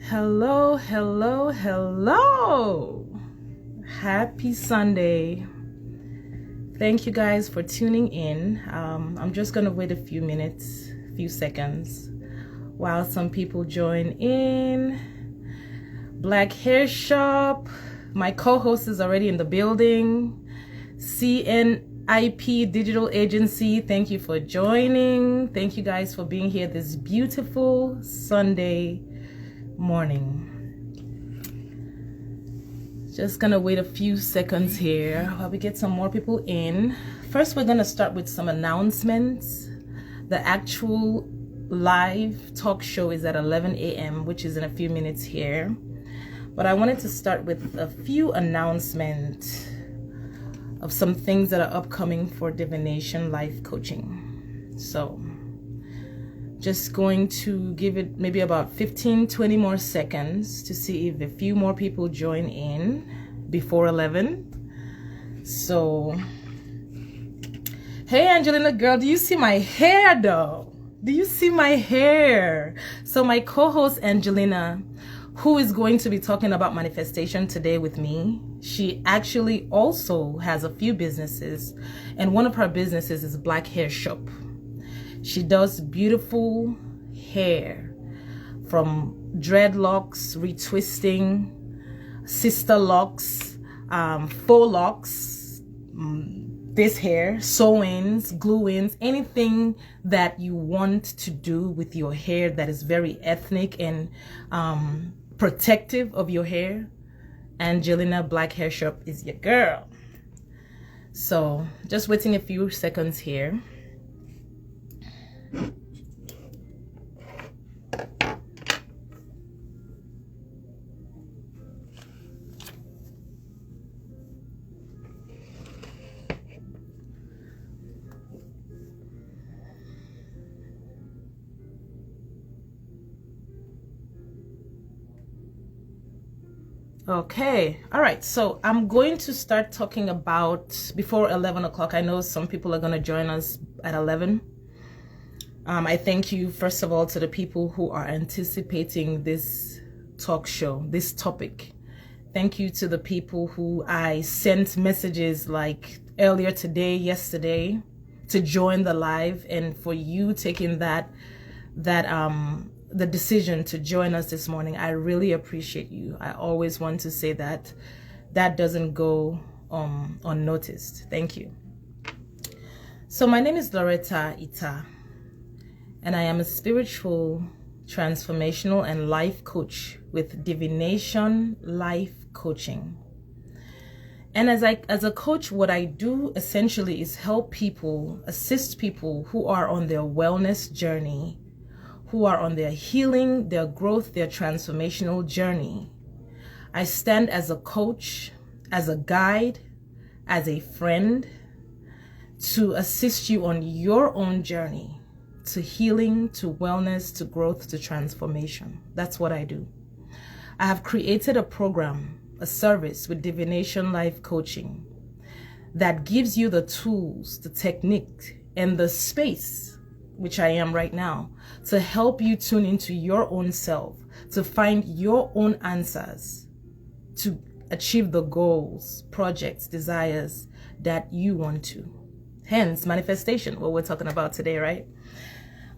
Hello, hello, hello. Happy Sunday. Thank you guys for tuning in. I'm just going to wait a few minutes, few seconds while some people join in. Black Hair Shop. My co-host is already in the building. CNIP Digital Agency, thank you for joining. Thank you guys for being here this beautiful Sunday morning. Just gonna wait a few seconds here while we get some more people in. First, we're gonna start with some announcements. The actual live talk show is at 11 a.m., which is in a few minutes here. But I wanted to start with a few announcements of some things that are upcoming for Divination Life Coaching. So just going to give it maybe about 15-20 more seconds to see if a few more people join in before 11. So hey Angelina girl, do you see my hair though? Do you see my hair? So my co-host Angelina, who is going to be talking about manifestation today with me, she actually also has a few businesses, and one of her businesses is Black Hair Shop. She does beautiful hair, from dreadlocks, retwisting, sister locks, faux locks, this hair, sew-ins, glue-ins, anything that you want to do with your hair that is very ethnic and protective of your hair. Angelina Black Hair Shop is your girl. So just waiting a few seconds here. Okay, all right, so I'm going to start talking about before 11 o'clock. I know some people are going to join us at 11. I thank you, first of all, to the people who are anticipating this talk show, this topic. Thank you to the people who I sent messages like earlier today, yesterday, to join the live, and for you taking the decision to join us this morning. I really appreciate you. I always want to say that doesn't go unnoticed. Thank you. So my name is Loretta Ita, and I am a spiritual, transformational, and life coach with Divination Life Coaching. And as a coach, what I do essentially is help people, assist people who are on their wellness journey, who are on their healing, their growth, their transformational journey. I stand as a coach, as a guide, as a friend, to assist you on your own journey to healing, to wellness, to growth, to transformation. That's what I do. I have created a program, a service with Divination Life Coaching that gives you the tools, the technique, and the space, which I am right now, to help you tune into your own self, to find your own answers, to achieve the goals, projects, desires that you want to. Hence, manifestation, what we're talking about today, right?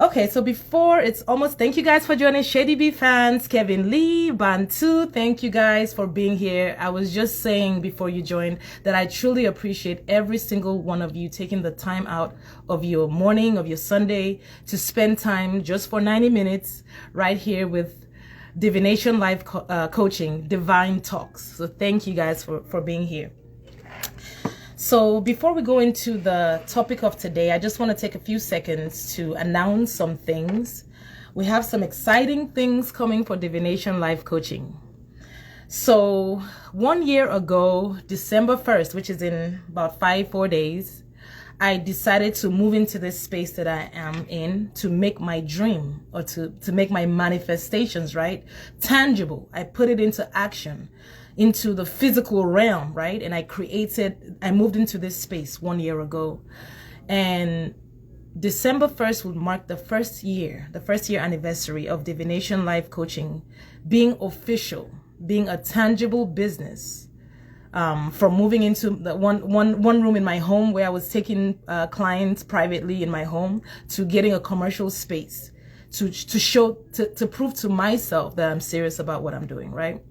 Okay, so before it's almost, thank you guys for joining. Shady B fans, Kevin Lee, Bantu, thank you guys for being here. I was just saying before you joined that I truly appreciate every single one of you taking the time out of your morning, of your Sunday, to spend time just for 90 minutes right here with Divination Life Coaching, Divine Talks. So thank you guys for being here. So before we go into the topic of today, I just want to take a few seconds to announce some things. We have some exciting things coming for Divination Life Coaching. So 1 year ago, December 1st, which is in about 4 days, I decided to move into this space that I am in to make my dream, or to make my manifestations, right, tangible. I put it into action, into the physical realm, right? And I moved into this space 1 year ago. And December 1st would mark the first year anniversary of Divination Life Coaching being official, being a tangible business. From moving into the one room in my home where I was taking clients privately in my home, to getting a commercial space to prove to myself that I'm serious about what I'm doing, right?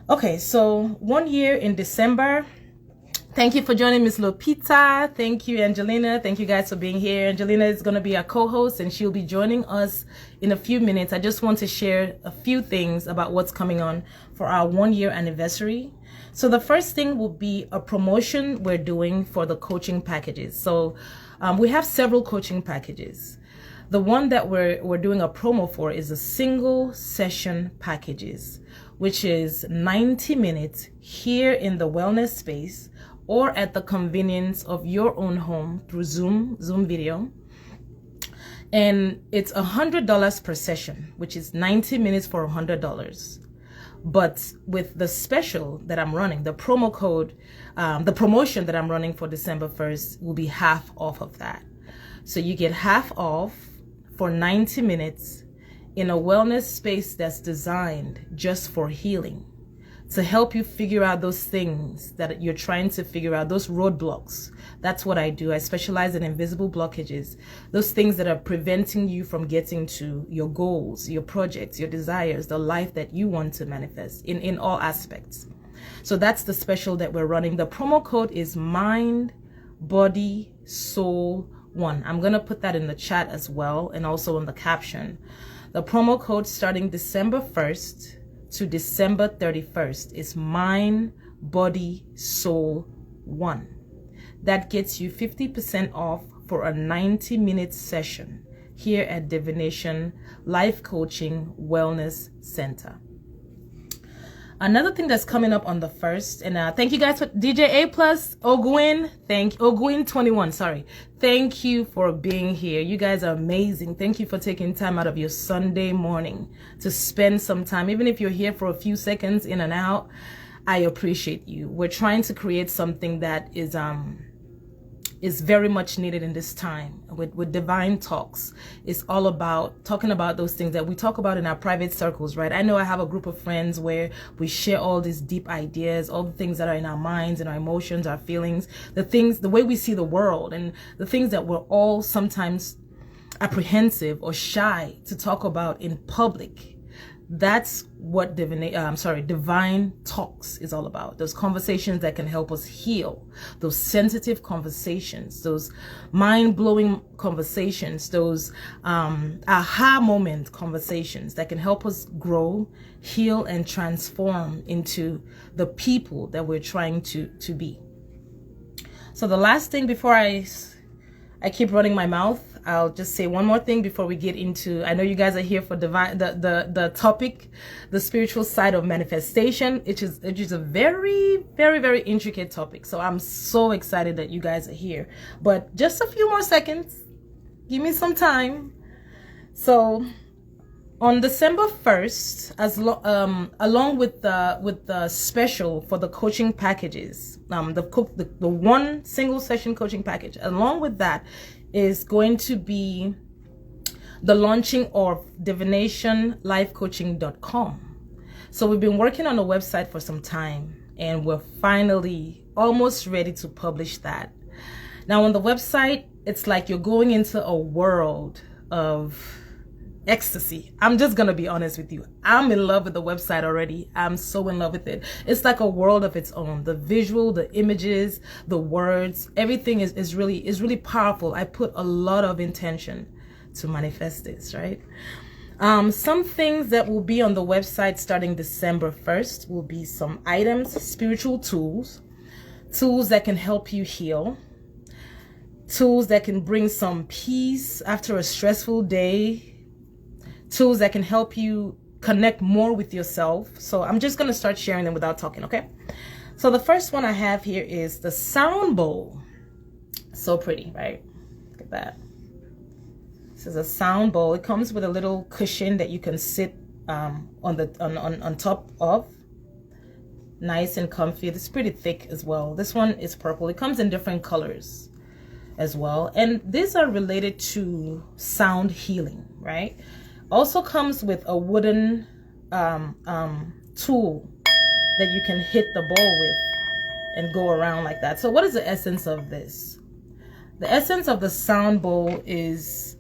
Okay, so 1 year in December. Thank you for joining, Miss Lopita. Thank you, Angelina. Thank you guys for being here. Angelina is going to be our co-host, and she'll be joining us in a few minutes. I just want to share a few things about what's coming on for our 1 year anniversary. So the first thing will be a promotion we're doing for the coaching packages. So we have several coaching packages. The one that we're doing a promo for is a single session packages, which is 90 minutes here in the wellness space, or at the convenience of your own home through Zoom video. And it's $100 per session, which is 90 minutes for $100. But with the special that I'm running, the promo code, the promotion that I'm running for December 1st will be half off of that. So you get half off for 90 minutes in a wellness space that's designed just for healing, to help you figure out those things that you're trying to figure out, those roadblocks. That's what I do. I specialize in invisible blockages, those things that are preventing you from getting to your goals, your projects, your desires, the life that you want to manifest in all aspects. So that's the special that we're running. The promo code is Mind, Body, Soul 1. I'm going to put that in the chat as well, and also in the caption. The promo code starting December 1st to December 31st is Mind, Body, Soul 1. That gets you 50% off for a 90-minute session here at Divination Life Coaching Wellness Center. Another thing that's coming up on the 1st, and thank you guys for DJ A Plus, Ogwin 21, sorry. Thank you for being here. You guys are amazing. Thank you for taking time out of your Sunday morning to spend some time. Even if you're here for a few seconds in and out, I appreciate you. We're trying to create something that is very much needed in this time. With Divine Talks, it's all about talking about those things that we talk about in our private circles, right? I know I have a group of friends where we share all these deep ideas, all the things that are in our minds and our emotions, our feelings, the way we see the world, and the things that we're all sometimes apprehensive or shy to talk about in public. That's what Divine Talks is all about. Those conversations that can help us heal, those sensitive conversations, those mind-blowing conversations, those aha moment conversations that can help us grow, heal, and transform into the people that we're trying to be. So the last thing before I keep running my mouth, I'll just say one more thing before we get into, I know you guys are here for the topic, the spiritual side of manifestation, which is a very, very, very intricate topic. So I'm so excited that you guys are here. But just a few more seconds. Give me some time. So on December 1st, along with the special for the coaching packages, the one single session coaching package, along with that is going to be the launching of divinationlifecoaching.com. So we've been working on a website for some time, and we're finally almost ready to publish that. Now on the website, it's like you're going into a world of ecstasy. I'm just gonna be honest with you. I'm in love with the website already. I'm so in love with it. It's like a world of its own. The visual, the images, the words, everything is really powerful. I put a lot of intention to manifest this, right? Some things that will be on the website starting December 1st will be some items, spiritual tools that can help you heal, tools that can bring some peace after a stressful day, tools that can help you connect more with yourself. So I'm just going to start sharing them without talking, okay? So the first one I have here is the sound bowl. So pretty, right? Look at that. This is a sound bowl. It comes with a little cushion that you can sit on top of. Nice and comfy. It's pretty thick as well. This one is purple. It comes in different colors. as well. And these are related to sound healing, right? Also comes with a wooden tool that you can hit the bowl with and go around like that. So what is the essence of this? The essence of the sound bowl is,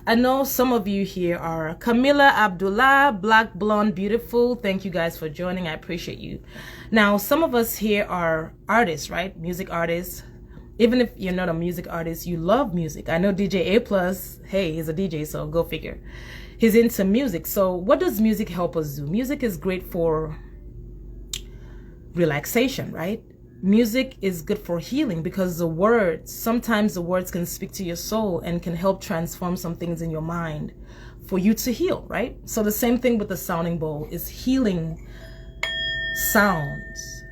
I know some of you here are Camila Abdullah, Black Blonde Beautiful. Thank you guys for joining. I appreciate you. Now, some of us here are artists, right? Music artists. Even if you're not a music artist, you love music. I know DJ A+, hey, he's a DJ, so go figure. He's into music. So what does music help us do? Music is great for relaxation, right? Music is good for healing because sometimes the words can speak to your soul and can help transform some things in your mind for you to heal, right? So the same thing with the sounding bowl is healing sounds.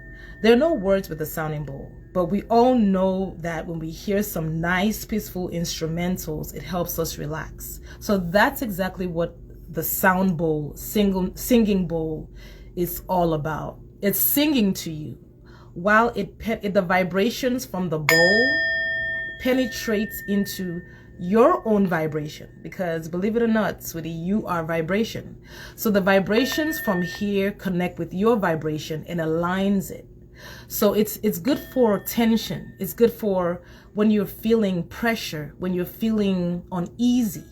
There are no words with the sounding bowl, but we all know that when we hear some nice, peaceful instrumentals, it helps us relax. So that's exactly what the sound bowl, singing bowl is all about. It's singing to you. While the vibrations from the bowl penetrates into your own vibration, because believe it or not, sweetie, you are vibration. So the vibrations from here connect with your vibration and aligns it. So it's good for tension. It's good for when you're feeling pressure, when you're feeling uneasy.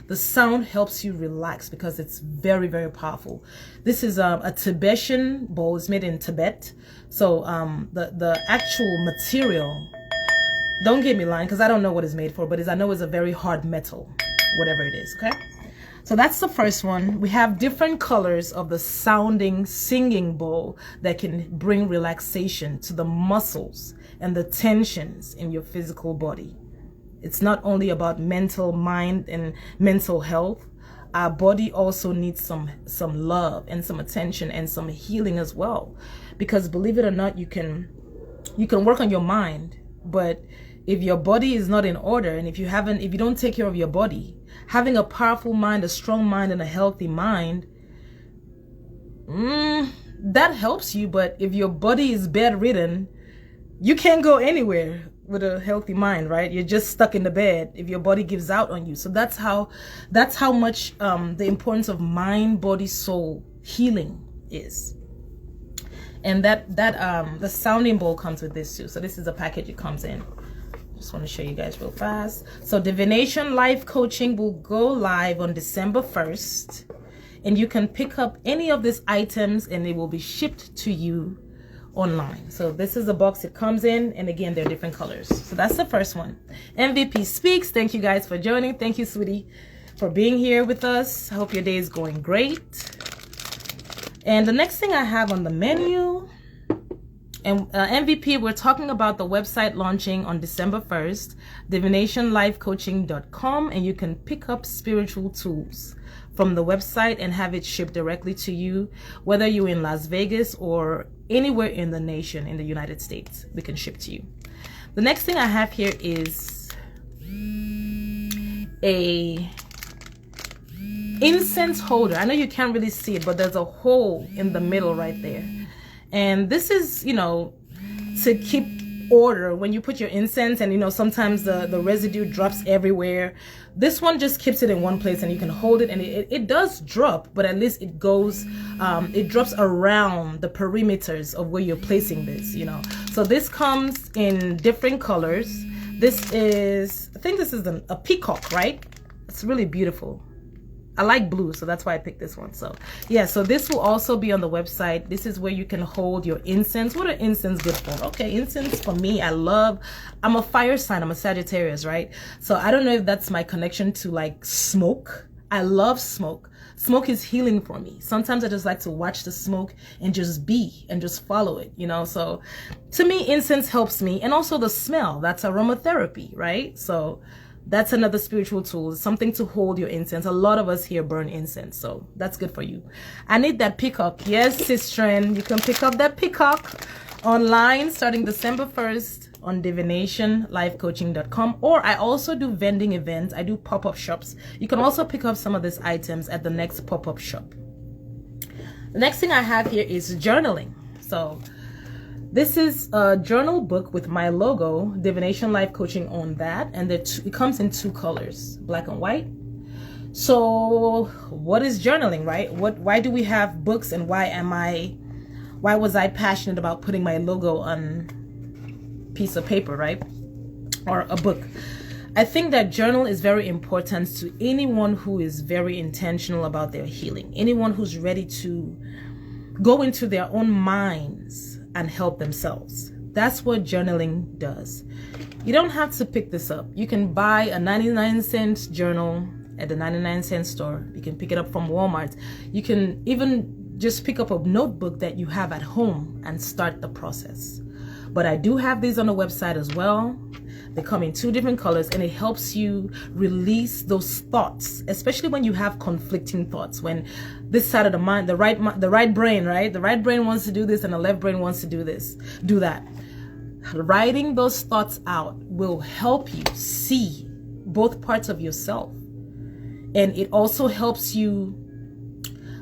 The sound helps you relax because it's very, very powerful. This is a Tibetan bowl. It's made in Tibet. So the actual material, don't get me lying because I don't know what it's made for, but I know it's a very hard metal, whatever it is, okay? So that's the first one. We have different colors of the singing bowl that can bring relaxation to the muscles and the tensions in your physical body. It's not only about mind and mental health. Our body also needs some love and some attention and some healing as well. Because believe it or not, you can work on your mind, but if your body is not in order and if you don't take care of your body, having a powerful mind, a strong mind, and a healthy mind, that helps you. But if your body is bedridden, you can't go anywhere with a healthy mind, right? You're just stuck in the bed if your body gives out on you. So that's how much the importance of mind, body, soul healing is. And the sounding bowl comes with this too. So this is the package it comes in. Just want to show you guys real fast. So Divination Life Coaching will go live on December 1st. And you can pick up any of these items and they will be shipped to you online. So this is the box it comes in. And again, they're different colors. So that's the first one. MVP Speaks. Thank you guys for joining. Thank you, sweetie, for being here with us. I hope your day is going great. And the next thing I have on the menu, and MVP, we're talking about the website launching on December 1st, divinationlifecoaching.com, and you can pick up spiritual tools from the website and have it shipped directly to you, whether you're in Las Vegas or anywhere in the nation, in the United States, we can ship to you. The next thing I have here is a incense holder. I know you can't really see it, but there's a hole in the middle right there. And this is, to keep order when you put your incense, and sometimes the residue drops everywhere. This one just keeps it in one place and you can hold it, and it does drop, but at least it goes, it drops around the perimeters of where you're placing this, So this comes in different colors. This is, I think this is a peacock, right? It's really beautiful. I like blue, so that's why I picked this one. So yeah, so this will also be on the website. This is where you can hold your incense. What are incense good for? Okay, incense for me, I'm a fire sign. I'm a Sagittarius, right? So I don't know if that's my connection to like smoke. I love smoke. Smoke is healing for me. Sometimes I just like to watch the smoke and just be and just follow it, So to me, incense helps me. And also the smell, that's aromatherapy, right? So that's another spiritual tool, something to hold your incense. A lot of us here burn incense, so that's good for you. I need that peacock. Yes, Sistren, you can pick up that peacock online starting December 1st on divinationlifecoaching.com. Or I also do vending events. I do pop-up shops. You can also pick up some of these items at the next pop-up shop. The next thing I have here is journaling. So This is a journal book with my logo, Divination Life Coaching, on that, and it comes in 2 colors, black and white. So what is journaling, right? Why do we have books, and why was I passionate about putting my logo on piece of paper, right? Or a book? I think that journal is very important to anyone who is very intentional about their healing, anyone who's ready to go into their own minds and help themselves. That's what journaling does. You don't have to pick this up. You can buy a 99-cent journal at the 99-cent store. You can pick it up from Walmart. You can even just pick up a notebook that you have at home and start the process. But I do have these on the website as well. They come in 2 different colors, and it helps you release those thoughts, especially when you have conflicting thoughts, when this side of the mind, the right brain, right? The right brain wants to do this and the left brain wants to do that. Writing those thoughts out will help you see both parts of yourself. And it also helps you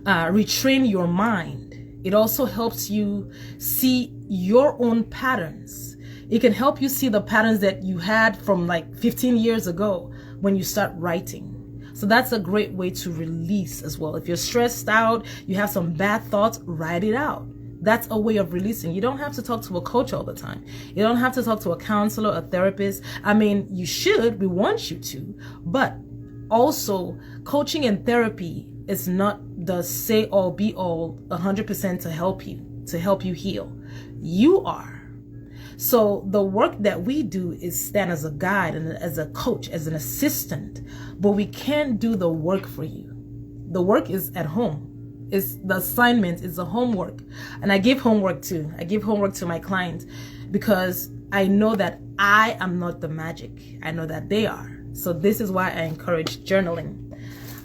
retrain your mind. It also helps you see your own patterns. It can help you see the patterns that you had from like 15 years ago when you start writing. So that's a great way to release as well. If you're stressed out, you have some bad thoughts, write it out. That's a way of releasing. You don't have to talk to a coach all the time. You don't have to talk to a counselor, a therapist. I mean, you should, we want you to, but also coaching and therapy is not the say all be all 100% to help you heal. You are. So the work that we do is stand as a guide and as a coach, as an assistant, but we can't do the work for you. The work is at home. It's the assignment, is the homework. And I give homework too. I give homework to my clients because I know that I am not the magic. I know that they are. So this is why I encourage journaling.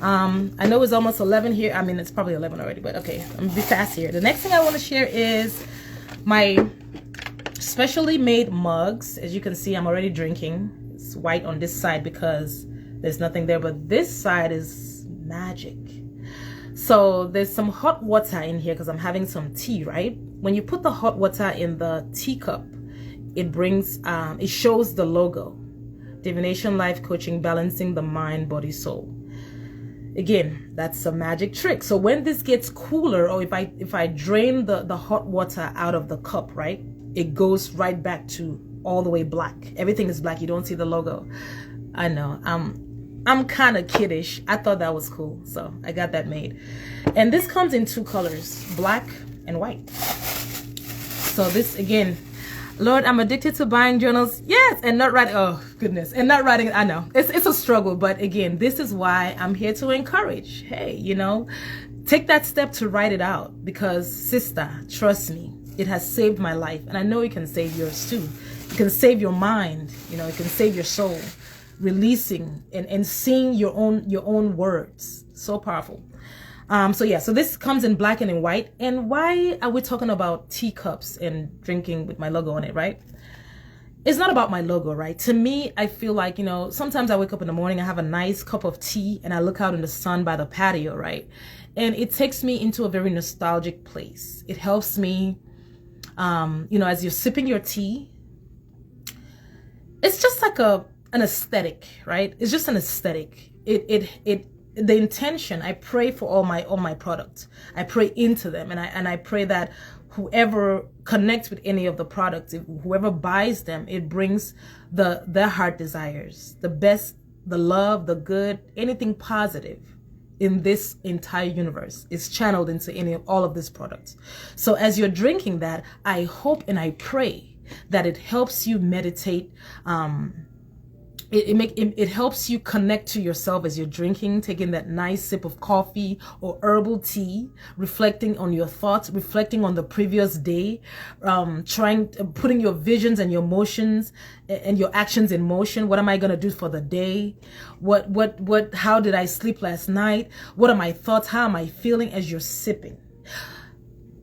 I know it's almost 11 here. I mean, it's probably 11 already, but okay, I'm gonna be fast here. The next thing I want to share is my specially made mugs. As you can see, I'm already drinking. It's white on this side because there's nothing there, but this side is magic. So there's some hot water in here because I'm having some tea, right? When you put the hot water in the teacup, it brings, it shows the logo, Divination Life Coaching, balancing the mind, body, soul. Again, that's a magic trick. So when this gets cooler, or if I drain the hot water out of the cup, right, it goes right back to all the way black. Everything is black. You don't see the logo. I know. I'm kind of kiddish. I thought that was cool, so I got that made. And this comes in 2 colors, black and white. So this, again, Lord, I'm addicted to buying journals. Yes, and not writing. Oh, goodness. And not writing. I know. It's a struggle. But again, this is why I'm here to encourage. Hey, take that step to write it out. Because, sister, trust me, it has saved my life. And I know it can save yours too. It can save your mind. It can save your soul. Releasing and seeing your own words. So powerful. So this comes in black and in white. And why are we talking about teacups and drinking with my logo on it, right? It's not about my logo, right? To me, I feel like, sometimes I wake up in the morning, I have a nice cup of tea and I look out in the sun by the patio, right? And it takes me into a very nostalgic place. It helps me, as you're sipping your tea, it's just like an aesthetic, right? It's just an aesthetic. The intention, I pray for all my products. I pray into them, and I pray that whoever connects with any of the products, whoever buys them, it brings their heart desires, the best, the love, the good, anything positive in this entire universe is channeled into all of these products. So as you're drinking that, I hope and I pray that it helps you meditate. It helps you connect to yourself as you're drinking, taking that nice sip of coffee or herbal tea, reflecting on your thoughts, reflecting on the previous day, putting your visions and your emotions and your actions in motion. What am I going to do for the day? How did I sleep last night? What are my thoughts? How am I feeling as you're sipping?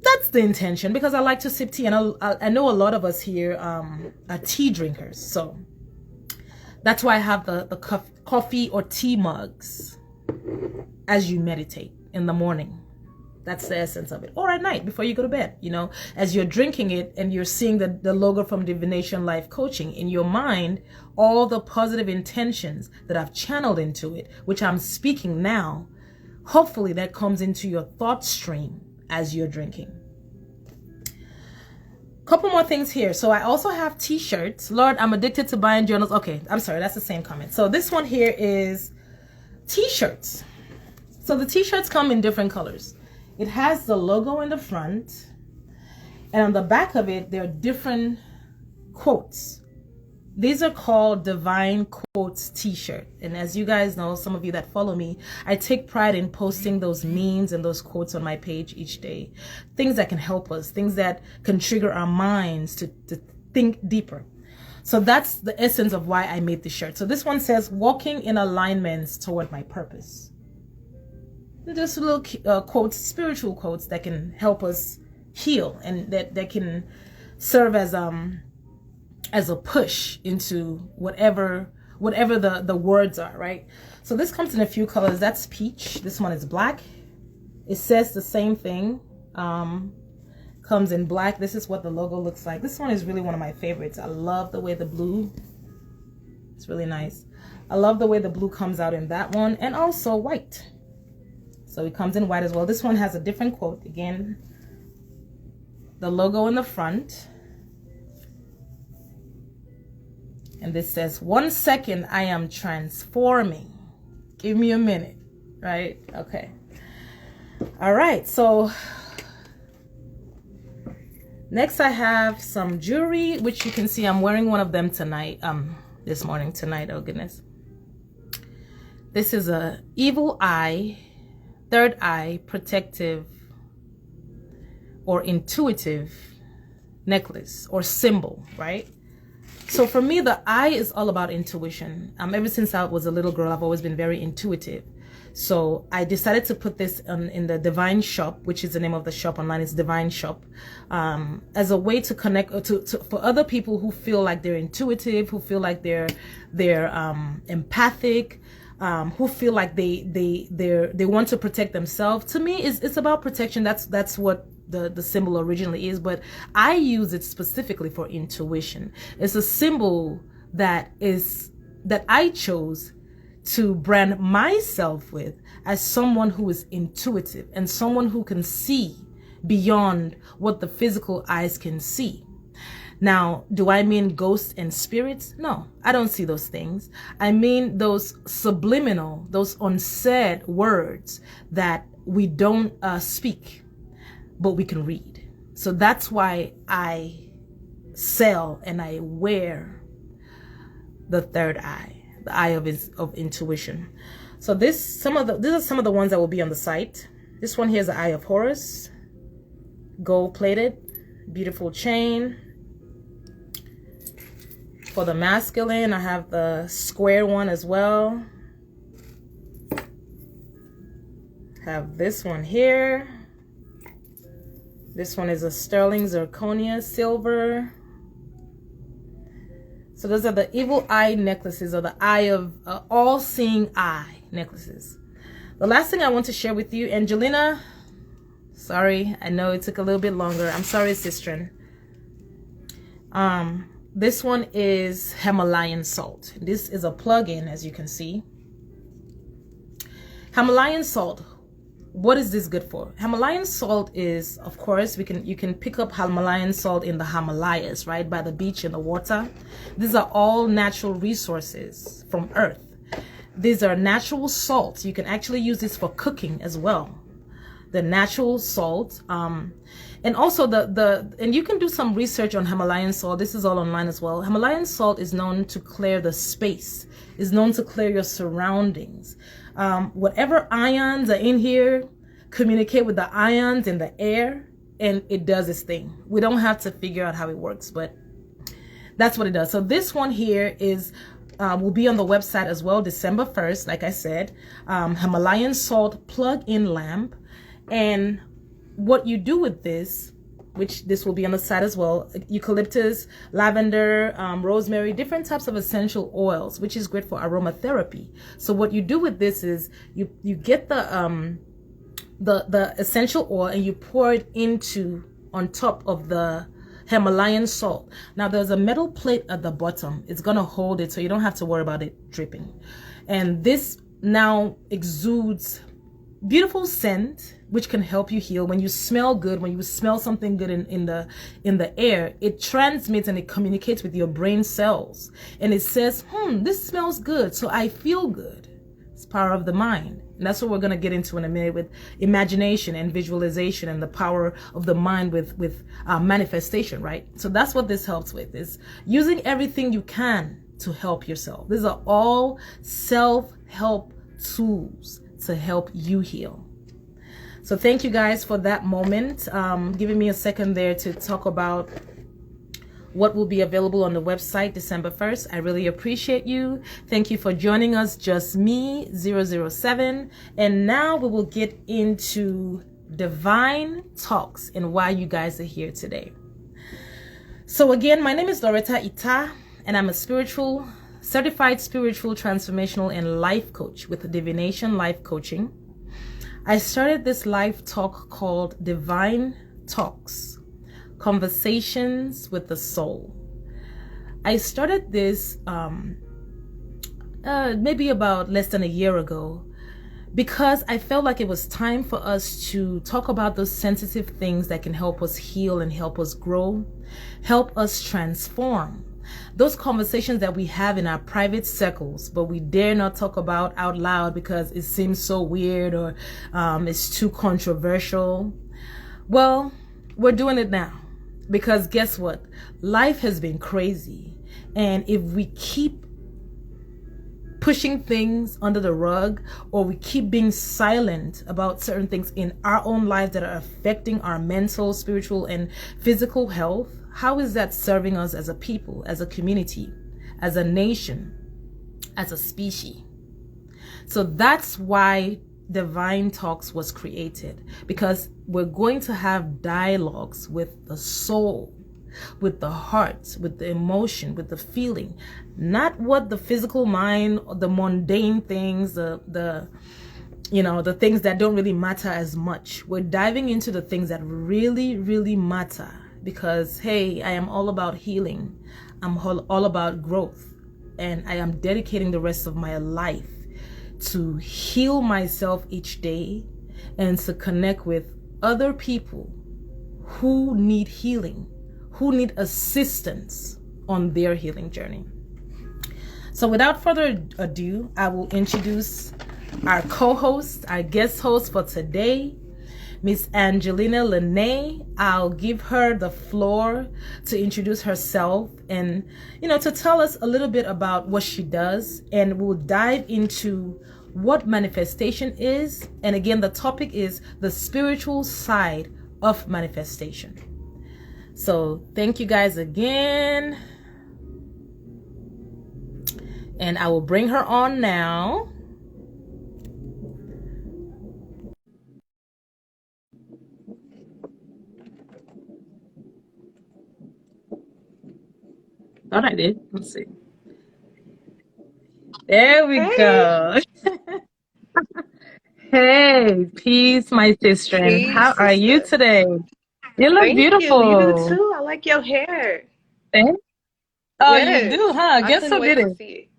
That's the intention, because I like to sip tea, and I know a lot of us here are tea drinkers. So that's why I have the coffee or tea mugs as you meditate in the morning. That's the essence of it. Or at night before you go to bed, as you're drinking it and you're seeing the logo from Divination Life Coaching in your mind, all the positive intentions that I've channeled into it, which I'm speaking now, hopefully that comes into your thought stream as you're drinking. Couple more things here. So I also have t-shirts. Lord, I'm addicted to buying journals. Okay, I'm sorry, that's the same comment. So this one here is t-shirts. So the t-shirts come in different colors. It has the logo in the front, and on the back of it there are different quotes. These are called Divine Quotes t-shirt. And as you guys know, some of you that follow me, I take pride in posting those memes and those quotes on my page each day. Things that can help us, things that can trigger our minds to think deeper. So that's the essence of why I made this shirt. So this one says, walking in alignment toward my purpose. Just little quotes, spiritual quotes that can help us heal and that can serve as a push into whatever the words are, right? So this comes in a few colors. That's peach. This one is black. It says the same thing. Comes in black. This is what the logo looks like. This one is really one of my favorites. I love the way the blue, it's really nice. I love the way the blue comes out in that one, and also white. So it comes in white as well. This one has a different quote. Again, the logo in the front. And this says, 1 second, I am transforming. Give me a minute, right? Okay. All right. So next I have some jewelry, which you can see I'm wearing one of them tonight. This morning, tonight. Oh, goodness. This is a evil eye, third eye, protective or intuitive necklace or symbol, right? So for me, the eye is all about intuition. Ever since I was a little girl, I've always been very intuitive. So I decided to put this in the Divine Shop, which is the name of the shop online. It's Divine Shop, as a way to connect for other people who feel like they're intuitive, who feel like they're empathic, who feel like they want to protect themselves. To me, it's about protection. That's what the symbol originally is, but I use it specifically for intuition. It's a symbol that I chose to brand myself with as someone who is intuitive and someone who can see beyond what the physical eyes can see. Now, do I mean ghosts and spirits? No, I don't see those things. I mean those subliminal, those unsaid words that we don't speak, but we can read. So that's why I sell and I wear the third eye, the eye of intuition. So these are some of the ones that will be on the site. This one here is the Eye of Horus, gold plated, beautiful chain. For the masculine, I have the square one as well. Have this one here. This one is a sterling zirconia silver. So those are the evil eye necklaces, or the eye of all-seeing eye necklaces. The last thing I want to share with you, Angelina, sorry, I know it took a little bit longer. I'm sorry, sister. This one is Himalayan salt. This is a plug-in, as you can see. Himalayan salt. What is this good for? Himalayan salt is, of course, you can pick up Himalayan salt in the Himalayas, right, by the beach in the water. These are all natural resources from Earth. These are natural salts. You can actually use this for cooking as well. The natural salt, and also and you can do some research on Himalayan salt. This is all online as well. Himalayan salt is known to clear the space. Is known to clear your surroundings. Whatever ions are in here communicate with the ions in the air, and it does its thing. We don't have to figure out how it works, but that's what it does. So this one here is will be on the website as well, December 1st, like I said. Himalayan salt plug-in lamp. And what you do with this, which this will be on the site as well, eucalyptus, lavender, rosemary, different types of essential oils, which is great for aromatherapy. So what you do with this is you get the the essential oil and you pour it into on top of the Himalayan salt. Now there's a metal plate at the bottom. It's gonna hold it so you don't have to worry about it dripping. And this now exudes beautiful scent which can help you heal. When you smell good, when you smell something good in the air, it transmits and it communicates with your brain cells, and it says, this smells good, so I feel good. It's power of the mind. And that's what we're going to get into in a minute, with imagination and visualization and the power of the mind with manifestation, right? So that's what this helps with, is using everything you can to help yourself. These are all self-help tools to help you heal. So thank you guys for that moment, giving me a second there to talk about what will be available on the website December 1st. I really appreciate you. Thank you for joining us, Just Me 007. And now we will get into divine talks and why you guys are here today. So again, my name is Loretta Ita, and I'm a certified spiritual, transformational, and life coach with Divination Life Coaching. I started this life talk called Divine Talks, Conversations with the Soul. I started this maybe about less than a year ago, because I felt like it was time for us to talk about those sensitive things that can help us heal and help us grow, help us transform. Those conversations that we have in our private circles, but we dare not talk about out loud because it seems so weird or it's too controversial. Well, we're doing it now, because guess what? Life has been crazy. And if we keep pushing things under the rug, or we keep being silent about certain things in our own lives that are affecting our mental, spiritual, and physical health, how is that serving us as a people, as a community, as a nation, as a species? So that's why Divine Talks was created, because we're going to have dialogues with the soul, with the heart, with the emotion, with the feeling, not what the physical mind, the mundane things, the things that don't really matter as much. We're diving into the things that really, really matter, because hey, I am all about healing. I'm all about growth, and I am dedicating the rest of my life to heal myself each day and to connect with other people who need healing, who need assistance on their healing journey. So without further ado, I will introduce our co-host, our guest host for today, Miss Angelina Lanae. I'll give her the floor to introduce herself and, to tell us a little bit about what she does, and we'll dive into what manifestation is. And again, the topic is the spiritual side of manifestation. So thank you guys again. And I will bring her on now. Thought I did. Let's see. There we go. Hey, peace, my sister. And Peace, how are you sister. today? You look Thank you. You do beautiful. too. I like your hair. Eh? Oh, you Yes. do, huh? I Guess couldn't who wait did to it? see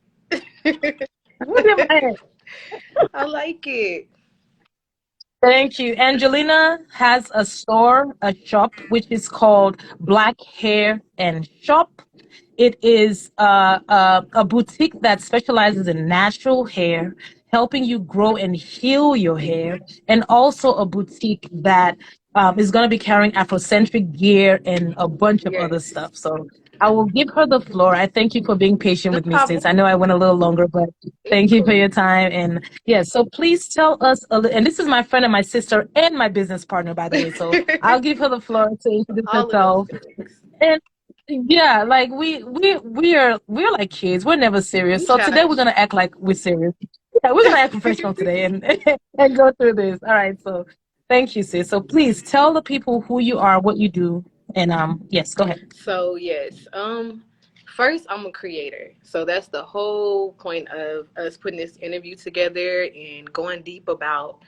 it. Who did my hair? I like it. Thank you. Angelina has a store, a shop, which is called Black Hair and Shop. It is a boutique that specializes in natural hair, helping you grow and heal your hair, and also a boutique that is going to be carrying Afrocentric gear and a bunch of other Yes. stuff. So I will give her the floor. I thank you for being patient No with me, sis. problem. I know I went a little longer, but It's thank you for cool. your time. And yeah, so please tell us and this is my friend and my sister and my business partner, by the way. So I'll give her the floor to introduce All of those herself. things. And yeah, like we're like kids. We're never serious. You So today we're childish. gonna act like we're serious. Yeah, we're gonna act professional today and and go through this. All right. So thank you, sis. So please tell the people who you are, what you do, and yes, go ahead. So yes. First I'm a creator. So that's the whole point of us putting this interview together and going deep about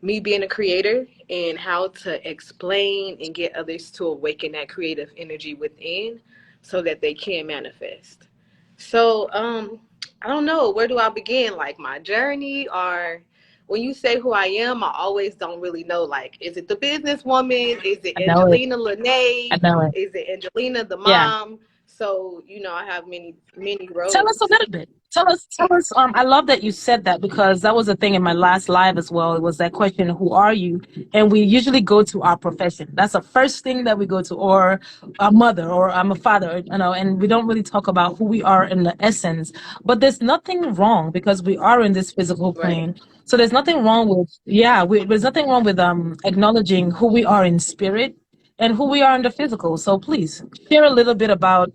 me being a creator and how to explain and get others to awaken that creative energy within so that they can manifest. So, I don't know, where do I begin? Like my journey, or when you say who I am, I always don't really know. Like, is it the businesswoman? Is it I know it. Angelina I Lanae? know it. Is it Angelina the Yeah. mom? So, I have many Tell us a roles. little bit. Tell us. I love that you said that because that was a thing in my last live as well. It was that question, who are you? And we usually go to our profession. That's the first thing that we go to, or a mother, or I'm a father, and we don't really talk about who we are in the essence. But there's nothing wrong because we are in this physical Right. plane. So there's nothing wrong with, yeah, there's nothing wrong with acknowledging who we are in spirit and who we are in the physical. So please share a little bit about,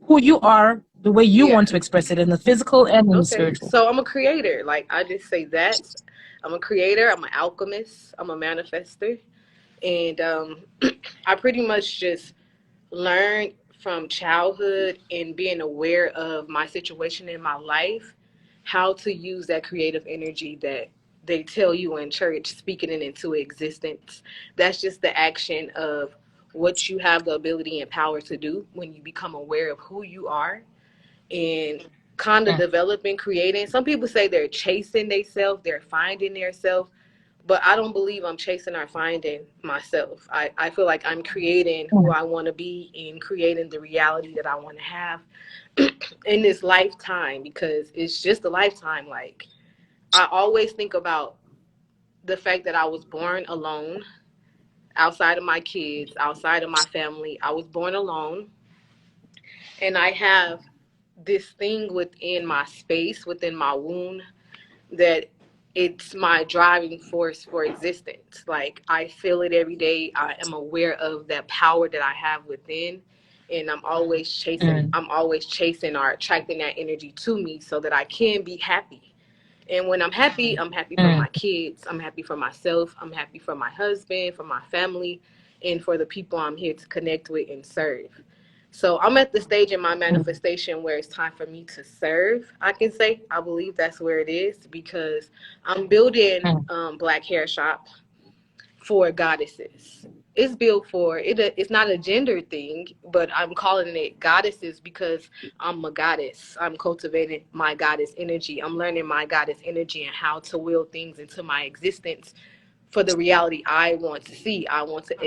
who you are, the way you Yeah. want to express it in the physical and in the Okay. spiritual. So I'm a creator. Like I just say that. I'm a creator. I'm an alchemist. I'm a manifester. And I pretty much just learned from childhood and being aware of my situation in my life how to use that creative energy that they tell you in church, speaking it into existence. That's just the action of what you have the ability and power to do when you become aware of who you are and kind of Mm, developing, creating. Some people say they're chasing themselves, they're finding their self, but I don't believe I'm chasing or finding myself. I feel like I'm creating who mm, I want to be and creating the reality that I want to have in this lifetime because it's just a lifetime. Like, I always think about the fact that I was born alone, outside of my kids, outside of my family. I was born alone, and I have this thing within my space, within my womb, that it's my driving force for existence. Like I feel it every day. I am aware of that power that I have within, and mm, I'm always chasing or attracting that energy to me so that I can be happy. And when I'm happy for mm, my kids, I'm happy for myself, I'm happy for my husband, for my family, and for the people I'm here to connect with and serve. So I'm at the stage in my mm, manifestation where it's time for me to serve. I can say I believe that's where it is because I'm building mm. Black Hair Shop for goddesses. It's built for it. It's not a gender thing, but I'm calling it goddesses because I'm a goddess. I'm cultivating my goddess energy. I'm learning my goddess energy and how to will things into my existence for the reality I want to see, I want to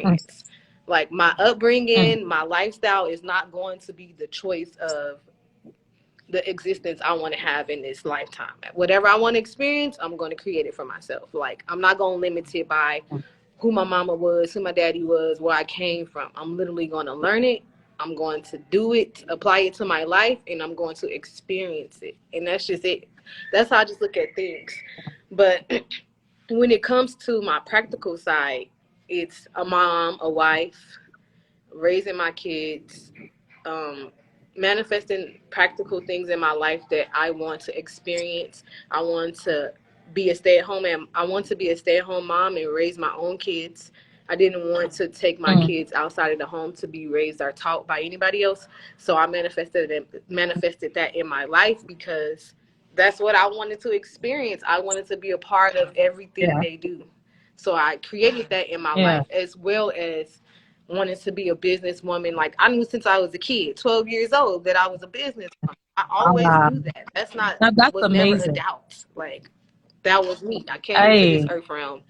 Mm, experience. Like my mm. upbringing, my lifestyle is not going to be the choice of the existence I want to have in this lifetime. Whatever I want to experience, I'm going to create it for myself. Like I'm not going to limit it by who my mama was, who my daddy was, where I came from. I'm literally going to learn it. I'm going to do it, apply it to my life, and I'm going to experience it. And that's just it. That's how I just look at things. But when it comes to my practical side, it's a mom, a wife, raising my kids, um, manifesting practical things in my life that I want to experience. I want to be a stay-at-home and I want to be a stay-at-home mom and raise my own kids. I didn't want to take my Mm, kids outside of the home to be raised or taught by anybody else. So I manifested that in my life because that's what I wanted to experience. I wanted to be a part of everything yeah, they do. So I created that in my yeah. life as well as wanting to be a businesswoman. Like I knew since I was a kid, 12 years old, that I was a businesswoman. I always Ah, knew that. That's not now that's was never a amazing. doubt. Like that was me. I came into this Hey, earth realm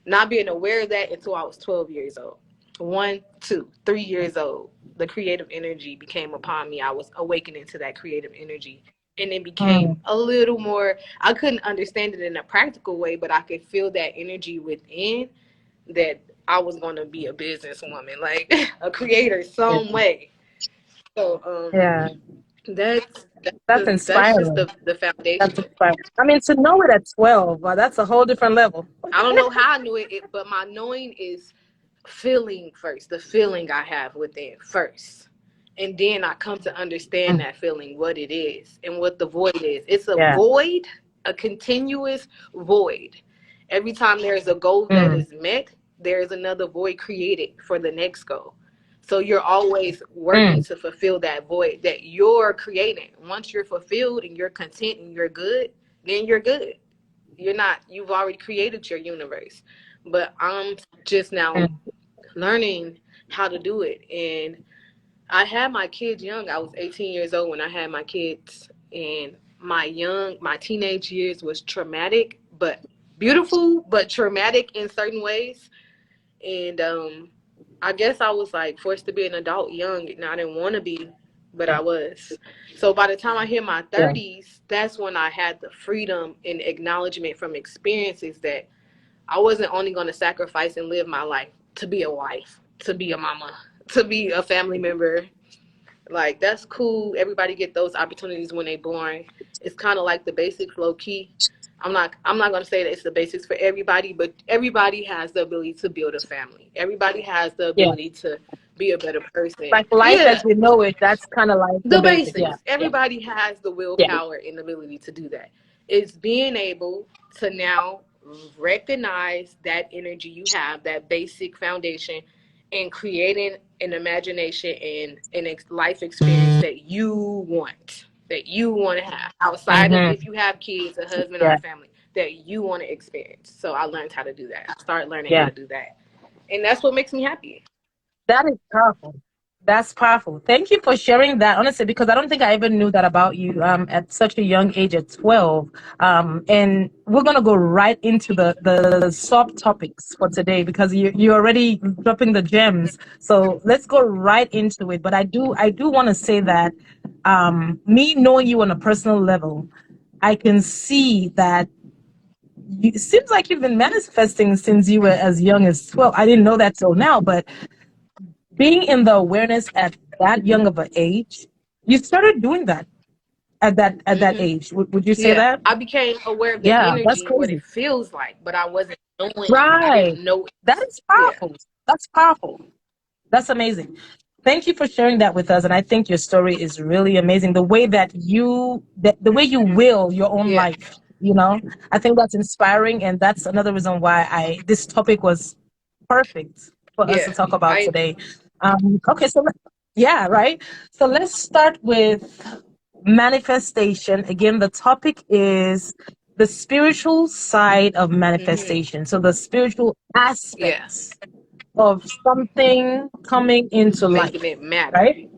not being aware of that until I was 12 years old. 1, 2, 3 years old. The creative energy became upon me. I was awakening to that creative energy. And it became mm, a little more, I couldn't understand it in a practical way, but I could feel that energy within that I was going to be a businesswoman, like a creator yeah, some way. So yeah. That's that's just inspiring. the That's foundation. inspiring. I mean, to know it at 12, that's a whole different level. I don't know how I knew it, but my knowing is feeling first, the feeling I have within first. And then I come to understand Mm, that feeling, what it is and what the void is. It's a yeah. void, a continuous void. Every time there's a goal that Mm, is met, there is another void created for the next goal. So you're always working mm, to fulfill that void that you're creating. Once you're fulfilled and you're content and you're good, then you're good. you've already created your universe. But I'm just now Mm. learning how to do it. And I had my kids young. I was 18 years old when I had my kids, and my teenage years was traumatic, but beautiful, but traumatic in certain ways. And I guess I was like forced to be an adult young, and I didn't want to be, but I Yeah. was. So by the time I hit my Yeah. 30s, that's when I had the freedom and acknowledgement from experiences that I wasn't only going to sacrifice and live my life to be a wife, to be a mama, to be a family member. Like, that's cool. Everybody get those opportunities when they born. It's kind of like the basics, low key. I'm not gonna say that it's the basics for everybody, but everybody has the ability to build a family. Everybody has the Yeah. ability to be a better person. Like life as Yeah, we know it, that's kind of like the the basic. Yeah. basics. Yeah. Everybody has the Yeah. willpower and the ability to do that. It's being able to now recognize that energy you have, that basic foundation, and creating an imagination and life experience that you want to have outside of if Mm-hmm. you have kids, a husband, or a Yeah. family that you want to experience. So I learned how to do that. I started learning how Yeah. to do that, and that's what makes me happy. That is powerful. That's powerful. Thank you for sharing that, honestly, because I don't think I even knew that about you at such a young age, at 12. And we're going to go right into the subtopics for today because you're already dropping the gems. So let's go right into it. But I do want to say that me knowing you on a personal level, I can see that it seems like you've been manifesting since you were as young as 12. I didn't know that till now, but being in the awareness at that young of an age, you started doing that at that Hmm. age. Would you say Yeah, that? I became aware of the Yeah, that's energy and what it crazy. feels like, but I wasn't knowing it. I Right. didn't know That it. is Yeah, powerful. That's powerful. That's amazing. Thank you for sharing that with us. And I think your story is really amazing. The way that the way you will your own yeah, life, I think that's inspiring. And that's another reason why this topic was perfect for us to yeah. talk I about today. agree. Okay. Yeah, right. So let's start with manifestation. Again, the topic is the spiritual side of Hmm. manifestation. So the spiritual Yeah, aspects of something coming into making life, it matter. right?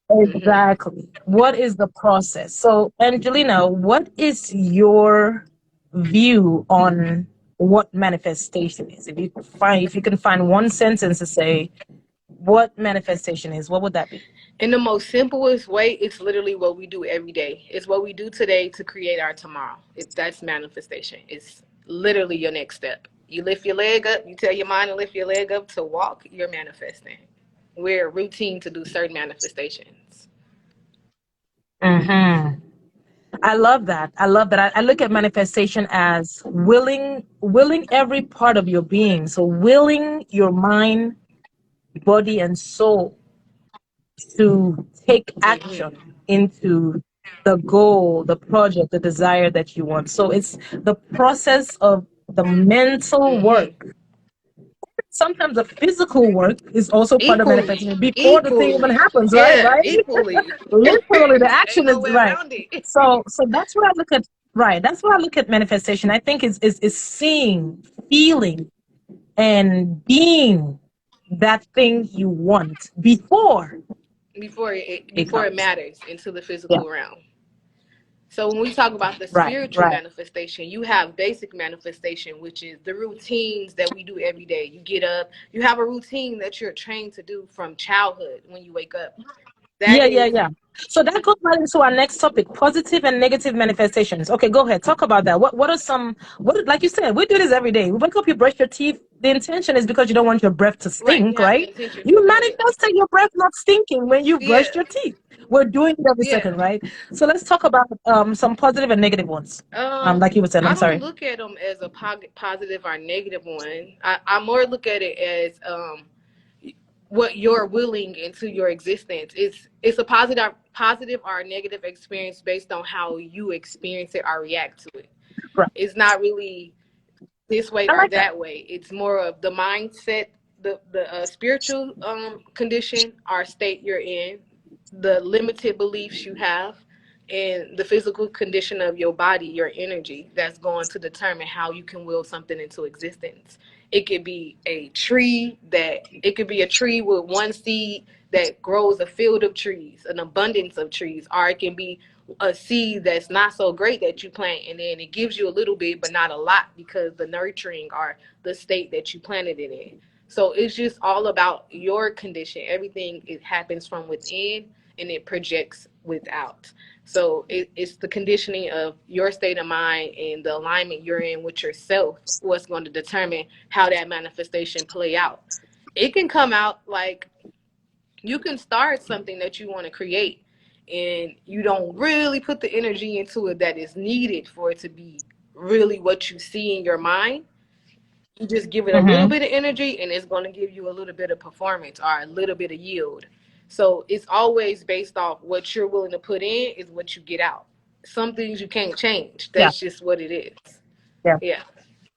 Hmm. Exactly. What is the process? So, Angelina, what is your view on what manifestation is? If you can find one sentence to say what manifestation is, what would that be? In the most simplest way, it's literally what we do every day. It's what we do today to create our tomorrow. That's manifestation. It's literally your next step. You lift your leg up, you tell your mind to lift your leg up to walk, you're manifesting. We're routine to do certain manifestations. Hmm. I love that. I love that. I look at manifestation as willing every part of your being. So willing your mind, body, and soul to take action Hmm. into the goal, the project, the desire that you want. So it's the process of the mental Hmm. work. Sometimes the physical work is also part of Equally, manifestation before the thing even equally, happens, right? yeah, Right? equally. Literally, the Ain't action no is way right. around it. So that's what I look at. Right. That's what I look at manifestation. I think is seeing, feeling, and being that thing you want before it Before it comes. matters into the Yeah. physical realm. So when we talk about the Right. spiritual Right. manifestation, you have basic manifestation, which is the routines that we do every day. You get up, you have a routine that you're trained to do from childhood when you wake up. That Yeah, yeah, is yeah. So that goes right into our next topic, positive and negative manifestations. Okay, go ahead. Talk about that. What are some like you said, we do this every day. We wake up, you brush your teeth. The intention is because you don't want your breath to right. You stink, have the right? intention for You doing it. manifested your breath not stinking when you brushed Yeah, your teeth. We're doing it every yeah. second, right? So let's talk about some positive and negative ones. Like you were saying, I I'm don't sorry. look at them as a positive or negative one. I more look at it as what you're willing into your existence. It's a positive or negative experience based on how you experience it or react to it. Right. It's not really this way I or like that. that way. It's more of the mindset, the spiritual condition or state you're in, the limited beliefs you have, and the physical condition of your body, your energy, that's going to determine how you can will something into existence. It could be a tree with one seed that grows a field of trees, an abundance of trees, or it can be a seed that's not so great that you plant and then it gives you a little bit but not a lot because the nurturing or the state that you planted it in. So it's just all about your condition. Everything, it happens from within and it projects without. So it's the conditioning of your state of mind and the alignment you're in with yourself what's going to determine how that manifestation play out. It can come out like you can start something that you want to create and you don't really put the energy into it that is needed for it to be really what you see in your mind. You just give it a little Mm-hmm. bit of energy and it's going to give you a little bit of performance or a little bit of yield. So it's always based off what you're willing to put in is what you get out. Some things you can't change. Yeah. That's just what it is. Yeah. Yeah.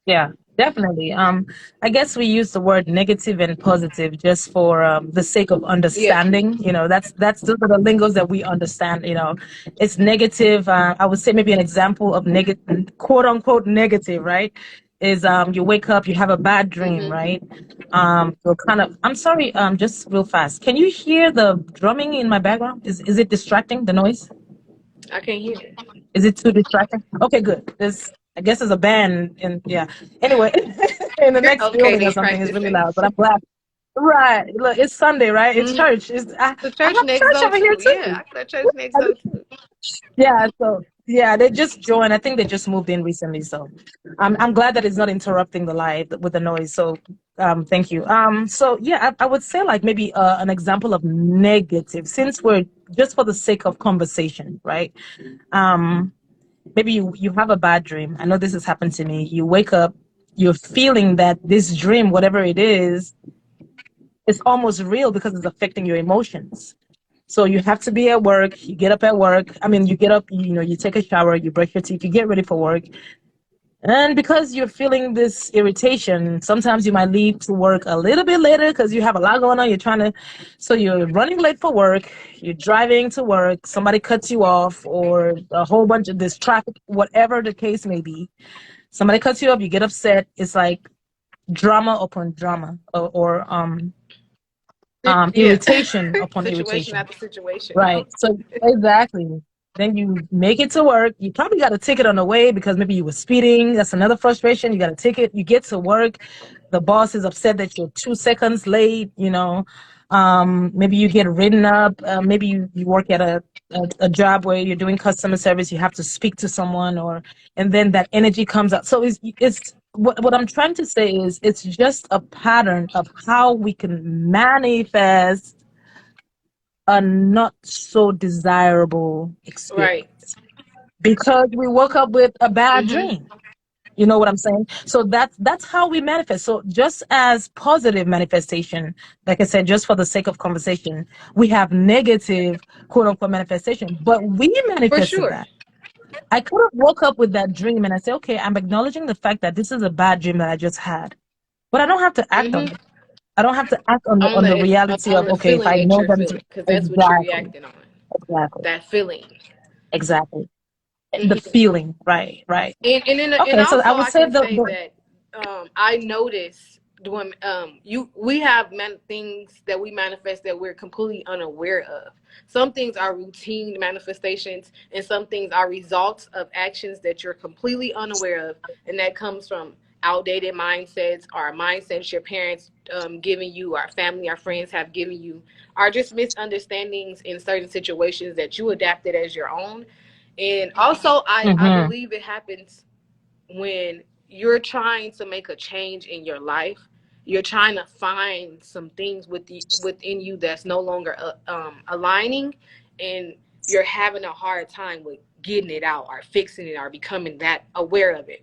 Yeah, definitely. I guess we use the word negative and positive just for the sake of Yeah. understanding. That's those are the lingos that we understand. It's negative. I would say maybe an example of negative, quote unquote negative, right? Is you wake up, you have a bad dream, Mm-hmm. right? So kind of. I'm sorry. Just real fast. Can you hear the drumming in my background? Is it distracting? The noise? I can't hear it. Is it too distracting? Okay, good. I guess there's a band in, yeah. Anyway, in the next Okay, building or they something. It's really practicing. loud, but I'm glad. Right. Look, it's Sunday, right? It's Mm-hmm. church. The I church have next church door over here too. Yeah, too. I got a church next door too. Yeah, so yeah, they just joined. I think they just moved in recently, so I'm glad that it's not interrupting the live with the noise. So thank you. So yeah, I would say like maybe an example of negative, since we're just for the sake of conversation, right? Um Maybe you have a bad dream. I know this has happened to me. You wake up, you're feeling that this dream, whatever it is almost real because it's affecting your emotions. So you have to be at work. You get up at work. I mean, you get up, you take a shower, you brush your teeth, you get ready for work. And because you're feeling this irritation, sometimes you might leave to work a little bit later because you have a lot going on. So you're running late for work. You're driving to work. Somebody cuts you off, or a whole bunch of this traffic, whatever the case may be. Somebody cuts you off. You get upset. It's like drama upon drama, or Yeah. irritation upon Situation irritation. after situation. Right. So exactly. Then you make it to work. You probably got a ticket on the way because maybe you were speeding. That's another frustration. You got a ticket. You get to work. The boss is upset that you're 2 seconds late. Maybe you get written up. Maybe you work at a job where you're doing customer service. You have to speak to someone, and then that energy comes out. So it's what I'm trying to say is it's just a pattern of how we can manifest a not so desirable Right. experience because we woke up with a bad Mm-hmm. dream. You know what I'm saying? So that's how we manifest. So just as positive manifestation, like I said, just for the sake of conversation, we have negative quote unquote manifestation, but we For manifested sure. that. I could have woke up with that dream and I say, okay, I'm acknowledging the fact that this is a bad dream that I just had, but I don't have to act on Mm-hmm. it. I don't have to act on On the the reality on of, the okay, if feeling I that know you're them feeling, to because that's what you're exactly, reacting on. exactly, That feeling. exactly. The Mm-hmm. feeling, right, right. And Okay, so I also would I say can the, say the that I notice when we have things that we manifest that we're completely unaware of. Some things are routine manifestations, and some things are results of actions that you're completely unaware of, and that comes from outdated mindsets or mindsets your parents giving you, our family, our friends have given you, are just misunderstandings in certain situations that you adapted as your own. And also, I mm-hmm, believe it happens when you're trying to make a change in your life. You're trying to find some things within you that's no longer aligning, and you're having a hard time with getting it out or fixing it or becoming that aware of it.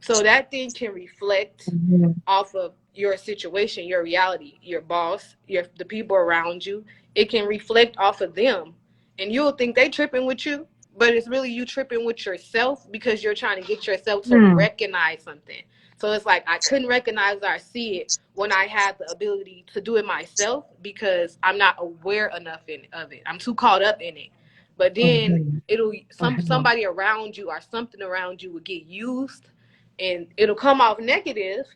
So that thing can reflect mm-hmm, off of your situation, your reality, your boss, the people around you. It can reflect off of them, and you'll think they tripping with you, but it's really you tripping with yourself because you're trying to get yourself to mm, recognize something. So it's like I couldn't recognize or see it when I had the ability to do it myself because I'm not aware enough of it. I'm too caught up in it. But then Mm-hmm. it'll Mm-hmm. somebody around you or something around you will get used, and it'll come off negative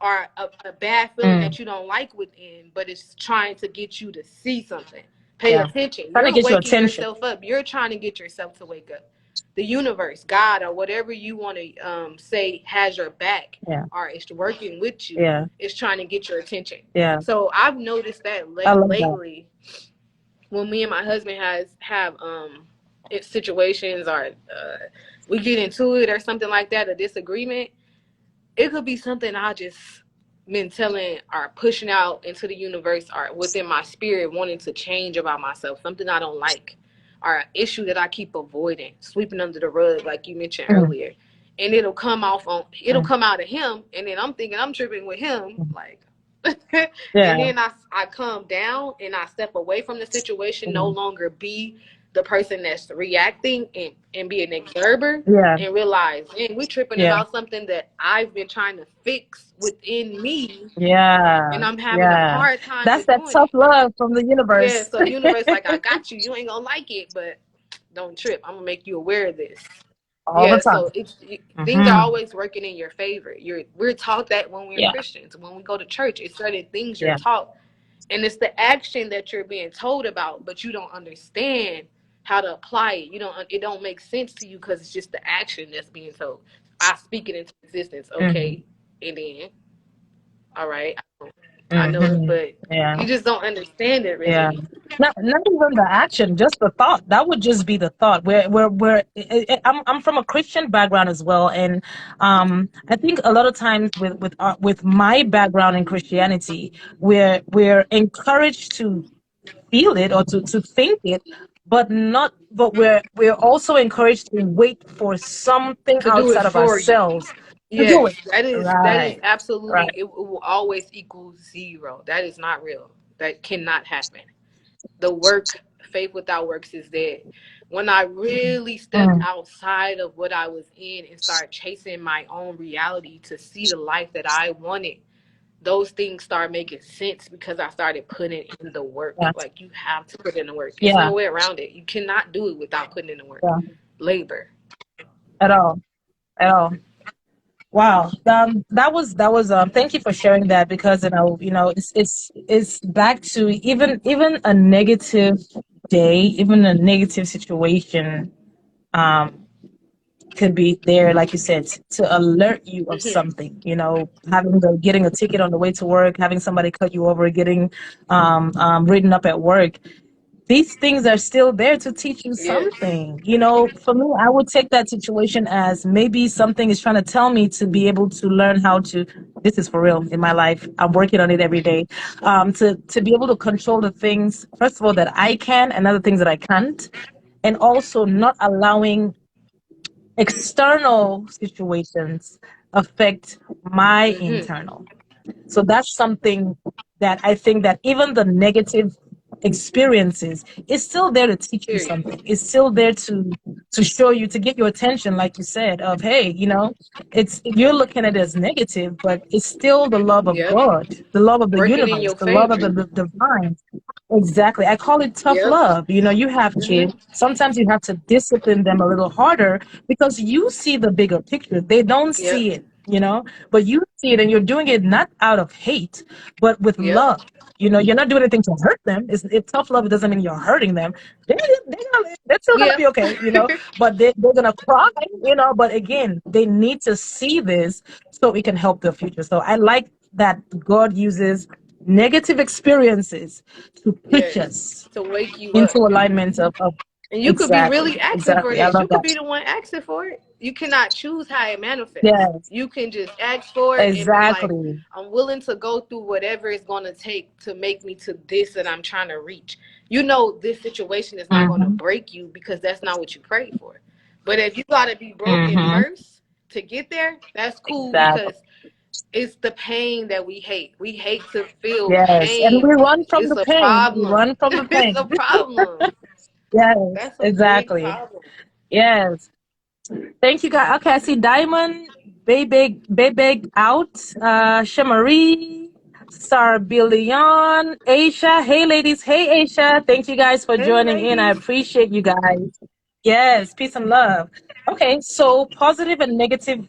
or a bad feeling Mm. that you don't like within, but it's trying to get you to see something. Pay Yeah. attention. Trying to You're get your waking attention. yourself up. You're trying to get yourself to wake up. The universe, God, or whatever you want to say has your back Yeah. or is working with you. Yeah. Is trying to get your attention. Yeah. So I've noticed that I love that. lately when me and my husband have situations or we get into it or something like that, a disagreement, it could be something I just been telling or pushing out into the universe or within my spirit wanting to change about myself, something I don't like, or an issue that I keep avoiding, sweeping under the rug like you mentioned Mm. earlier. And it'll Mm. come out of him, and then I'm thinking I'm tripping with him, Mm. like Yeah. and then I calm down and I step away from the situation, no Mm. longer be the person that's reacting and be an observer Yeah. and realize, man, we tripping Yeah. about something that I've been trying to fix within me Yeah. and I'm having a Yeah. hard time That's with that doing tough it. love from the Yeah, universe. so the universe like, I got you. You ain't gonna like it, but don't trip. I'm gonna make you aware of this. All the Yeah, time. so things are Mm-hmm. always working in your favor. We're taught that when we're Yeah. Christians, when we go to church, it's certain things you're Yeah. taught, and it's the action that you're being told about, but you don't understand how to apply it. You don't. It don't make sense to you because it's just the action that's being told. I speak it into existence. Mm-hmm. Okay, and then all right, I know it, Mm-hmm. but Yeah. you just don't understand it Yeah. really. Not even the action, just the thought. That would just be the thought. I'm from a Christian background as well, and I think a lot of times with my background in Christianity, we're encouraged to feel it or to think it, but not. But we're also encouraged to wait for something To do it outside of for you. ourselves to do Yes, it. that is Right. absolutely. Right. It will always equal zero. That is not real. That cannot happen. The work, faith without works is dead. When I really stepped Mm. outside of what I was in and started chasing my own reality to see the life that I wanted, those things start making sense because I started putting in the work. Yeah. Like, you have to put in the work. It's Yeah. no way around it. You cannot do it without putting in the work. Yeah. Labor. At all. At all. Wow. That was thank you for sharing that because it's back to even a negative day, even a negative situation um could be there, like you said, to alert you of Hmm. something, getting a ticket on the way to work, having somebody cut you over, getting written up at work. These things are still there to teach you Yes. something. For me, I would take that situation as maybe something is trying to tell me to be able to learn how to. This is for real in my life. I'm working on it every day. To be able to control the things, first of all, that I can, and other things that I can't, and also not allowing external situations affect my Hmm. internal. So that's something that I think that even the negative experiences is still there to teach you Period. something. It's still there to show you, to get your attention, like you said, of hey, it's you're looking at it as negative, but it's still the love of Yep. God, the love of the Working in universe, your the love of favor. the divine. Exactly. I call it tough Yep. love. You have Hmm. kids. Sometimes you have to discipline them a little harder because you see the bigger picture. They don't Yep. see it, but you see it and you're doing it not out of hate, but with Yep. love. You're not doing anything to hurt them. It's tough love. It doesn't mean you're hurting them. They're still going to be Yep. okay, but they're going to cry, but again, they need to see this so it can help their future. So I like that God uses negative experiences to push Yes. us To wake you into up. alignment of And you could be exactly, really asking for exactly. I this. You love could that. be the one asking for it. You cannot choose how it manifests. Yes, You can just ask for it and be like, exactly. I'm willing to go through whatever it's going to take to make me to this that I'm trying to reach. You know, this situation is not going to Mm-hmm. break you because that's not what you prayed for. But if you got to be broken Mm-hmm. first to get there, that's cool Exactly. because it's the pain that we hate. We hate to feel Yes, and we pain. run from It's the a pain. We problem. run from the It's pain. a problem. Yes, That's a big exactly. problem. Yes. Thank you, guys. Okay, I see Diamond, Baby out, Shamari, Sarbillion, Aisha. Hey, ladies. Hey, Aisha. Thank you guys for Hey, joining in. I ladies. appreciate you guys. Yes, peace and love. Okay, so positive and negative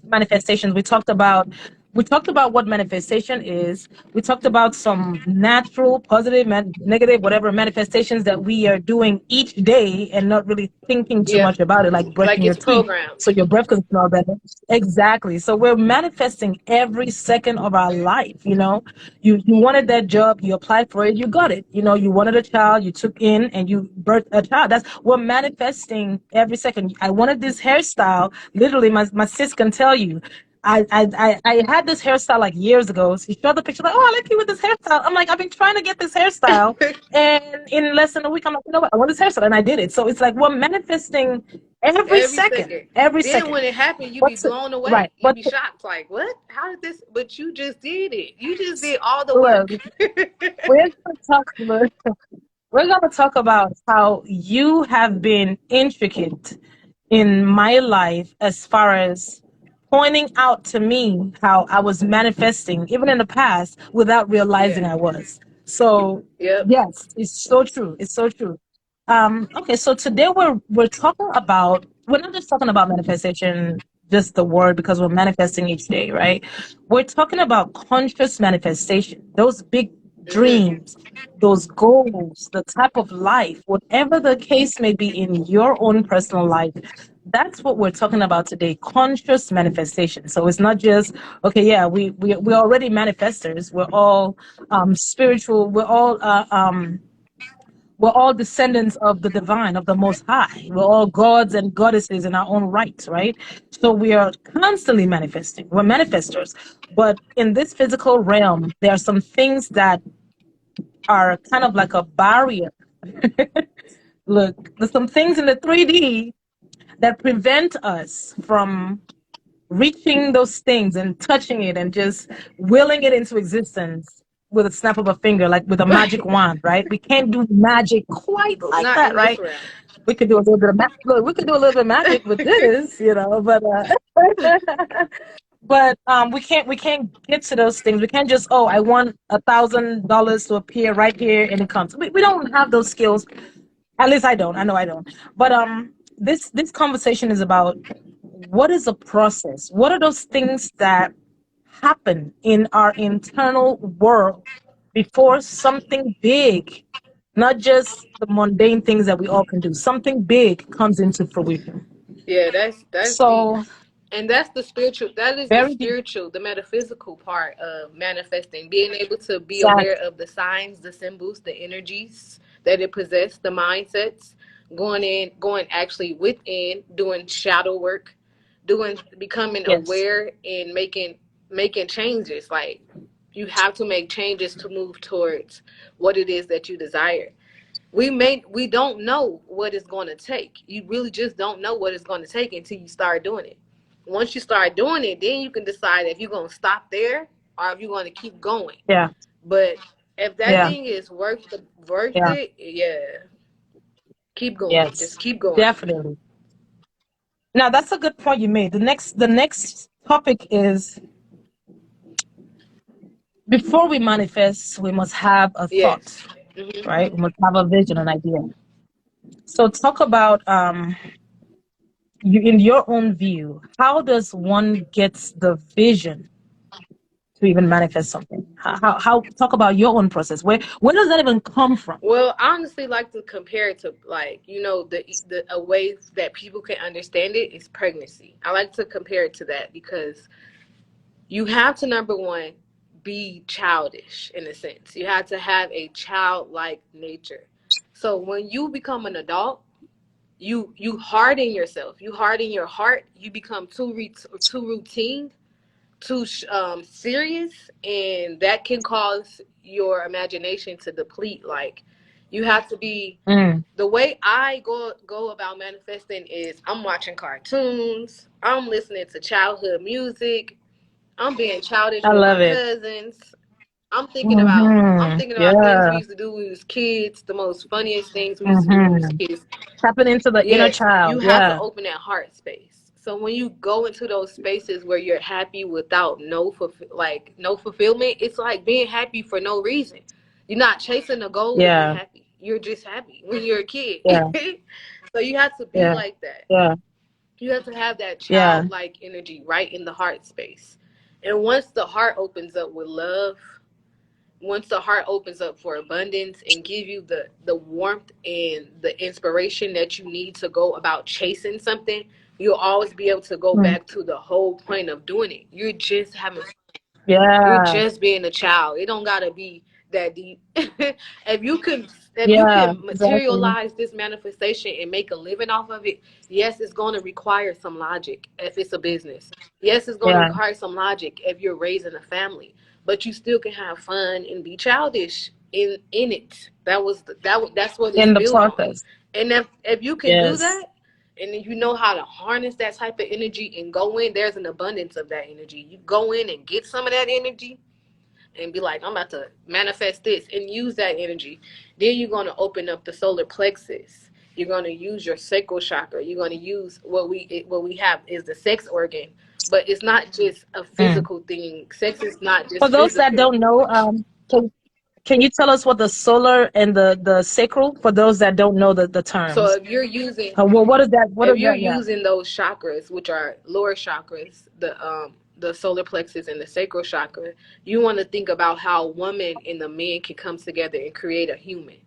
manifestations. We talked about what manifestation is. We talked about some natural positive and negative whatever manifestations that we are doing each day and not really thinking too Yeah, much about it, like brushing like your it's teeth programmed. so your breath can smell better. Exactly. So we're manifesting every second of our life. You wanted that job, you applied for it, you got it. You wanted a child, you took in and you birthed a child. That's We're manifesting every second. I wanted this hairstyle. Literally, my sis can tell you. I had this hairstyle like years ago. She showed the picture, like, oh, I like you with this hairstyle. I'm like, I've been trying to get this hairstyle, and in less than a week, I'm like, you know what? I want this hairstyle, and I did it. So it's like we're manifesting every Every second, second. every Then second. when it happened, you be What's it? blown Right? away. You But be shocked, like, what? How did this? But you just did it. You just did all the look, work. we're gonna talk. Look, we're gonna talk about how you have been intricate in my life as far as pointing out to me how I was manifesting, even in the past, without Yeah. realizing I was. So Yep. yes, it's so true. It's so true. Okay, so today we're talking about we're not just talking about manifestation, just the word, because we're manifesting each day, right? We're talking about conscious manifestation, those big Mhm. dreams, those goals, the type of life, whatever the case may be in your own personal life. That's what we're talking about today, conscious manifestation. So it's not just, okay, yeah, we're already manifestors. We're all spiritual. We're all descendants of the divine, of the Most High. We're all gods and goddesses in our own right, right? So we are constantly manifesting. We're manifestors. But in this physical realm, there are some things that are kind of like a barrier. Look, there's some things in the 3D that prevent us from reaching those things and touching it and just willing it into existence with a snap of a finger, like with a magic wand, right? We can't do magic quite like Not that, in this right? realm. We could do a little bit of look, we could do a little bit of magic with this, but we can't get to those things. We can't just, oh, I want $1,000 to appear right here and it comes. We don't have those skills. At least I don't. I know I don't. But this conversation is about what is a process? What are those things that happen in our internal world before something big, not just the mundane things that we all can do, something big comes into fruition. Yeah, that's deep. So And that's the spiritual, that is the very deep. spiritual, the metaphysical part of manifesting, being able to be aware Exactly. of the signs, the symbols, the energies that it possesses, the mindsets, going actually within, doing shadow work, becoming Yes. aware and making changes. Like, you have to make changes to move towards what it is that you desire. We don't know what it's going to take. You really just don't know what it's going to take until you start doing it. Once you start doing it, then you can decide if you're going to stop there or if you're going to keep going. Yeah. But if that Yeah. thing is worth Yeah. it, yeah, keep going. Just Yes. keep going. Definitely. Now that's a good point you made. The next topic is before we manifest, we must have a thought, Yes. Hmm. right? We must have a vision, an idea. So talk about you in your own view. How does one get the vision to even manifest something? How talk about your own process. Where does that even come from? Well, I honestly like to compare it to, like, the a way that people can understand it is pregnancy. I like to compare it to that because you have to, number one, be childish in a sense. You have to have a childlike nature. So when you become an adult, you harden yourself. You harden your heart. You become too routine, too serious, and that can cause your imagination to deplete. Like, you have to be. Mm, The way I go about manifesting is I'm watching cartoons. I'm listening to childhood music. I'm being childish I with my love it. cousins. I'm Mm-hmm. thinking about things we Yeah. used to do when we was kids, the most funniest things we used to do when we was Mm-hmm. kids. Tapping into the inner Yes, you child. have to Yeah. open that heart space. So when you go into those spaces where you're happy without no fulfillment, it's like being happy for no reason. You're not chasing a goal to be Yeah. happy. You're just happy when you're a kid. Yeah. So you have to be Yeah. like that. Yeah. You have to have that Yeah. childlike energy right in the heart space. And once the heart opens up with love, once the heart opens up for abundance and give you the warmth and the inspiration that you need to go about chasing something, you'll always be able to go Mm. back to the whole point of doing it. You're just having, you're Yeah. just being a child. It don't gotta be that deep. If you Yeah. can Exactly. materialize this manifestation and make a living off of it, yes, it's going to require some logic if it's a business. Yes, it's going to Yeah. require some logic if you're raising a family, but you still can have fun and be childish in it. That's what it's In the built on. process. And if you can do Yes. that, and then you know how to harness that type of energy and go in, there's an abundance of that energy. You go in and get some of that energy and be like, I'm about to manifest this and use that energy. Then you're going to open up the solar plexus. You're going to use your sacral chakra. You're going to use what we have is the sex organ, but it's not just a Mm. physical thing. Sex is not For just those that physical. don't know, can you tell us what the solar and the sacral, for those that don't know the So terms? if you're using Well, what is that? What if is you're that? Yeah. using those chakras, which are lower chakras, the solar plexus and the sacral chakra, you want to think about how woman and the man can come together and create a human.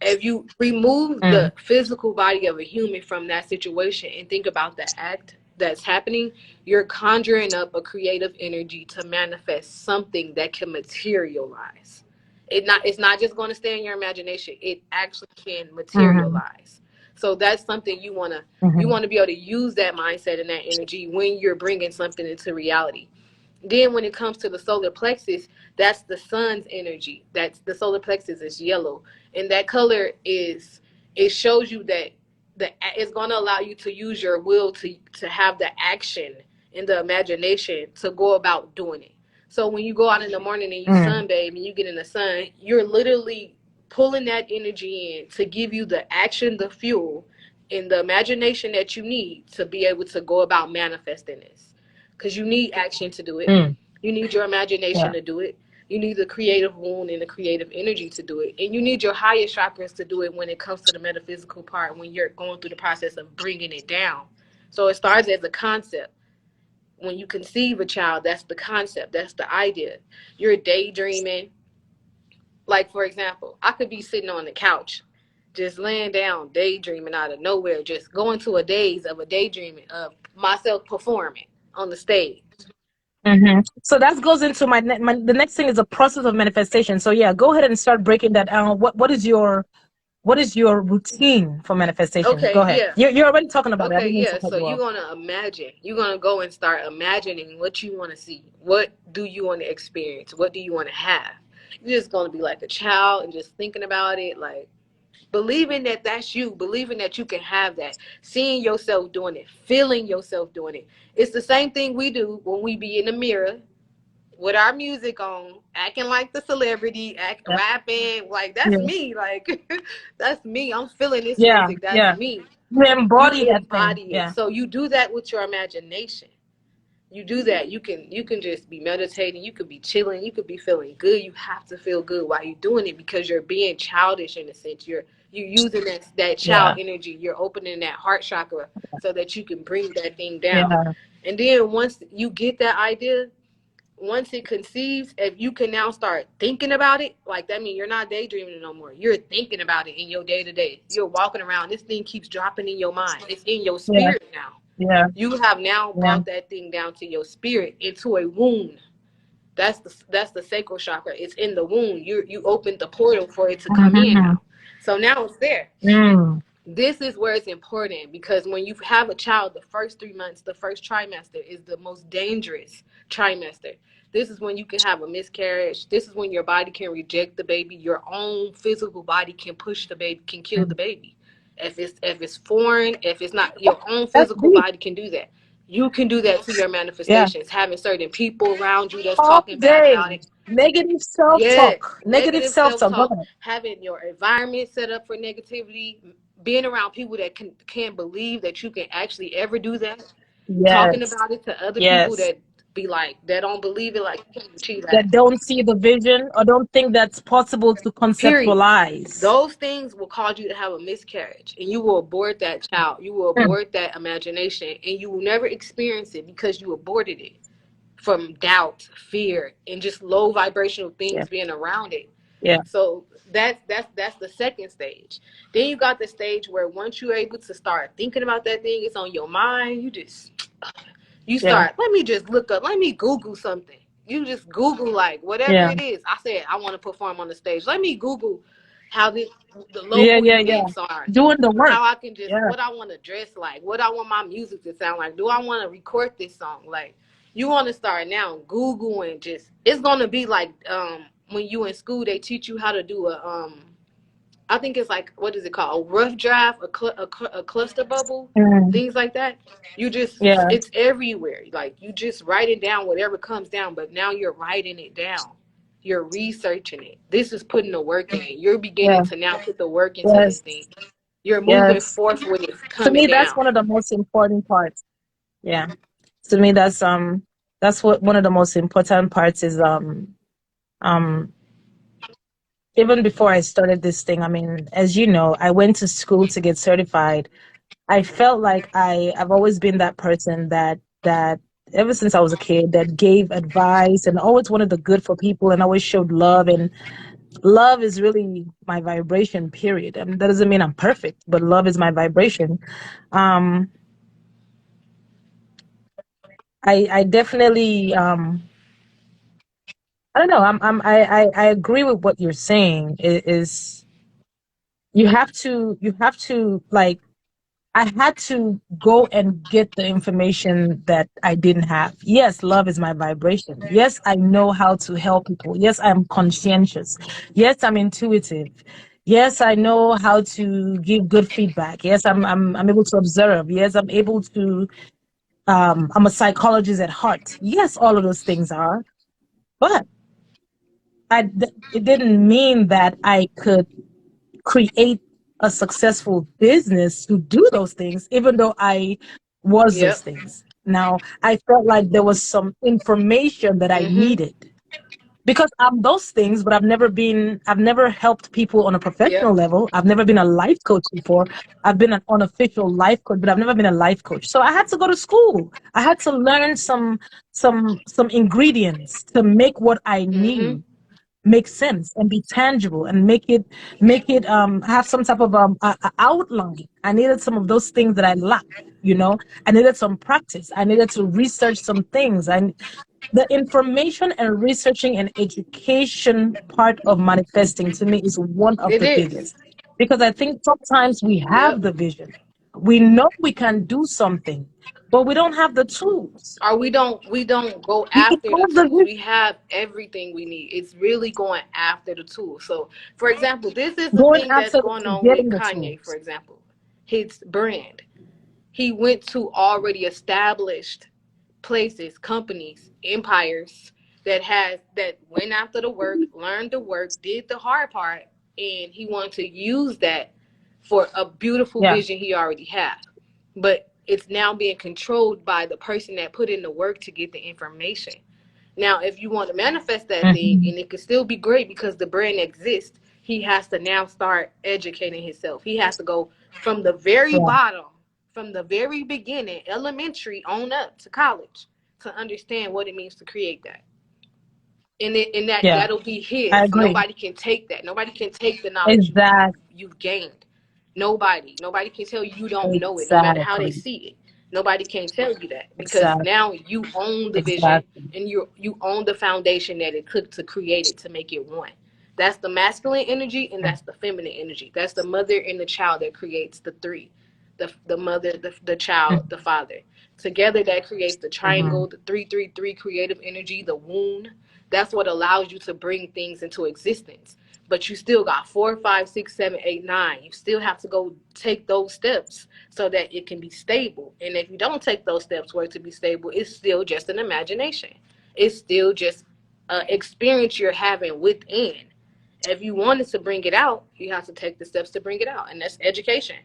If you remove Mm. the physical body of a human from that situation and think about the act that's happening, you're conjuring up a creative energy to manifest something that can materialize. It's not just going to stay in your imagination. It actually can Mm-hmm. materialize. So that's something you Mm-hmm. want to be able to use that mindset and that energy when you're bringing something into reality. Then when it comes to the solar plexus, that's the sun's energy. That's the solar plexus is yellow, and that color is, it shows you that it's going to allow you to use your will to have the action and the imagination to go about doing it. So when you go out in the morning and you Mm. sunbathe and you get in the sun, you're literally pulling that energy in to give you the action, the fuel, and the imagination that you need to be able to go about manifesting this, because you need action to do it. Mm. You need your Yeah. imagination to do it. You need the creative wound and the creative energy to do it. And you need your higher chakras to do it when it comes to the metaphysical part, when you're going through the process of bringing it down. So it starts as a concept. When you conceive a child, that's the concept, that's the idea. You're daydreaming. Like, for example, I could be sitting on the couch, just laying down, daydreaming out of nowhere, just going to a daze of a daydreaming of myself performing on the stage. Mm-hmm. So that goes into the next thing is a process of manifestation. So yeah, go ahead and start breaking that down. What is your routine for manifestation? Go Okay, ahead. yeah. You're already talking about it. I Okay, didn't mean to yeah. cut So you you're off. gonna imagine. You're gonna go and start imagining what you want to see. What do you want to experience? What do you want to have? You're just gonna be like a child and just thinking about it, like believing that that's you, believing that you can have that, seeing yourself doing it, feeling yourself doing it. It's the same thing we do when we be in the mirror with our music on, acting like the celebrity, Yeah. rapping. Like that's Yeah. me. Like that's me. I'm feeling this Yeah. music. That's Yeah. me. You You embody that thing. embody it. Yeah. So you do that with your imagination. You do that. You can just be meditating. You could be chilling. You could be feeling good. You have to feel good while you're doing it because you're being childish in a sense. You're using that child Yeah. energy. You're opening that heart chakra so that you can bring that thing down. Yeah. And then once you get that idea, once it conceives, if you can now start thinking about it, like that means you're not daydreaming no more. You're thinking about it in your day to day. You're walking around. This thing keeps dropping in your mind. It's in your Yeah. spirit now. Yeah. You have now Yeah. brought that thing down to your spirit into a wound. That's the sacral chakra. It's in the wound. You opened the portal for it to come in Mm-hmm. now. So now it's there. Mm. This is where it's important because when you have a child, the first 3 months, the first trimester is the most dangerous trimester. This is when you can have a miscarriage. This is when your body can reject the baby. Your own physical body can push the baby, can kill the Mm. baby. If it's foreign, if it's not, your own That's physical deep. body can do that. You can do that to your Yeah. manifestations, having certain people around you that's All talking bad day. about it. Negative Yes, self-talk. Negative negative self-talk. Go self-talk, ahead. having your environment set up for negativity, being around people that can't believe that you can actually ever do that. Talking Yes. about it to other people Yes. that be like, that don't believe it, like, you can't achieve that. That don't see the vision or don't think that's possible to Period. conceptualize. Those things will cause you to have a miscarriage, and you will abort that child. You will Mm, abort that imagination, and you will never experience it because you aborted it from doubt, fear, and just low vibrational yeah. things being around it. Yeah. So that's the second stage. Then you got the stage where once you're able to start thinking about that thing, it's on your mind. You Yeah. start, let me just look up, let me Google something. You just Google, like, whatever Yeah. it is. I said I want to perform on the stage. Let me Google how the Yeah. local Yeah. Yeah. events are, Doing the work. how I can just, Yeah. what I want to dress like, what I want my music to sound like. Do I want to record this song? Like, you want to start now Googling. Just, it's gonna be like, when you in school, they teach you how to do a I think it's like, what is it called? A rough draft, a cluster bubble, Mm, things like that. You just, yeah. it's everywhere. Like, you just write it down, whatever comes down, but now you're writing it down. You're researching it. This is putting the work in. You're beginning Yeah. to now put the work into this Yes. thing. You're moving Yes. forth when it's To coming me, that's down. one of the most important parts. Yeah. To me, that's what one of the most important parts is. Um. Even before I started this thing, I mean, as you know, I went to school to get certified. I felt like I've always been that person that ever since I was a kid that gave advice and always wanted the good for people and always showed love, and love is really my vibration, period. I mean, that doesn't mean I'm perfect, but love is my vibration. Um I definitely I don't know, I agree with what you're saying. Is you have to like I had to go and get the information that I didn't have. Yes, love is my vibration. Yes, I know how to help people. Yes, I'm conscientious. Yes, I'm intuitive. Yes, I know how to give good feedback. Yes, I'm able to observe. Yes, I'm able to I'm a psychologist at heart. Yes, all of those things are. But it didn't mean that I could create a successful business to do those things, even though I was those Yep. things. Now, I felt like there was some information that I Mm-hmm. needed because I'm those things, but I've never helped people on a Yep. professional level. I've never been a life coach before. I've been an unofficial life coach, but I've never been a life coach. So I had to go to school. I had to learn some ingredients to make what I Mm-hmm. knew make sense and be tangible and make it have some type of outline. I needed some of those things that I lacked, you know. I needed some practice. I needed to research some things. And the information and researching and education part of manifesting to me is one of It the is. biggest, because I think sometimes we have Yep. the vision, we know we can do something, but we don't have the tools. Or we don't go We can after the have the tools. We have everything we need. It's really going after the tools. So, for example, this is the going thing that's after going on with getting the Kanye, for tools. example. His brand. He went to already established places, companies, empires that went after the work, learned the work, did the hard part, and he wanted to use that for a beautiful Yeah. vision he already had. But it's now being controlled by the person that put in the work to get the information. Now, if you want to manifest that thing, Mhm. and it can still be great because the brand exists, he has to now start educating himself. He has to go from the very Yeah. bottom, from the very beginning, elementary on up to college, to understand what it means to create that. And Yeah. that'll be I his. agree. Nobody can take that. Nobody can take the knowledge Exactly. you've gained. Nobody can tell you don't know it, no matter how they Exactly. see it. Nobody can tell you that because Exactly. now you own the vision, Exactly. and you own the foundation that it took to create it, to make it one. That's the masculine energy, and that's the feminine energy. That's the mother and the child that creates the three, the mother, the child, the father. Together that creates the Mm-hmm. triangle, the 333 creative energy, the wound. That's what allows you to bring things into existence. But you still got 4, 5, 6, 7, 8, 9. You still have to go take those steps so that it can be stable. And if you don't take those steps for it to be stable, it's still just an imagination. It's still just an experience you're having within. If you wanted to bring it out, you have to take the steps to bring it out, and that's education.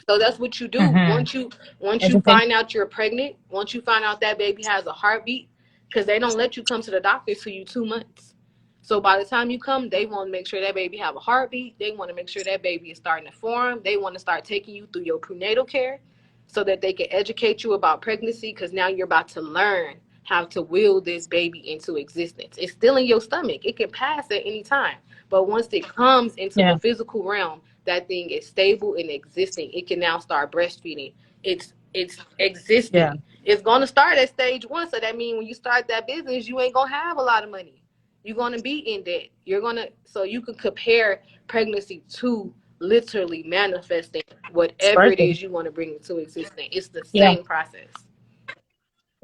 So that's what you do. Mm-hmm. Once you Everything. find out you're pregnant, once you find out that baby has a heartbeat, because they don't let you come to the doctor till you 2 months. So by the time you come, they want to make sure that baby have a heartbeat. They want to make sure that baby is starting to form. They want to start taking you through your prenatal care so that they can educate you about pregnancy, because now you're about to learn how to will this baby into existence. It's still in your stomach. It can pass at any time. But once it comes into the Yeah. physical realm, that thing is stable and existing. It can now start breastfeeding. It's Yeah. existing. It's gonna start at stage one. So that means when you start that business, you ain't gonna have a lot of money. You're gonna be in debt. You're gonna So you can compare pregnancy to literally manifesting It's whatever it birthing. is you want to bring into existence. It's the Yeah. same process.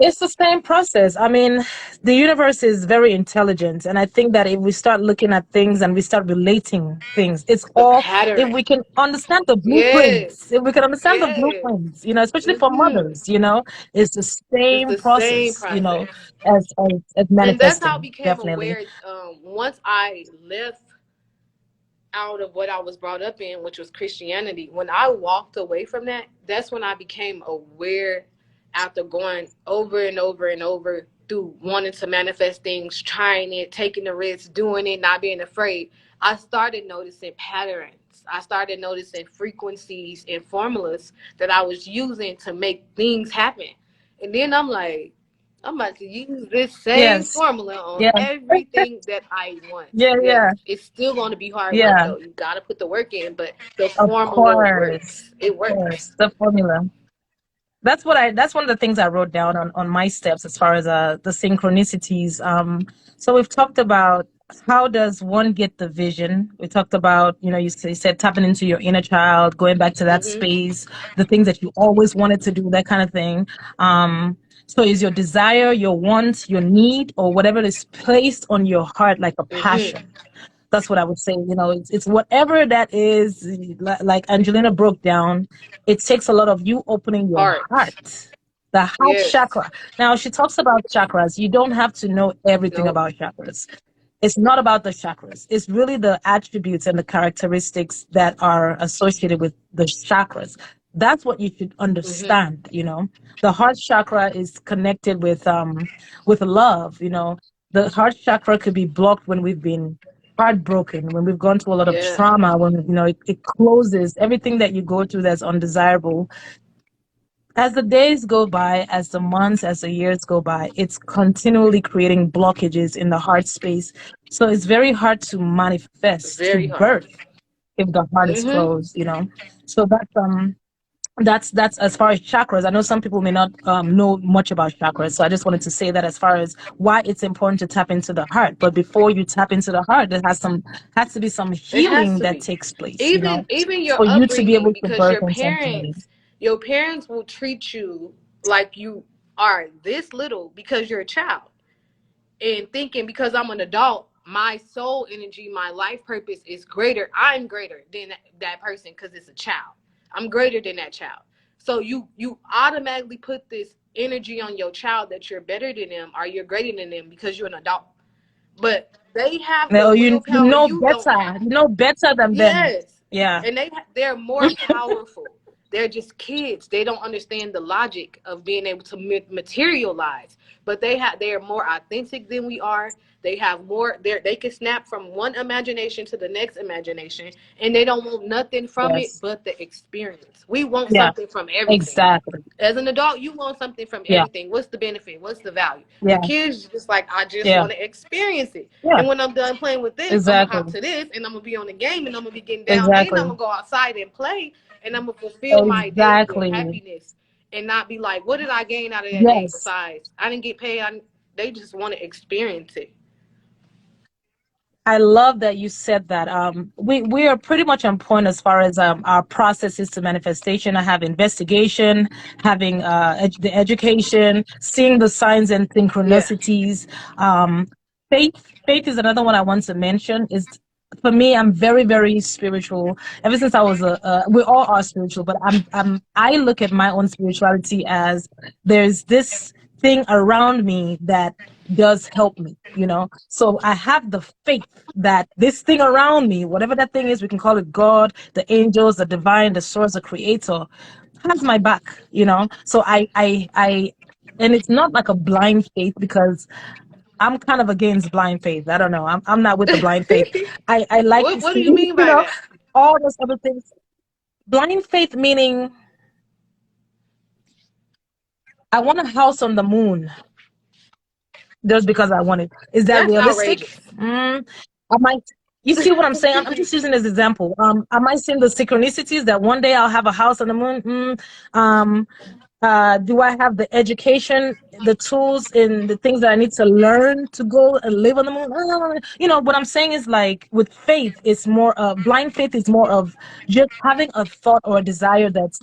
It's the same process. I mean, the universe is very intelligent. And I think that if we start looking at things and we start relating things, it's The all, if we pattern. can understand the Yes. blueprints, if we can understand the Yes. blueprints, especially for Mm-hmm. mothers, it's the It's same the same process, process. as And that's how I manifesting, became definitely. aware. Once I left out of what I was brought up in, which was Christianity, when I walked away from that, that's when I became aware, after going over and over and over through wanting to manifest things, trying it, taking the risk, doing it, not being afraid. I started noticing patterns. I started noticing frequencies and formulas that I was using to make things happen. And then I'm like, I'm about to use this same Yes. formula on Yeah. everything that I want. Yeah. Yes, Yeah. it's still going to be hard work Yeah. though. You got to put the work in, but the Of formula course. works. Of It works. course. The formula. That's one of the things I wrote down on my steps as far as the synchronicities. So we've talked about how does one get the vision. We talked about, you said tapping into your inner child, going back to that Mhm. space, the things that you always wanted to do, that kind of thing. So is your desire, your want, your need, or whatever is placed on your heart like a Mhm. passion? That's what I would say. It's whatever that is, like Angelina broke down. It takes a lot of you opening your Heart. heart, the heart Yes. chakra. Now, she talks about chakras. You don't have to know everything Nope. about chakras. It's not about the chakras. It's really the attributes and the characteristics that are associated with the chakras. That's what you should Mhm. understand. The heart chakra is connected with love. The heart chakra could be blocked when we've been heartbroken, when we've gone through a lot of Yeah. trauma, when it closes everything that you go through that's undesirable. As the days go by, as the months, as the years go by, it's continually creating blockages in the heart space. So it's very hard to manifest, to Very hard. birth, if the heart is Mhm. closed. So that's as far as chakras. I know some people may not know much about chakras, so I just wanted to say that as far as why it's important to tap into the heart. But before you tap into the heart, there has to be some It has healing to that be. takes place, Even your for you to be upbringing, able to because birth intentionally. your parents will treat you like you are this little because you're a child, and thinking because I'm an adult, my soul energy, my life purpose is greater. I'm greater than that person because it's a child. I'm greater than that child. So you automatically put this energy on your child that you're better than them or you're greater than them because you're an adult. But they have the Or you willpower know you don't better, have. than them. Yes, Yeah. and they're more powerful. They're just kids. They don't understand the logic of being able to materialize. But they are more authentic than we are. They have more. They can snap from one imagination to the next imagination, and they don't want nothing from it Yes. but the experience. We want Yeah. something from everything. Exactly. As an adult, you want something from Yeah. everything. What's the benefit? What's the value? The Yeah. kids just like, I just Yeah. want to experience it. Yeah. And when I'm done playing with this, I'm gonna hop Exactly. to this, and I'm gonna be on the game, and I'm gonna be getting down. Then I'm Exactly. gonna go outside and play, and I'm gonna fulfill my day with Exactly. happiness, and not be like, what did I gain out of that day? Yes. Besides, I didn't get paid. They just want to experience it. I love that you said that. We are pretty much on point as far as our processes to manifestation. I have investigation, having the education, seeing the signs and Yeah. synchronicities. Faith is another one I want to mention. Is For me, I'm very very spiritual. Ever since I was we all are spiritual, but I look at my own spirituality as there's this thing around me that does help me, you know. So I have the faith that this thing around me, whatever that thing is, we can call it God, the angels, the divine, the source, the creator, has my back, you know. So and it's not like a blind faith, because I'm kind of against blind faith. I don't know. I'm not with the blind faith. I like to What do see, you mean you by know, that? all those other things. Blind faith meaning I want a house on the moon just because I want it. Is that That's realistic? outrageous. I might. You see what I'm saying? I'm just using this example. I might see the synchronicities that one day I'll have a house on the moon. Um, do I have the education, the tools, and the things that I need to learn to go and live on the moon? You know, what I'm saying is, like, with faith, it's more, blind faith is more of just having a thought or a desire that's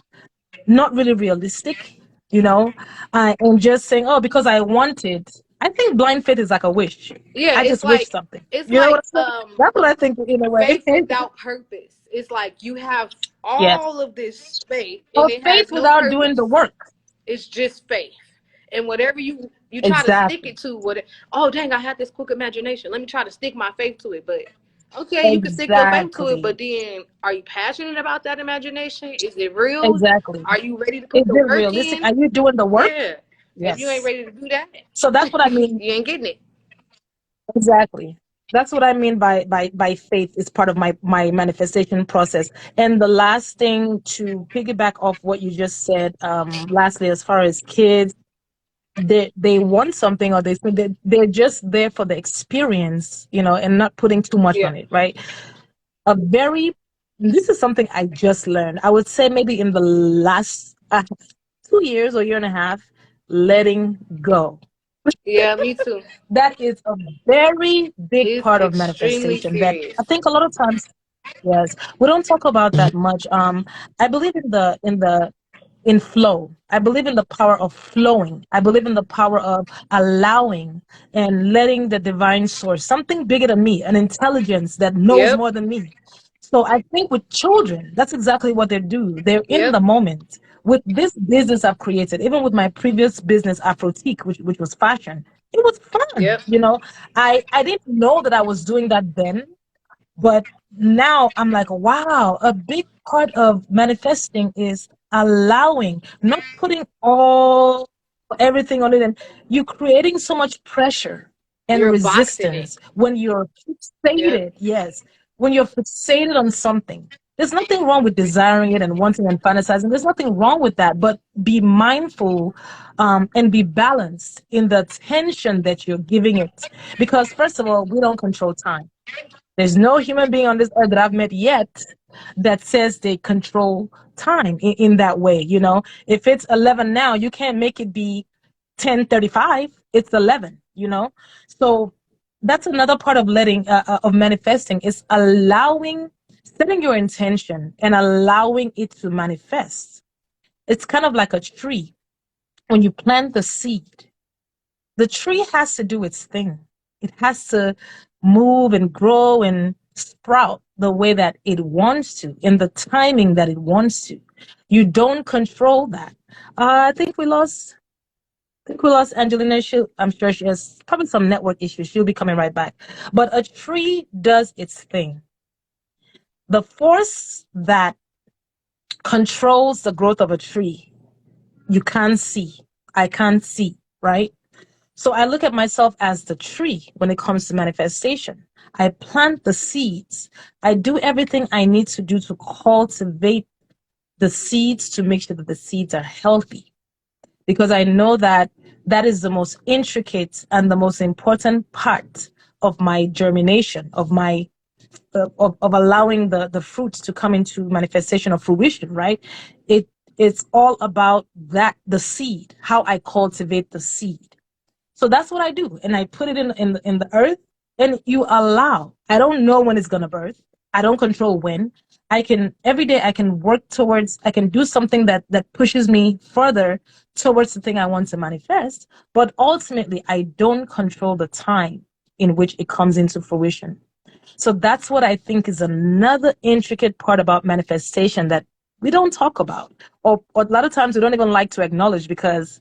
not really realistic, you know, and just saying, oh, because I wanted. I think blind faith is like a wish. Yeah, I just wish something. You know what I'm saying? That's what I think in a way. faith without purpose. It's like you have Yes. all of this faith and Or it faith has no without doing the purpose. work. It's just faith. And whatever you try to stick Exactly. it to, what, oh dang, I had this quick imagination. Let me try to stick my faith to it. But okay, you can stick your faith to it, Exactly. but then are you passionate about that imagination? Is it real? Exactly. Are you ready to Is put the it work realistic? in? Are you doing the work? Yeah. If you ain't Yes. ready to do that, So that's what I mean. you ain't getting it. Exactly. That's what I mean by faith is part of my manifestation process. And the last thing, to piggyback off what you just said, lastly, as far as kids, they want something, or they're just there for the experience, you know, and not putting too much Yeah. on it, right? A very This is something I just learned. I would say maybe in the last 2 years or year and a half, letting go. Yeah, me too. That is a very big It's part of extremely manifestation that I serious. think a lot of times, yes, we don't talk about that much. I believe in flow. I believe in the power of flowing. I believe in the power of allowing and letting the divine source, something bigger than me, an intelligence that knows Yep. more than me. So I think with children, that's exactly what they do. They're in Yep. the moment. With this business I've created, even with my previous business, Afrotique, which was fashion, it was fun. Yep. You know, I didn't know that I was doing that then, but now I'm like, wow, a big part of manifesting is allowing, not putting all everything on it. And you're creating so much pressure and You're boxing it. resistance when you're Yep. fixated. Yes. When you're fixated on something. There's nothing wrong with desiring it and wanting and fantasizing. There's nothing wrong with that. But be mindful, and be balanced in the attention that you're giving it. Because, first of all, we don't control time. There's no human being on this earth that I've met yet that says they control time in that way. You know, if it's 11 now, you can't make it be 10:35. It's 11. You know, so that's another part of of manifesting, is allowing, setting your intention and allowing it to manifest. It's kind of like a tree. When you plant the seed, the tree has to do its thing. It has to move and grow and sprout the way that it wants to, in the timing that it wants to. You don't control that. I think we lost. I think we lost Angelina. I'm sure she has probably some network issues. She'll be coming right back. But a tree does its thing. The force that controls the growth of a tree, you can't see. I can't see, right? So I look at myself as the tree when it comes to manifestation. I plant the seeds. I do everything I need to do to cultivate the seeds, to make sure that the seeds are healthy. Because I know that that is the most intricate and the most important part of my germination, of my of allowing the fruits to come into manifestation of fruition, right? It it's all about that, the seed, how I cultivate the seed. So that's what I do, and I put it in the earth, and you allow. I don't know when it's gonna birth. I don't control when. I can every day I can work towards. I can do something that pushes me further towards the thing I want to manifest. But ultimately, I don't control the time in which it comes into fruition. So that's what I think is another intricate part about manifestation that we don't talk about, or a lot of times we don't even like to acknowledge, because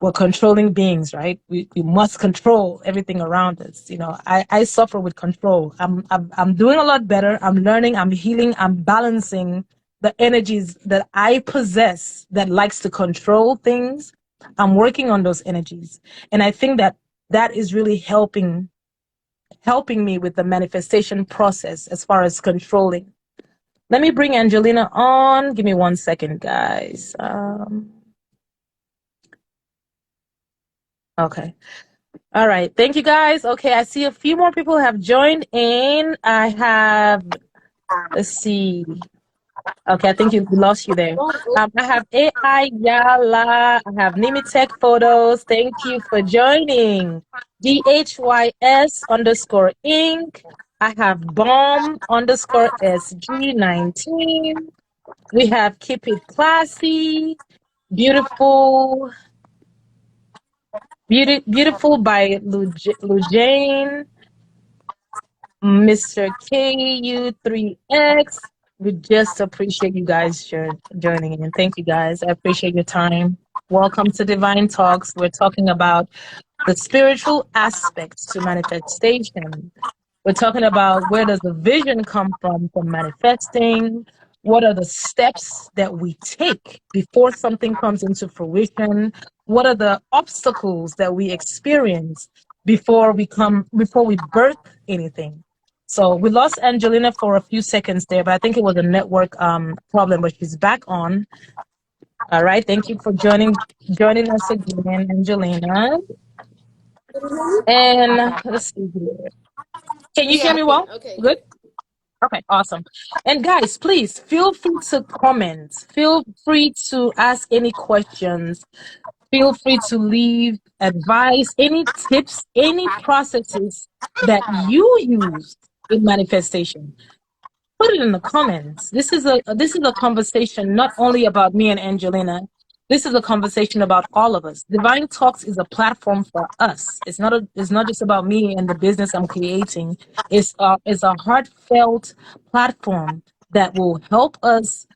we're controlling beings, right? We must control everything around us. I suffer with control. I'm doing a lot better. I'm learning, I'm healing, I'm balancing the energies that I possess that likes to control things. I'm working on those energies. And I think that that is really helping me with the manifestation process as far as controlling. Let me bring Angelina on. Give me 1 second, guys. Okay. All right. Thank you, guys. Okay, I see a few more people have joined in. Let's see. Okay, I think we lost you there. I have AI Yala. I have Nimitech Photos. Thank you for joining. DHYS underscore Inc. I have Bomb underscore SG19. We have Keep It Classy. Beautiful. Beautiful by Lujane. Mr. KU3X. We just appreciate you guys joining in. Thank you guys. I appreciate your time. Welcome to Divine Talks. We're talking about the spiritual aspects to manifestation. We're talking about where does the vision come from for manifesting? What are the steps that we take before something comes into fruition? What are the obstacles that we experience before we birth anything? So we lost Angelina for a few seconds there, but I think it was a network problem, but she's back on. All right. Thank you for joining us again, Angelina. And let's see here. Can you Yeah, hear I me can. well? Okay, Good. good. Okay, awesome. And guys, please feel free to comment. Feel free to ask any questions. Feel free to leave advice, any tips, any processes that you use in manifestation. Put it in the comments. This is a conversation not only about me and Angelina. This is a conversation about all of us. Divine Talks is a platform for us. It's not just about me and the business I'm creating. It's a heartfelt platform that will help us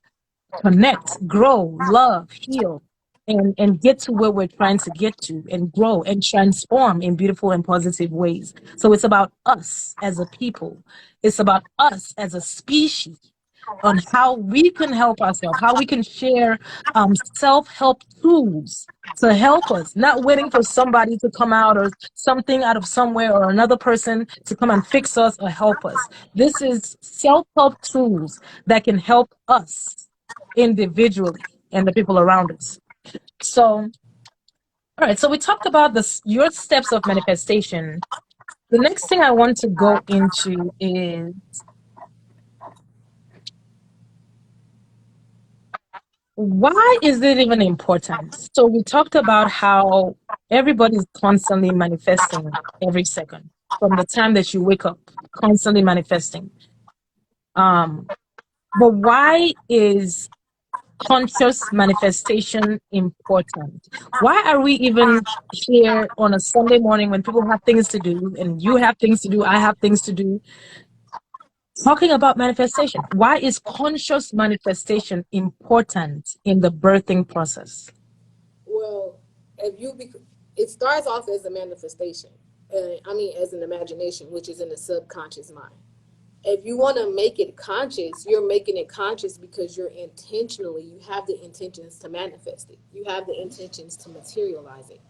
connect, grow, love, heal, and get to where we're trying to get to and grow and transform in beautiful and positive ways. So it's about us as a people. It's about us as a species on how we can help ourselves, how we can share self-help tools to help us, not waiting for somebody to come out or something out of somewhere or another person to come and fix us or help us. This is self-help tools that can help us individually and the people around us. So, all right, so we talked about your steps of manifestation. The next thing I want to go into is why is it even important? So we talked about how everybody's constantly manifesting every second from the time that you wake up, constantly manifesting. Um, but why is conscious manifestation important? Why are we even here on a Sunday morning when people have things to do and you have things to do, I have things to do, talking about manifestation? Why is conscious manifestation important in the birthing process? Well, if you it starts off as a manifestation. I mean, as an imagination, which is in the subconscious mind. If you want to make it conscious, you're making it conscious because you have the intentions to manifest it. You have the intentions to materialize it.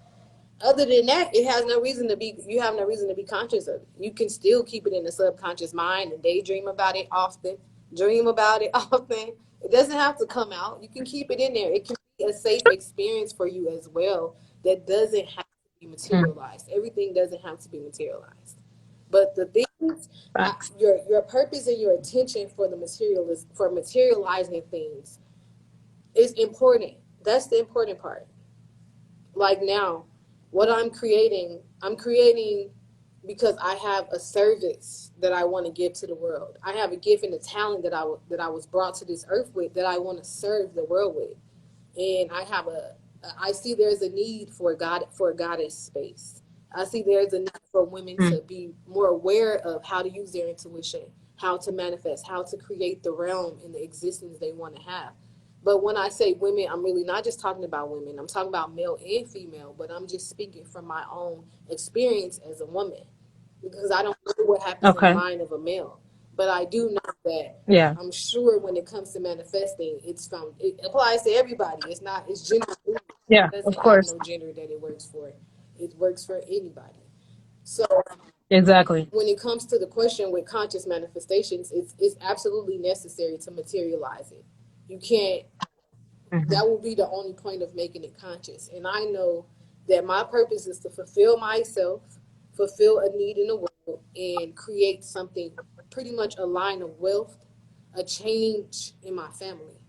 Other than that, you have no reason to be conscious of it. You can still keep it in the subconscious mind and daydream about it often, dream about it often. It doesn't have to come out. You can keep it in there. It can be a safe experience for you as well that doesn't have to be Mm, materialized. Everything doesn't have to be materialized. But the things, facts. your purpose and your attention for for materializing things is important. That's the important part. Like now, what I'm creating because I have a service that I want to give to the world. I have a gift and a talent that I was brought to this earth with that I want to serve the world with. And I see there's a need for a goddess space. I see there's a need for women Mm, to be more aware of how to use their intuition, how to manifest, how to create the realm and the existence they want to have. But when I say women, I'm really not just talking about women. I'm talking about male and female, but I'm just speaking from my own experience as a woman because I don't know what happens in the Okay. mind of a male. But I do know that Yeah. I'm sure when it comes to manifesting, it applies to everybody. It's gender fluid. Yeah. It Of doesn't have course. no gender that it works for. It works for anybody. So Exactly. when it comes to the question with conscious manifestations, it's absolutely necessary to materialize it. You can't Hmm. that will be the only point of making it conscious. And I know that my purpose is to fulfill myself, fulfill a need in the world, and create something pretty much a line of wealth, a change in my family.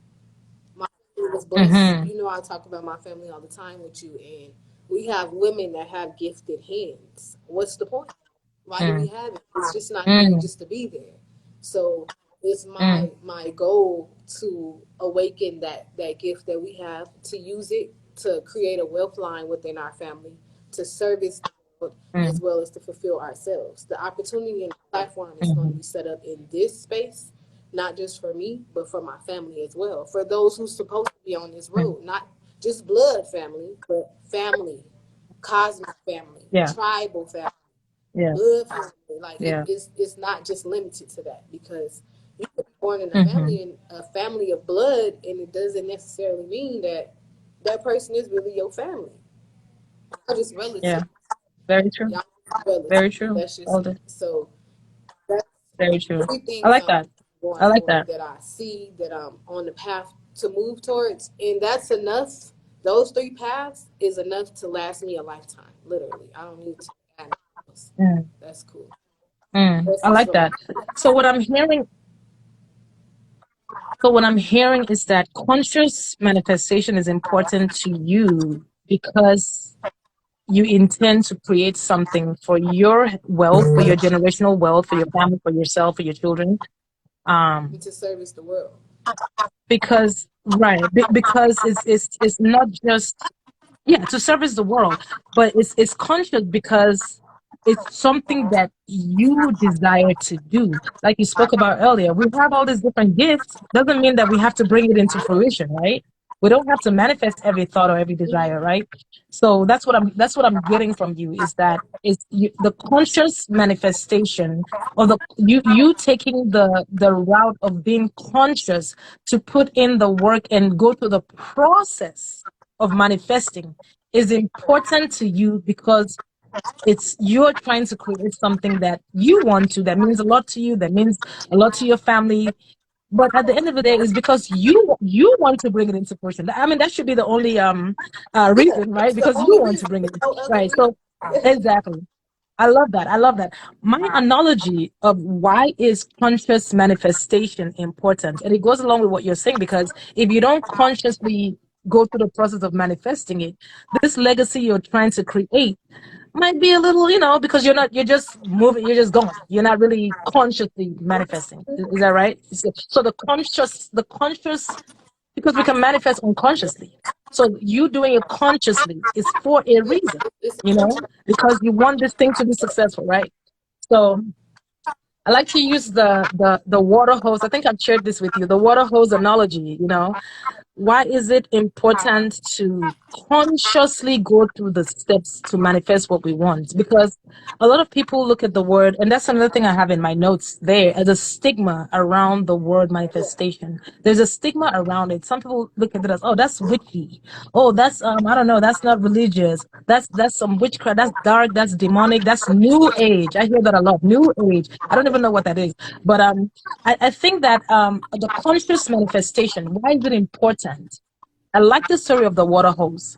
My family was blessed. Hmm. You know, I talk about my family all the time with you, and we have women that have gifted hands. What's the point? Why do we Mm. have it? It's just not there Mm. just to be there. So it's Mm. my goal to awaken that gift that we have, to use it to create a wealth line within our family, to service the world as Mm. well as to fulfill ourselves. The opportunity and the platform is going to Hmm. be set up in this space, not just for me, but for my family as well. For those who's supposed to be on this Mm. road, not just blood family, but family, cosmic family, Yeah. tribal family, Yeah. blood family. Like Yeah. it's not just limited to that because you could be born in Hmm. a family of blood, and it doesn't necessarily mean that that person is really your family. Y'all just Yeah. relatives. Very true. Y'all just relatives. Very true. That's just All it. the So that's very true. I everything like that. going I like forward that. that I see that I'm on the path to move towards, and that's enough. Those three paths is enough to last me a lifetime. Literally, I don't need to add anything else. Mm. That's cool. Mm. Rest I is like for my that. So what I'm hearing, so what I'm hearing is that conscious manifestation is important to you because you intend to create something for your wealth, for your generational wealth, for your family, for yourself, for your children. Um, to service the world. because right, because it's not just yeah to service the world, but it's conscious because it's something that you desire to do. Like you spoke about earlier, we have all these different gifts. Doesn't mean that we have to bring it into fruition, right? We don't have to manifest every thought or every Mm-hmm. desire, right? So that's what I'm getting from you is that the conscious manifestation or you taking the route of being conscious to put in the work and go through the process of manifesting is important to you because it's you're trying to create something that you want to, that means a lot to you, that means a lot to your family. But at the end of the day, it's because you want to bring it into fruition. I mean, that should be the only Yeah, reason, right? that's the Because you only want to reason. bring it, There's no other right? reason. So exactly. I love that. I love that. My analogy of why is conscious manifestation important, and it goes along with what you're saying, because if you don't consciously go through the process of manifesting it, this legacy you're trying to create might be a little, because you're just moving, you're just going. You're not really consciously manifesting. Is that right? So the conscious, because we can manifest unconsciously. So you doing it consciously is for a Yeah, reason, it's intentional. because you want this thing to be successful, right? So I like to use the water hose. I think I've shared this with you. The water hose analogy, why is it important to consciously go through the steps to manifest what we want? Because a lot of people look at the word, and that's another thing I have in my notes there, as a stigma around the word Yeah. manifestation. There's a stigma around it. Some people look at it as, oh, that's witchy. Oh, that's I don't know, that's not religious. That's some witchcraft. That's dark. That's demonic. That's new age. I hear that a lot. New age. I don't even know what that is, but I think that the conscious manifestation, why is it important? I like the story of the water hose.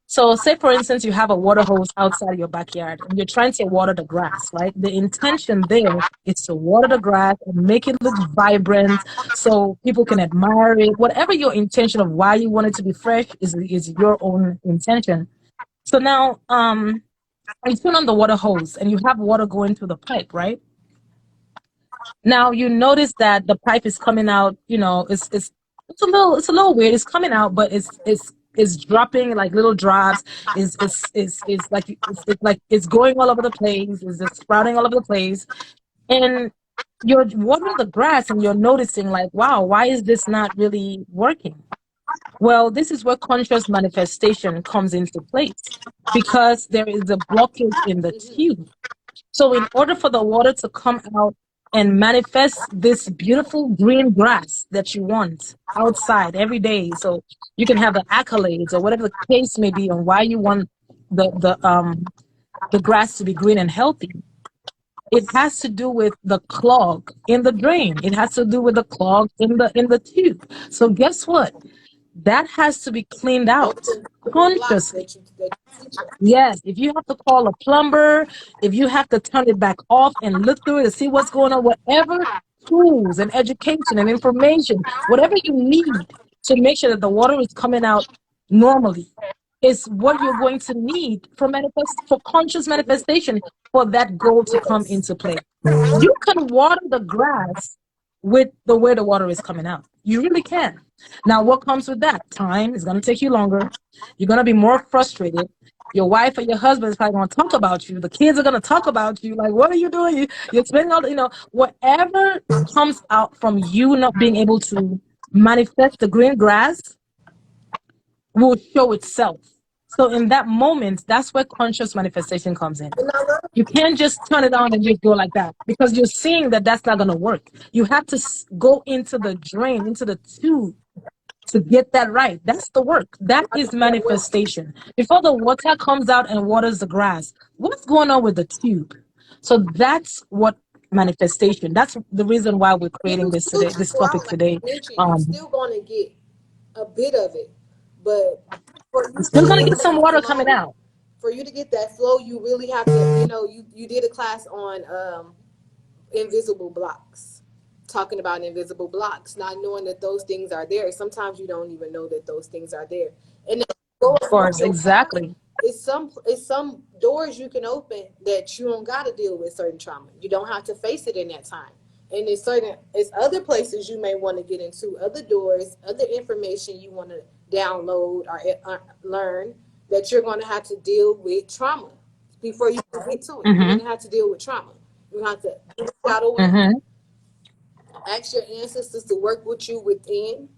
So, say for instance, you have a water hose outside your backyard and you're trying to water the grass, right? The intention there is to water the grass and make it look vibrant so people can admire it. Whatever your intention of why you want it to be fresh is your own intention. So now, you turn on the water hose and you have water going through the pipe, right? Now you notice that the pipe is coming out, it's a little weird. It's coming out, but it's dropping like little drops. It's like it's going all over the place. It's just sprouting all over the place. And you're watering the grass and you're noticing like, wow, why is this not really working? Well, this is where conscious manifestation comes into place because there is a blockage in the Mm-hmm. tube. So, in order for the water to come out and manifest this beautiful green grass that you want outside every day, so you can have the accolades or whatever the case may be on why you want the grass to be green and healthy, it has to do with the clog in the drain. It has to do with the clog in the tube. So, guess what? That has to be cleaned Those out are the blocks consciously. that you teach us. Yes, if you have to call a plumber, if you have to turn it back off and look through it to see what's going on, whatever tools and education and information, whatever you need to make sure that the water is coming out normally, is what you're going to need for conscious manifestation for that goal to come Yes. into play. You can water the grass with the way the water is coming out. You really can. Now, what comes with that? Time is going to take you longer. You're going to be more frustrated. Your wife or your husband is probably going to talk about you. The kids are going to talk about you. Like, what are you doing? You're spending all, whatever comes out from you not being able to manifest the green grass will show itself. So in that moment, that's where conscious manifestation comes in. And I love You can't just turn it on and just go like that because you're seeing that that's not going to work. You have to go into the drain, into the tube to get that right. That's the work. That is that well. manifestation. Before the water comes out and waters the grass, what's going on with the tube? So that's what manifestation. That's the reason why we're creating You this still today, get this flow topic out, like today. you mentioned. You still going to get a bit of it, but for You're you still to gonna get get some that water coming flow, out. you really have to. You did a class on invisible blocks, talking about invisible blocks, not knowing that those things are there. Sometimes you don't even know that those things are there, and then go Of along course, your path. exactly. It's some doors you can open that you don't got to deal with certain trauma. You don't have to face it in that time. And it's other places you may want to get into, other doors, other information you want to download or learn, that you're going to have to deal with trauma before you can get to it. You're Mm-hmm. going to have to deal with trauma. You have to get out of the way, Mm-hmm. ask your ancestors to work with you within.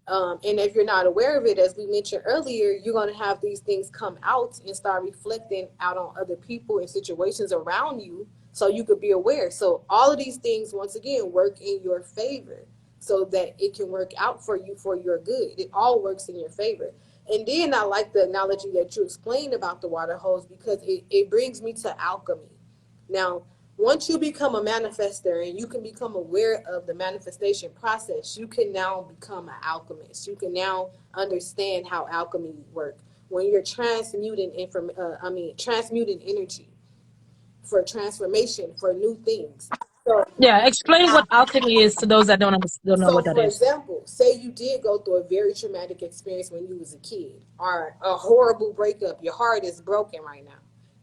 And if you're not aware of it, as we mentioned earlier, you're going to have these things come out and start reflecting out on other people and situations around you, so you could be aware. So all of these things, once again, work in your favor so that it can work out for you for your good. It all works in your favor. And then I like the analogy that you explained about the water hose, because it brings me to alchemy. Now, once you become a manifester and you can become aware of the manifestation process, you can now become an alchemist. You can now understand how alchemy works. When you're transmuting energy for transformation, for new things. So, Yeah, explain what alchemy is to those that don't know so what that for is. example, say you did go through a very traumatic experience when you was a kid, or a horrible breakup. Your heart is broken right now.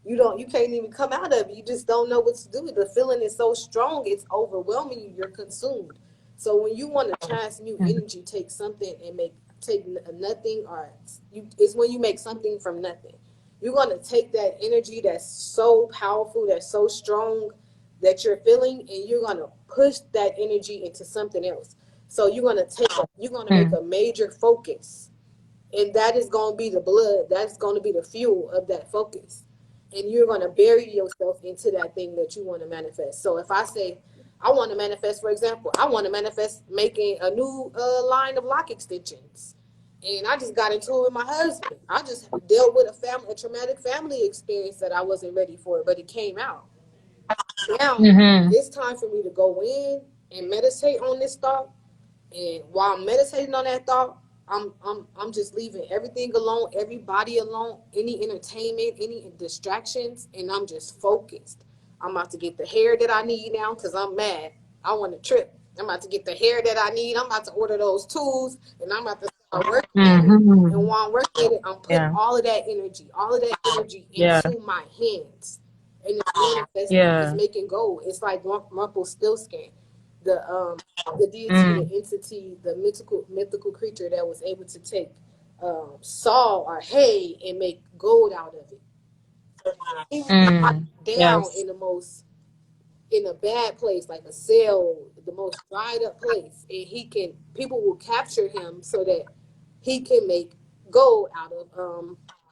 You can't even come out of it. You just don't know what to do. The feeling is so strong, it's overwhelming you. You're consumed. So when you want to transmute Mhm. energy, take something and take nothing, or it's when you make something from nothing. You're going to take that energy that's so powerful, that's so strong, that you're feeling, and you're going to push that energy into something else. So you're going to make Mm. a major focus, and that is going to be the blood. That's going to be the fuel of that focus, and you're going to bury yourself into that thing that you want to manifest. So if I say I want to manifest, for example, I want to manifest making a new line of lock extensions, and I just got into it with my husband. I just dealt with a traumatic family experience that I wasn't ready for, but it came out. Now Mm-hmm. it's time for me to go in and meditate on this thought. And while I'm meditating on that thought, I'm just leaving everything alone, everybody alone, any entertainment, any distractions, and I'm just focused. I'm about to get the hair that I need now because I'm mad. I want to trip. I'm about to get the hair that I need. I'm about to order those tools, and I'm about to start working at it. And Mm-hmm. while I'm working at it, I'm putting Yeah. all of that energy Yeah. into my hands, and it's manifesting. It's Yeah. making gold. It's like Rumpelstiltskin, the the deity, the Mm. entity, the mythical creature that was able to take saw or hay and make gold out of it. He was Mm. down Yes. in a bad place, like a cell, the most dried up place, and people will capture him so that he can make gold out of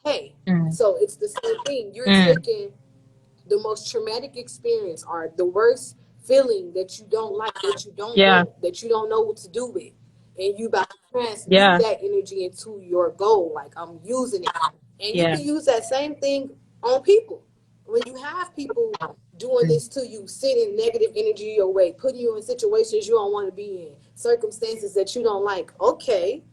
hay. Mm. So it's the same thing. You're Mm. taking the most traumatic experience or the worst feeling that you don't like, that you don't Yeah. want, that you don't know what to do with, and you about to transmute Yeah. that energy into your goal. Like, I'm using it, and you Yeah. can use that same thing on people. When you have people doing Mm. this to you, sending negative energy your way, putting you in situations you don't want to be in, circumstances that you don't like. Okay,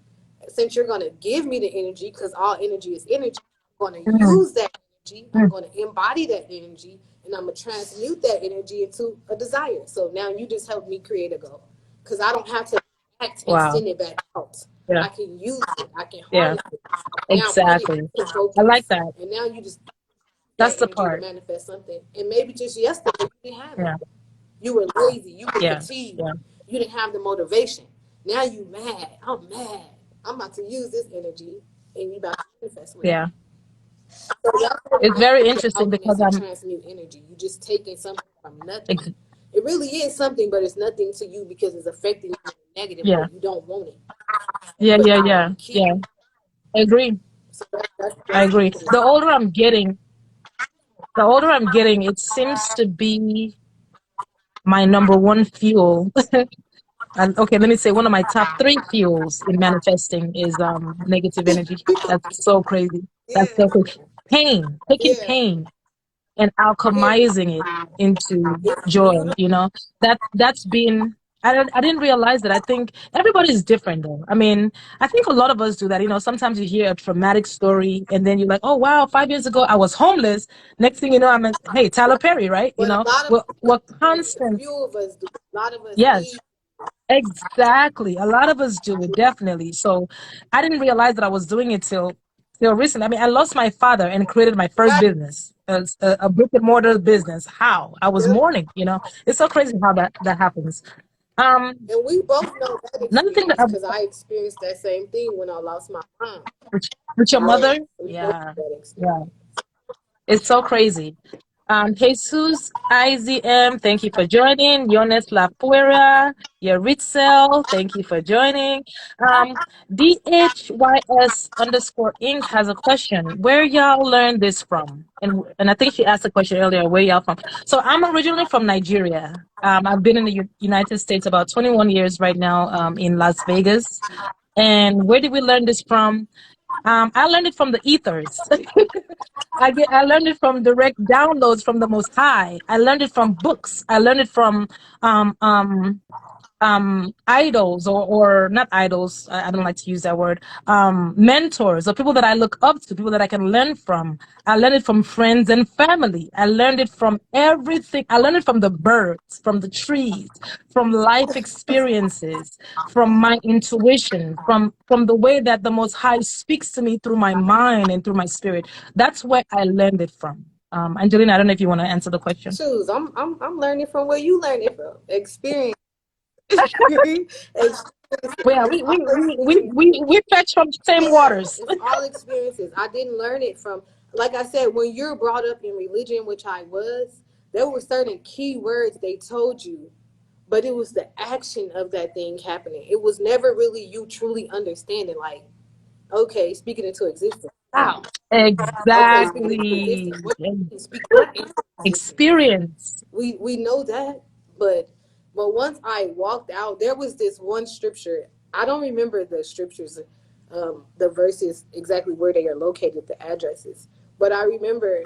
since you're going to give me the energy, because all energy is energy, I'm going to Mm. use that energy, I'm Mm. going to embody that energy, and I'm going to transmute that energy into a desire. So now you just helped me create a goal, because I don't have to act and Wow. send it back out. Yeah. I can use it, I can Yeah. harness it. Now put it Exactly. into I like focus, that. and now you just that That's the energy to part. manifest something. And maybe just yesterday you didn't have it. Yeah. You were lazy. You were Yeah. fatigued. Yeah. You didn't have the motivation. Now you mad. I'm mad. I'm about to use this energy, and you about to manifest with it. Yeah. So that's what It's I very the interesting alchemist because and I'm transmute energy. You just taking something from nothing. ex- It really is something, but it's nothing to you because it's affecting you in a negative way. yeah. You don't want it, Yeah, but yeah, you yeah. want to keep Yeah. it. I agree. So I that's agree. The older I'm getting, it seems to be my number one fuel. And okay, let me say one of my top three fuels in manifesting is negative energy. That's so crazy. That's yeah, so crazy. Pain, taking yeah. pain and Yeah, alchemizing it into it's joy, beautiful. that's been I didn't realize that. I think everybody's different though. I mean, I think a lot of us do that. Sometimes you hear a traumatic story and then you're like, oh wow, 5 years ago I was homeless. Next thing you know, hey, Tyler Perry, right? But a lot of We're do. A constant. few of us do. A lot of us need. Yes, exactly. A lot of us do it, definitely. So I didn't realize that I was doing it till recently. I mean, I lost my father and created my first Right. business, a brick and mortar business. How? I was Yep. mourning. It's so crazy how that happens. Um, And we both know that Another thing that experience because I experienced that same thing when I lost my mom. with your Yeah, mother, we both yeah, know that yeah. experience. It's so crazy. Jesus IZM, thank you for joining. Yones La Puera, Yaritzel, thank you for joining. DHYS underscore Inc. has a question. Where y'all learn this from? And I think she asked a question earlier, where y'all from? So I'm originally from Nigeria. I've been in the United States about 21 years right now, in Las Vegas. And where did we learn this from? I learned it from the ethers. I learned it from direct downloads from the Most High. I learned it from books. I learned it from um um idols, or not idols. I don't like to use that word. Mentors, or people that I look up to, people that I can learn from. I learned it from friends and family. I learned it from everything. I learned it from the birds, from the trees, from life experiences, from my intuition, from the way that the Most High speaks to me through my mind and through my spirit. That's where I learned it from. Angelina, I don't know if you want to answer the question. Shoes, I'm learning from where you learn it from. Experience. Experiences. Well, yeah, It's all we fetch from the same Yeah, waters. it's all experiences. I didn't learn it from, like I said, when you're brought up in religion, which I was, there were certain key words they told you, but it was the action of that thing happening. It was never really you truly understanding, like, okay, speaking into existence. Wow. Okay, speaking into existence. Exactly. What do you mean? Speak that into existence. Experience. We know that, but once I walked out, there was this one scripture. I don't remember the scriptures, the verses exactly where they are located, the addresses, but I remember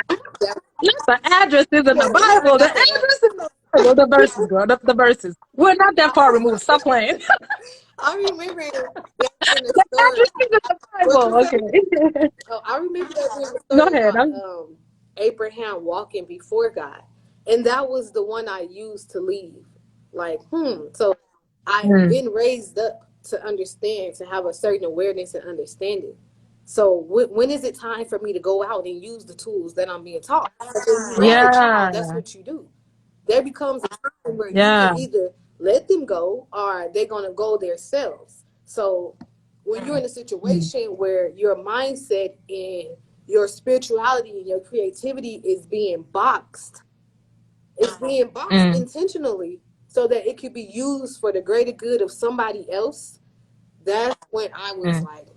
that. Not the addresses in the Yeah, Bible. The not the address address. in the Bible. The verses, girl. The verses. We're not that far removed. Stop playing. I remember that being a The story. address is in the What you Bible. say? Okay. Oh, I remember that being a Go story ahead. about Abraham walking before God, and that was the one I used to leave. Like, so I've Mm. been raised up to understand, to have a certain awareness and understanding. So when is it time for me to go out and use the tools that I'm being taught? Because when you raise a child, that's Yeah. what you do. There becomes a time where you can Yeah. either let them go or they're going to go themselves. So when you're in a Mm. situation where your mindset and your spirituality and your creativity is being boxed, it's being boxed Mm. intentionally so that it could be used for the greater good of somebody else. That's when I was Mm, like,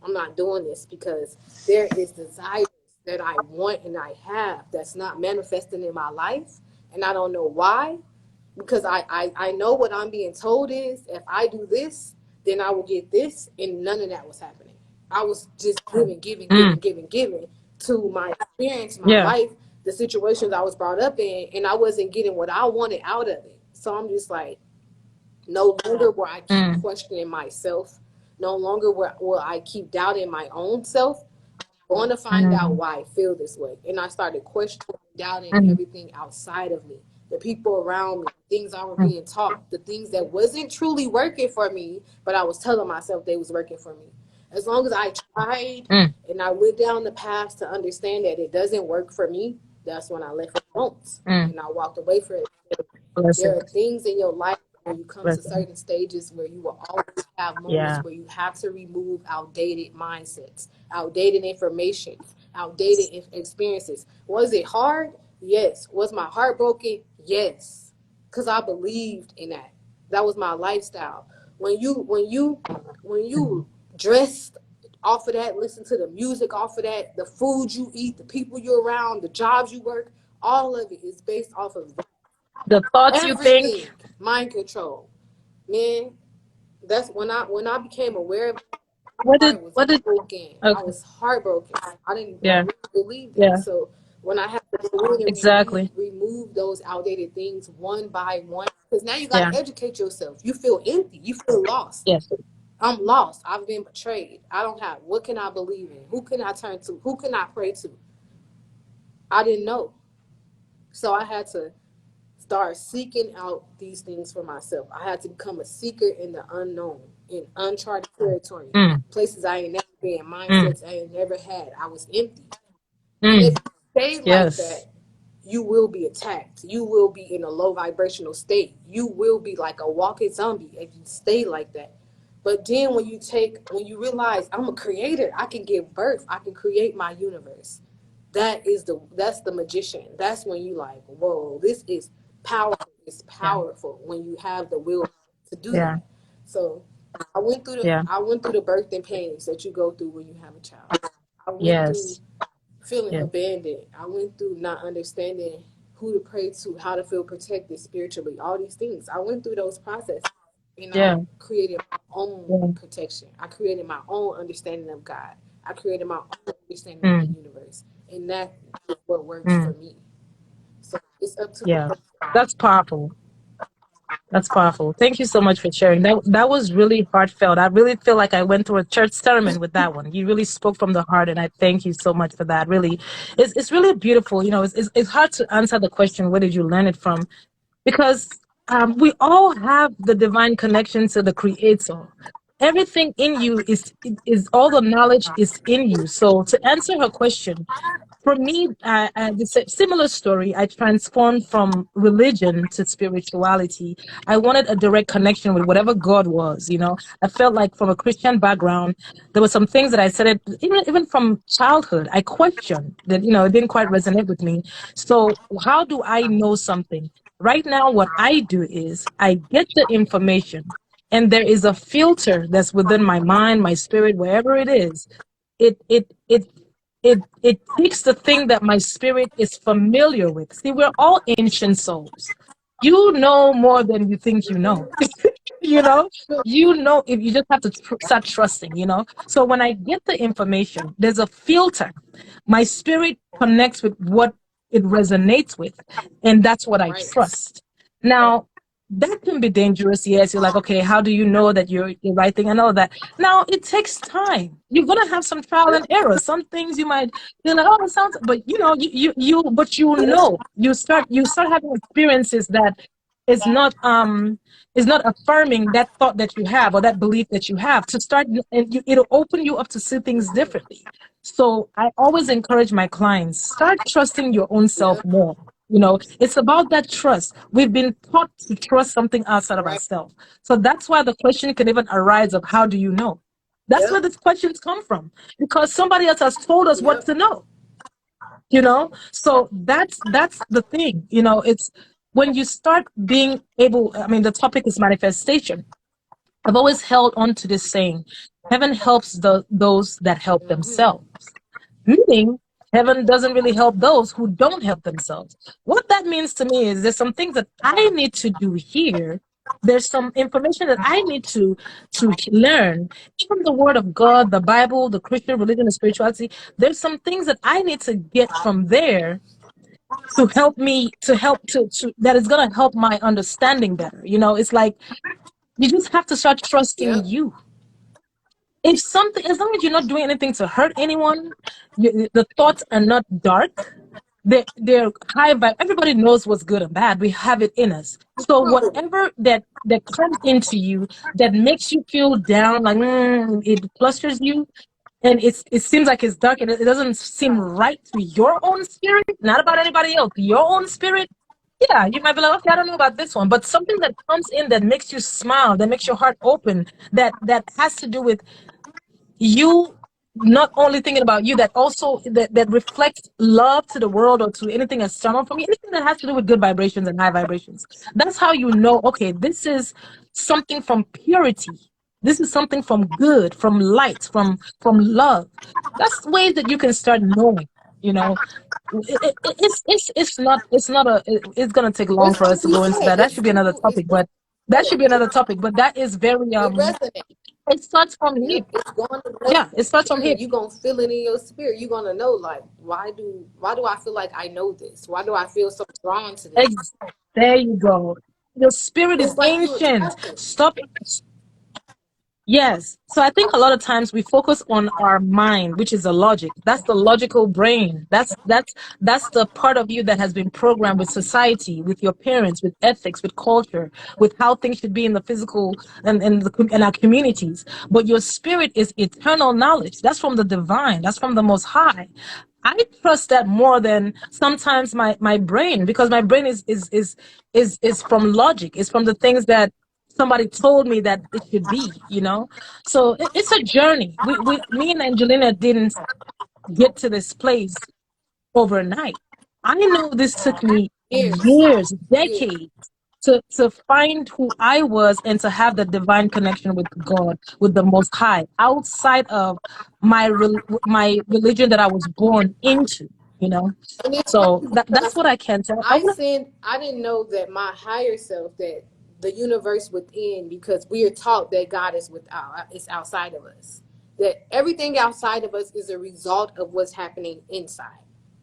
I'm not doing this because there is desires that I want and I have that's not manifesting in my life. And I don't know why. Because I know what I'm being told is if I do this, then I will get this. And none of that was happening. I was just mm, giving to my experience, my yeah. life, the situations I was brought up in, and I wasn't getting what I wanted out of it. So I'm just like, no longer will I keep Mm, questioning myself. No longer will I keep doubting my own self. I want to find out mm, why I feel this way. And I started questioning, doubting mm, everything outside of me, the people around me, the things I were mm, being taught, the things that wasn't truly working for me, but I was telling myself they was working for me. As long as I tried mm, and I went down the path to understand that it doesn't work for me, that's when I left it alone mm. and I walked away from it. There are Blessings. things in your life when you come to Blessings. certain stages where you will always have moments Yeah. where you have to remove outdated mindsets, outdated information, outdated experiences. Was it hard? Yes. Was my heart broken? Yes. Because I believed in that. That was my lifestyle. When you Mm. dressed off of that, listen to the music off of that, the food you eat, the people you're around, the jobs you work, all of it is based off of The thoughts you think. everything. Mind control. Man, that's when I became aware of it, What my did? heart was What did? broken. I Okay. was heartbroken. I Yeah. really believed that. Yeah. So when I had to go in and Exactly. remove those outdated things one by one, because now you got Yeah. to educate yourself. You feel empty. You feel lost. Yes. I'm lost. I've been betrayed. I don't have. What can I believe in? Who can I turn to? Who can I pray to? I didn't know. So I had to start seeking out these things for myself. I had to become a seeker in the unknown, in uncharted territory, Mm, places I ain't never been, mm, mindsets I ain't never had. I was empty. And if mm. you stay like Yes. that, you will be attacked. You will be in a low vibrational state. You will be like a walking zombie if you stay like that. But then when you realize I'm a creator, I can give birth, I can create my universe. That's the magician. That's when you like, whoa, this is powerful. It's Yeah. powerful when you have the will to do Yeah. that. So Yeah. I went through the birthing pains that you go through when you have a child. I went through Yes. feeling Yeah. abandoned. I went through not understanding who to pray to, how to feel protected spiritually, all these things. I went through those processes and I Yeah. created my own Yeah. protection. I created my own understanding of God. I created my own understanding of the Mm, universe. And that is what works for mm. me. So it's up to the Yeah. person. That's powerful. That's powerful. Thank you so much for sharing. That was really heartfelt. I really feel like I went through a church sermon with that one. You really spoke from the heart, and I thank you so much for that. Really, it's really beautiful. It's hard to answer the question, where did you learn it from? Because we all have the divine connection to the Creator. Everything in you is all the knowledge is in you. So to answer her question, for me, it's a similar story. I transformed from religion to spirituality. I wanted a direct connection with whatever God was. I felt like from a Christian background, there were some things that I said, even from childhood, I questioned that, it didn't quite resonate with me. So how do I know something? Right now, what I do is I get the information, and there is a filter that's within my mind, my spirit, wherever it is. It takes the thing that my spirit is familiar with. See, we're all ancient souls. You know more than you think you know. you know if you just have to start trusting. So when I get the information, there's a filter. My spirit connects with what it resonates with, and that's what I Right. trust. Now, that can be dangerous. Yes, you're like, okay, how do you know that you're the right thing and all that? Now, it takes time. You're gonna have some trial and error. Some things you might you're like, oh, it sounds, but but you start having experiences that is not is not affirming that thought that you have, or that belief that you have, to start, and it'll open you up to see things differently. So I always encourage my clients, start trusting your own self Yep. more. It's about that trust. We've been taught to trust something outside of Right. ourselves. So that's why the question can even arise of, how do you know? That's where Yep. these questions come from, because somebody else has told us what Yep. to know. So that's the thing. It's when you start being able, I mean, the topic is manifestation. I've always held on to this saying, heaven helps those that help Mm-hmm. themselves. Meaning, heaven doesn't really help those who don't help themselves. What that means to me is there's some things that I need to do here. There's some information that I need to learn. Even the word of God, the Bible, the Christian religion, and spirituality, there's some things that I need to get from there to help me to help to that is gonna help my understanding better. It's like you just have to start trusting Yep. you. If something, as long as you're not doing anything to hurt anyone, the thoughts are not dark. They're high vibe. Everybody knows what's good and bad. We have it in us. So True. whatever that comes into you that makes you feel down, like it flusters you, and it seems like it's dark and it doesn't seem right to your own spirit, not about anybody else, your own spirit. Yeah, you might be like, okay, I don't know about this one, but something that comes in that makes you smile, that makes your heart open, that has to do with you not only thinking about you, that also that reflects love to the world or to anything external from you, anything that has to do with good vibrations and high vibrations. That's how you know, okay, this is something from purity. This is something from good, from light, from love. That's ways that you can start knowing, you know. It's gonna take long It's for us like to you go into said, that. That it's should be another true. It's topic, but that should be another topic. But that is very it resonates. it starts from here. Yep, it's going to Yeah, it resonate. starts from here. Period. You gonna feel it in your spirit. You gonna know like why do I feel like I know this? Why do I feel so drawn to this? Ex- there you go. Your spirit is It's like you were ancient. tapping. Stop. Yes. So I think a lot of times we focus on our mind, which is the logic. That's the logical brain. That's the part of you that has been programmed with society, with your parents, with ethics, with culture, with how things should be in the physical and our communities. But your spirit is eternal knowledge. That's from the divine. That's from the most high. I trust that more than sometimes my brain, because my brain is from logic. It's from the things that somebody told me that it should be. So it's a journey. Me and Angelina didn't get to this place overnight. I know this took me Years. years, Years. decades to find who I was and to have the divine connection with God, with the Most High, outside of my religion that I was born into. And it's So funny that's because what I can tell. I wanna, I didn't know that my higher self, that the universe within, because we are taught that God is without, is outside of us. That everything outside of us is a result of what's happening inside.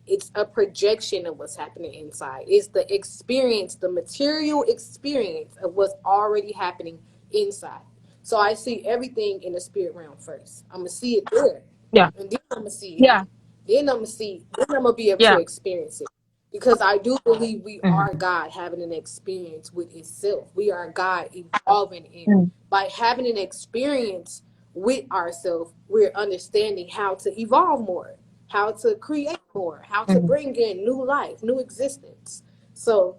It's a projection of what's happening inside. It's the experience, the material experience of what's already happening inside. So I see everything in the spirit realm first. I'm gonna see it there, yeah, and then I'm gonna see it. yeah, Then I'm gonna see. Then I'm gonna be able to yeah. experience it, because I do believe we are Mm, God having an experience with itself. We are God evolving in. mm, By having an experience with ourselves, we're understanding how to evolve more, how to create more, how to mm, bring in new life, new existence. So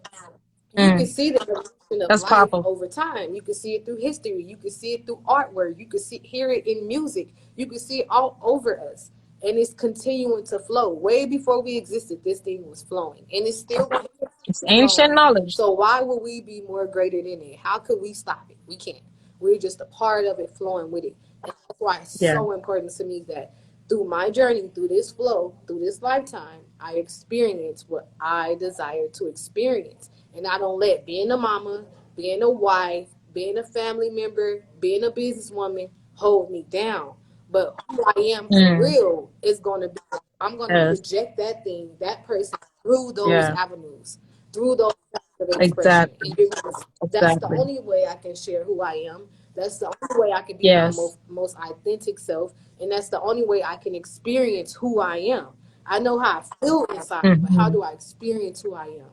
you can mm. see the evolution of That's life powerful. over time. You can see it through history. You can see it through artwork. You can hear it in music. You can see it all over us. And it's continuing to flow. Way before we existed, this thing was flowing. And it's still going to It's keep ancient flowing. knowledge. So why would we be more greater than it? How could we stop it? We can't. We're just a part of it flowing with it. And that's why it's Yeah. so important to me that through my journey, through this flow, through this lifetime, I experience what I desire to experience. And I don't let being a mama, being a wife, being a family member, being a businesswoman hold me down. But who I am for Mm, real is going to be, I'm going to yes. project that thing, that person through those Yeah. avenues, through those types of expression. Exactly. That's the Exactly. only way I can share who I am. That's the only way I can be my Yes. most authentic self. And that's the only way I can experience who I am. I know how I feel inside, but how Mm-hmm. do I experience who I am?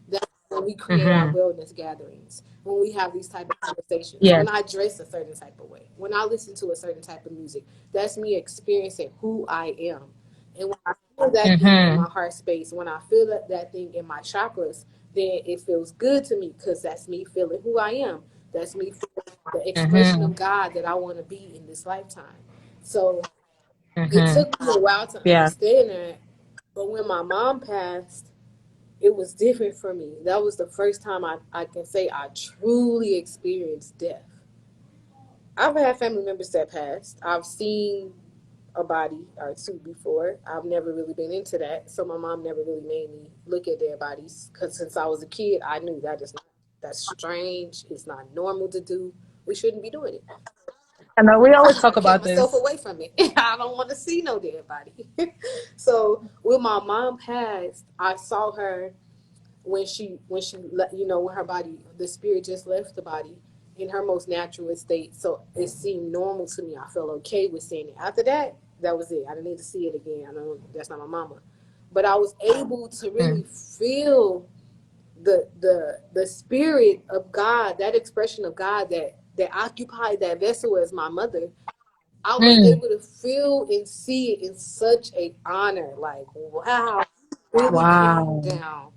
That's when we create our Mm-hmm. wellness gatherings, when we have these type of conversations, Yes. when I dress a certain type of way, when I listen to a certain type of music. That's me experiencing who I am. And when I feel that thing in Mm-hmm. my heart space, when I feel that thing in my chakras, then it feels good to me, because that's me feeling who I am. That's me feeling the expression Mm-hmm. of God that I want to be in this lifetime. So it Mm-hmm. took me a while to Yeah. understand that. But when my mom passed, it was different for me. That was the first time I can say I truly experienced death. I've had family members that passed. I've seen a body or two before. I've never really been into that, so my mom never really made me look at dead bodies. Because since I was a kid, I knew that is not, that's strange. It's not normal to do. We shouldn't be doing it. And we always talk I kept about myself this. away from it. I don't want to see no dead body. So when my mom passed, I saw her when her body, the spirit just left the body in her most natural state. So it seemed normal to me. I felt okay with seeing it. After that, that was it. I didn't need to see it again. I know that's not my mama, but I was able to really Mm, feel the spirit of God, that expression of God that occupied that vessel as my mother. I was mm, able to feel and see it in such a honor. Like, wow, really came wow. down,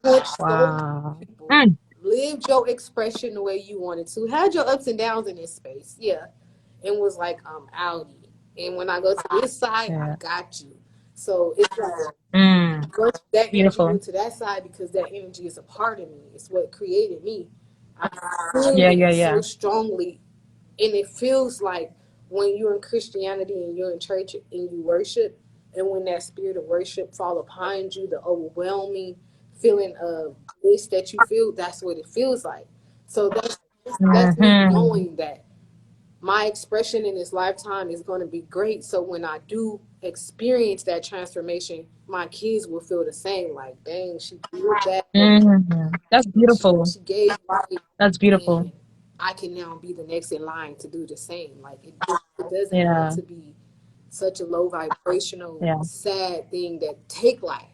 touched so many Wow. people, Mm, lived your expression the way you wanted to, had your ups and downs in this space, yeah, and was like, outie. And when I go to this side, I yeah. got you. So it's like Mm, that energy beautiful. went to that side because that energy is a part of me. It's what created me. I feel Yeah, it yeah, so yeah. strongly, and it feels like when you're in Christianity and you're in church and you worship, and when that spirit of worship fall upon you, the overwhelming feeling of bliss that you feel, that's what it feels like. So that's me Mm-hmm. knowing that my expression in this lifetime is going to be great. So when I do experience that transformation, my kids will feel the same. Like, dang, she did that. Mm-hmm. That's beautiful. She gave life, That's beautiful. and I can now be the next in line to do the same. Like, it doesn't have Yeah, to be such a low vibrational, yeah. sad thing that take life.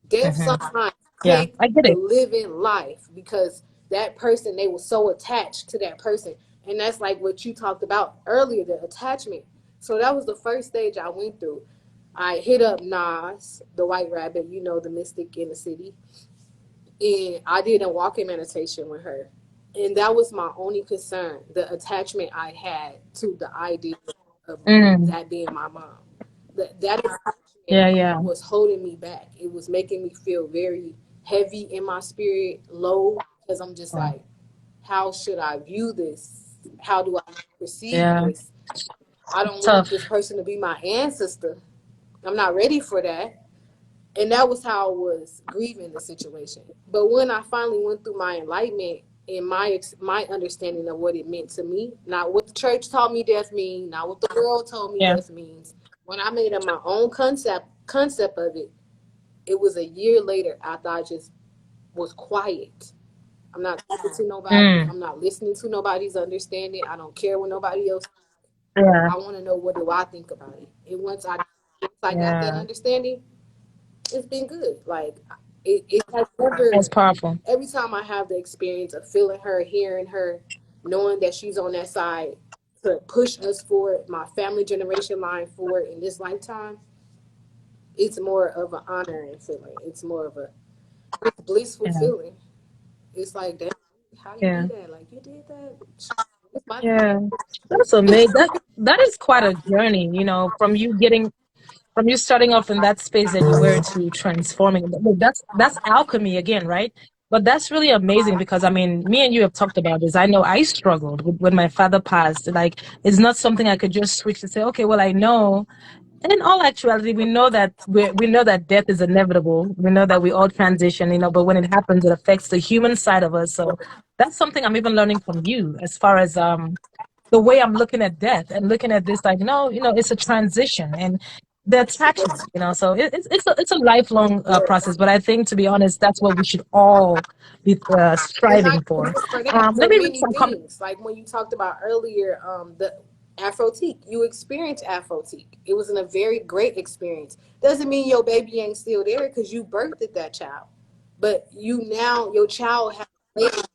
Death Mm-hmm. sometimes Yeah, take I get the it. living life because that person, they were so attached to that person. And that's like what you talked about earlier, the attachment. So that was the first stage I went through. I hit up Nas, the white rabbit, the mystic in the city, and I did a walking meditation with her. And that was my only concern, the attachment I had to the idea of Mm, that being my mom. That attachment yeah, yeah, was holding me back. It was making me feel very heavy in my spirit, low, because I'm just yeah, like, how should I view this? How do I perceive yeah. this? I It's don't want this tough. person to be my ancestor. I'm not ready for that. And that was how I was grieving the situation. But when I finally went through my enlightenment and my understanding of what it meant to me, not what the church taught me death means, not what the world told me Yeah, death means. When I made up my own concept of it, it was a year later after I just was quiet. I'm not talking to nobody. mm, I'm not listening to nobody's understanding. I don't care what nobody else. yeah, I want to know, what do I think about it. And once I got that yeah. understanding, it's been good. Like, it has That's never. powerful. Every time I have the experience of feeling her, hearing her, knowing that she's on that side to push us forward, my family generation line forward in this lifetime, it's more of an honoring feeling. It's more of a blissful Yeah, feeling. It's like, damn, how you yeah, do that? Like, you did that. It's my yeah. That's amazing. That is quite a journey, from you starting off in that space that you were to transforming. Look, that's alchemy again, right? But that's really amazing because I mean, me and you have talked about this. I know I struggled when my father passed. Like, it's not something I could just switch to say, okay, well, I know. And in all actuality, we know that death is inevitable. We know that we all transition, but when it happens, it affects the human side of us. So that's something I'm even learning from you as far as the way I'm looking at death and looking at this, like, no, it's a transition and the attachment, so it's a lifelong process. But I think, to be honest, that's what we should all be And not striving for. just for that, Let for me read many some comments. things. Like when you talked about earlier, the Afrotique. You experienced Afrotique. It was a very great experience. Doesn't mean your baby ain't still there because you birthed that child. But your child has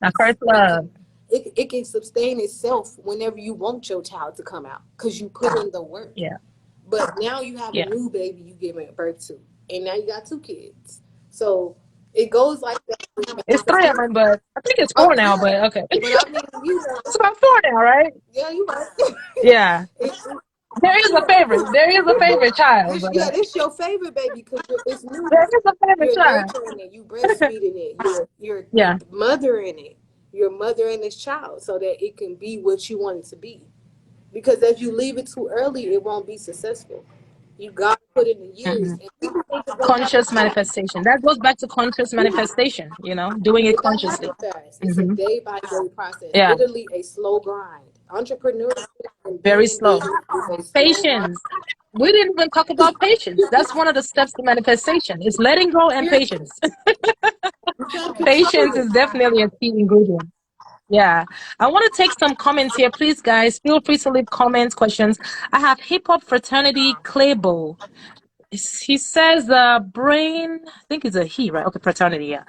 Now, legs first love. it can sustain itself whenever you want your child to come out because you put in the work. Yeah, But now you have a yeah. new baby you giving birth to, and now you got two kids. So it goes like that. It's three of them, but I think it's Oh four now. yeah, But okay, but I mean, it's about four now, right? yeah, you right. Yeah, It's there is a favorite. There is a favorite child, but this your favorite baby because it's new. there is a favorite You're child. nurturing it. You breastfeeding it. You're Yeah, mothering it. your mother and this child so that it can be what you want it to be. Because if you leave it too early, it won't be successful. You got to put in the years. Mhm. And people think it's going to Conscious happen. manifestation. That goes back to conscious manifestation, doing it It don't happen consciously. fast. It's a Hmm. day by day process, Yeah, literally a slow grind. Entrepreneurship and very being in slow. business is a slow grind. Patience. We didn't even talk about patience. That's one of the steps to manifestation. It's letting go and Period. patience. You can't control Patience it. is definitely a key ingredient. Yeah. I want to take some comments here. Please, guys, feel free to leave comments, questions. I have Hip Hop Fraternity Claybo. He says, brain, I think it's a he, right? Okay, fraternity, yeah.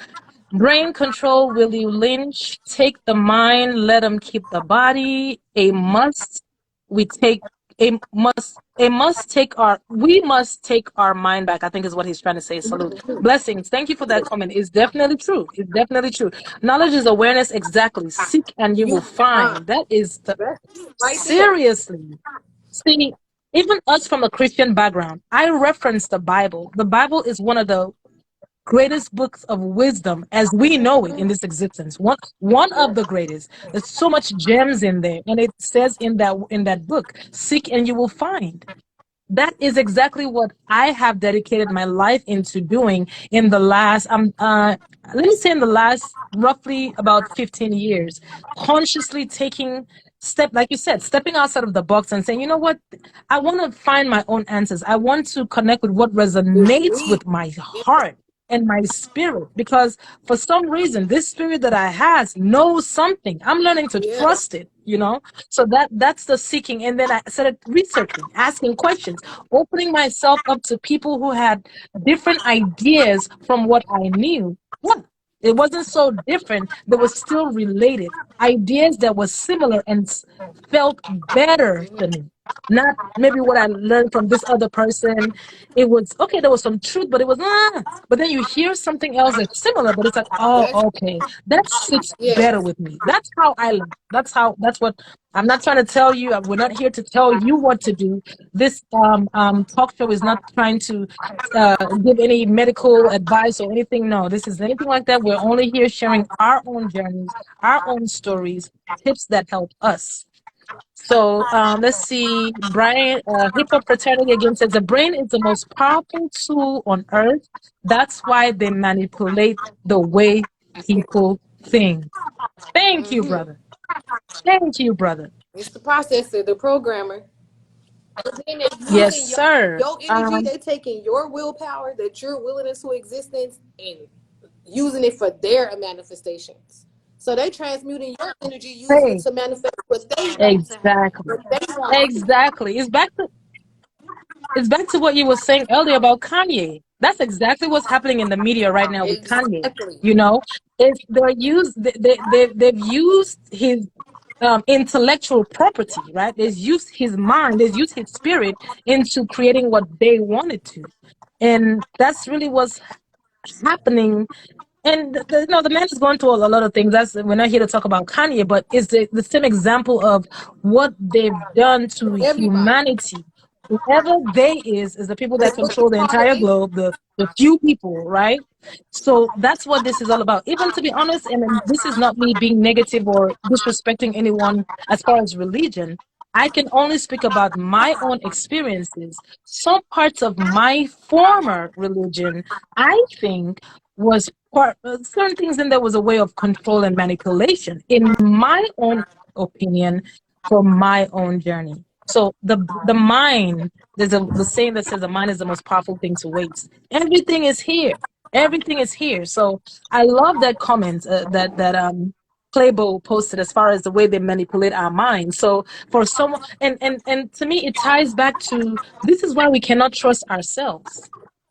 Brain control, Willie Lynch. Take the mind, let them keep the body. A must, we take, we must take our mind back, I think is what he's trying to say. Salute. Blessings. Thank you for that comment. It's definitely true. It's definitely true. Knowledge is awareness, exactly. Seek and you You will find. That is the, that's right there. seriously. See, even us from a Christian background, I reference the Bible. The Bible is one of the greatest books of wisdom as we know it in this existence. One of the greatest. There's so much gems in there, and it says in that book, "Seek and you will find." That is exactly what I have dedicated my life into doing in the last let me say in the last roughly about 15 years, consciously taking step, like you said, stepping outside of the box and saying, you know what, I want to find my own answers. I want to connect with what It's resonates me. with my Yeah. heart and my spirit, because for some reason this spirit that I has knows something. I'm learning to Yeah. trust it. So that's the seeking. And then I started researching, asking questions, opening myself up to people who had different ideas from what I knew. Yeah, it wasn't so different. They were still related. Ideas that were similar and felt better to me. Not maybe what I learned from this other person. It was okay, there was some truth, but it was but then you hear something else that's similar, but it's like, oh, That's okay, that sits yeah. better with me. That's how I learn. That's what I'm not trying to tell you. We're not here to tell you what to do. This talk show is not trying to give any medical advice or anything. No, this is anything like that. We're only here sharing our own journeys, our own stories, tips that help us. So let's see. Brian, Hip Hop Fraternity again says the brain is the most powerful tool on earth. That's why they manipulate the way people think. Thank you, Mm-hmm. brother. Thank you, brother. It's the processor, the programmer. And then they're Yes, using sir. your energy. They're taking your willpower that you're willing into existence and using it for their manifestations. So they transmuting your energy, using it Hey, to manifest what they want to happen, exactly. what they want to see. Exactly. It's back to what you were saying earlier about Kanye. That's exactly what's happening in the media right now with Kanye. Exactly. You know, if they've used his intellectual property, right? They've used his mind, they've used his spirit into creating what they wanted to, and that's really what's happening. And the man is going through a lot of things. That's we're not here to talk about Kanye, but it's the same example of what they've done to Everybody. humanity. Whoever they is the people that It's what you control the call the entire people. globe, the few people, right? So that's what this is all about. Even to be honest, and this is not me being negative or disrespecting anyone as far as religion. I can only speak about my own experiences. Some parts of my former religion, I think, was certain things in there was a way of control and manipulation, in my own opinion, for my own journey. So the mind, there's the saying that says the mind is the most powerful thing to waste. Everything is here. Everything is here. So I love that comment that Playboy posted as far as the way they manipulate our minds. So for someone, and to me, it ties back to this is why we cannot trust ourselves.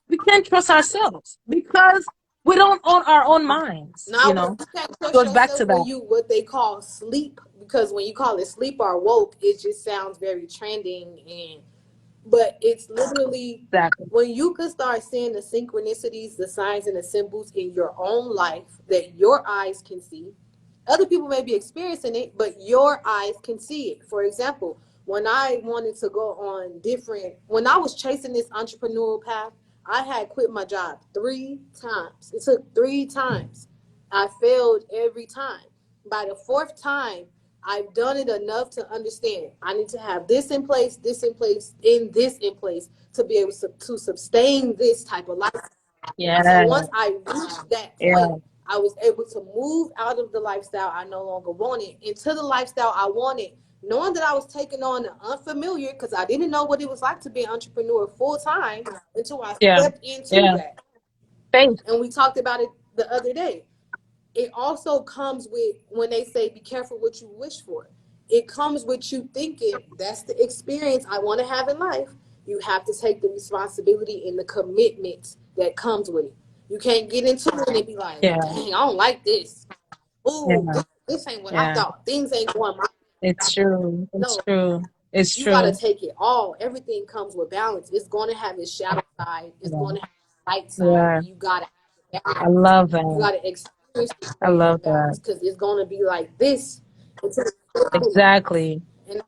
We can't trust ourselves because we don't own our own minds. Now, when you can't trust Goes back to yourself when that. you what they call sleep, because when you call it sleep or woke, it just sounds very trending and but it's literally Exactly. when you can start seeing the synchronicities, the signs and the symbols in your own life that your eyes can see. Other people may be experiencing it, but your eyes can see it. For example, when I wanted to go on different, when I was chasing this entrepreneurial path, I had quit my job 3 times. It took 3 times. I failed every time. By the fourth time, I've done it enough to understand I need to have this in place, this in place, and this in place to be able to sustain this type of life. So Yeah. once I reached that Yeah. point, I was able to move out of the lifestyle I no longer wanted into the lifestyle I wanted, knowing that I was taking on the unfamiliar because I didn't know what it was like to be an entrepreneur full time until I Yeah. stepped into Yeah. that. Faith. And we talked about it the other day. It also comes with when they say be careful what you wish for. It comes with you thinking that's the experience I want to have in life. You have to take the responsibility and the commitment that comes with it. You can't get into it and be like, Yeah. dang, I don't like this. Ooh, Yeah. this ain't what I Yeah. thought. Things ain't going my It's true. It's no. true. It's You got to true. take it all. Everything comes with balance. It's going to have its shadow side. It's Yeah. going to have its light side. Yeah. And you got to have I balance. love You that. got to experience the I joy love and that. balance because it's going to be like this until Exactly. and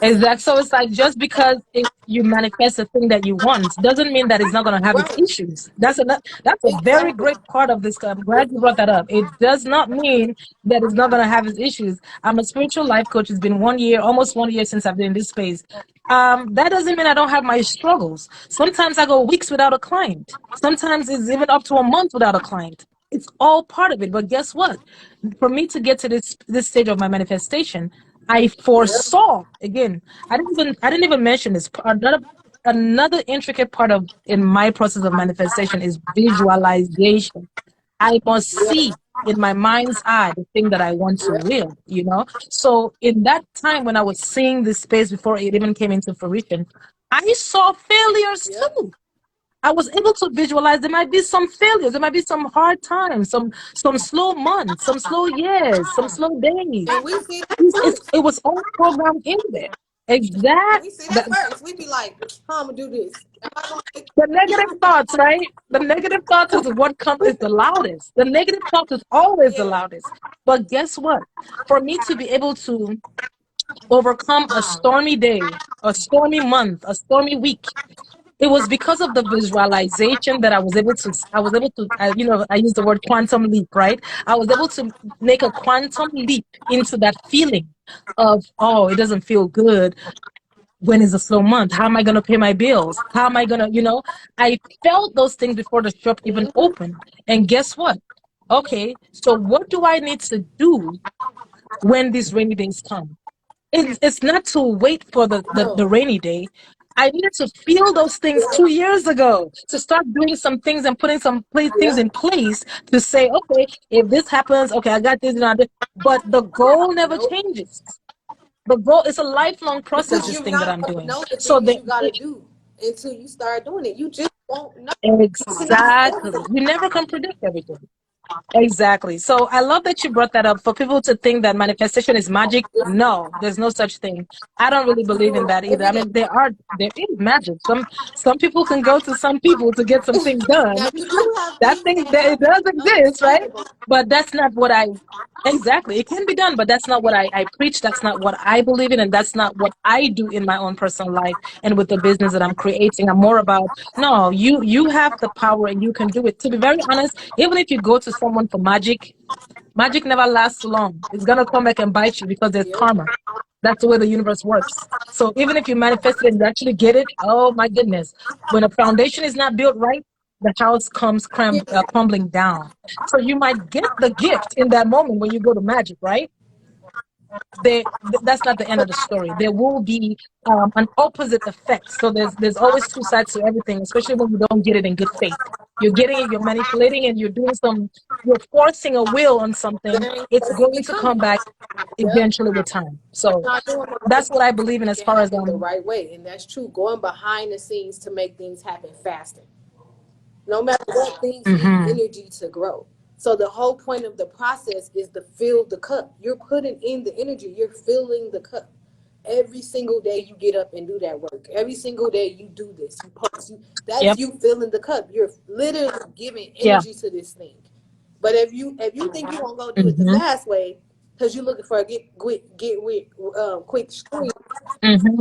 Exactly. So it's like just because you manifest the thing that you want doesn't mean that it's not going to have its right, issues. That's a very exactly. great part of this. I'm glad It's you going brought to that up. It does not mean that it's not going to have its issues. I'm a spiritual life coach. It's been 1 year, almost 1 year since I've been in this space. That doesn't mean I don't have my struggles. Sometimes I go weeks without a client. Sometimes it's even up to a month without a client. It's all part of it. But guess what? For me to get to this stage of my manifestation, I yep, foresaw again. I didn't even mention this. Another intricate part of in my process of manifestation is visualization. I must yep, see in my mind's eye the thing that I want to yep, will. So in that time when I was seeing this space before it even came into fruition, I saw failures yep, too. I was able to visualize there might be some failures, there might be some hard times, some slow months, some slow years, some slow days. and we see that first. It was all programmed in there. We see Exact. that first. We be like, how I'm gonna do this? Am I gonna make The negative thoughts, right? The negative thoughts is what comes is the loudest. The negative thoughts is always the yeah, loudest. But guess what? For me to be able to overcome a stormy day, a stormy month, a stormy week, it was because of the visualization that I use the word quantum leap, right? I was able to make a quantum leap into that feeling of, oh, it doesn't feel good. When is a slow month? How am I going to pay my bills? How am I going to? I felt those things before the shop even mm-hmm. opened. And guess what? Okay, so what do I need to do when these rainy days come? It's not to wait for the No, rainy day. I needed to feel those things yep, 2 years ago to start doing some things and putting things yep, in place to say, okay, if this happens, okay, I got this and I did. But the goal never nope. changes. The goal is a lifelong process, Because this you're thing that not I'm gonna doing. know the So things you gotta do until you start doing it. You just won't know. You cannot exactly. force it. You never can predict everything. Exactly. So I love that you brought that up. For people to think that manifestation is magic, no, there's no such thing. I don't really You believe do in it that either. I every day. mean, there is magic. Some people can go to some people to get some things Now done. you do have That things thing that that it happen. does exist, right? Understandable. But that's not what I exactly. It can be done, but that's not what I preach. That's not what I believe in, and that's not what I do in my own personal life and with the business that I'm creating. I'm more about no, you have the power and you can do it. To be very honest, even if you go to someone for magic, magic never lasts long. It's gonna come back and bite you because there's Yep. karma. That's the way the universe works. So even if you manifest it and you actually get it, oh my goodness, when a foundation is not built right, the house comes crumbling down. So you might get the gift in that moment when you go to magic, right? That's not the end of the story. There will be an opposite effect. So there's always two sides to everything, especially when you don't get it in good faith. You're getting it, you're manipulating, and you're forcing a will on something. That ain't It's supposed to going be to coming. come back Yep. eventually with time. So Not doing the right that's what thing I to believe in make as it far as happen the right way, and that's true. Going behind the scenes to make things happen faster. No matter what, things need hmm energy to grow. So the whole point of the process is to fill the cup. You're putting in the energy. You're filling the cup. Every single day you get up and do that work. Every single day you do this. You post. That's Yep. you filling the cup. You're literally giving Yeah. energy to this thing. But if you think you're gonna go do it the hmm fast way, because you're looking for a quick stream,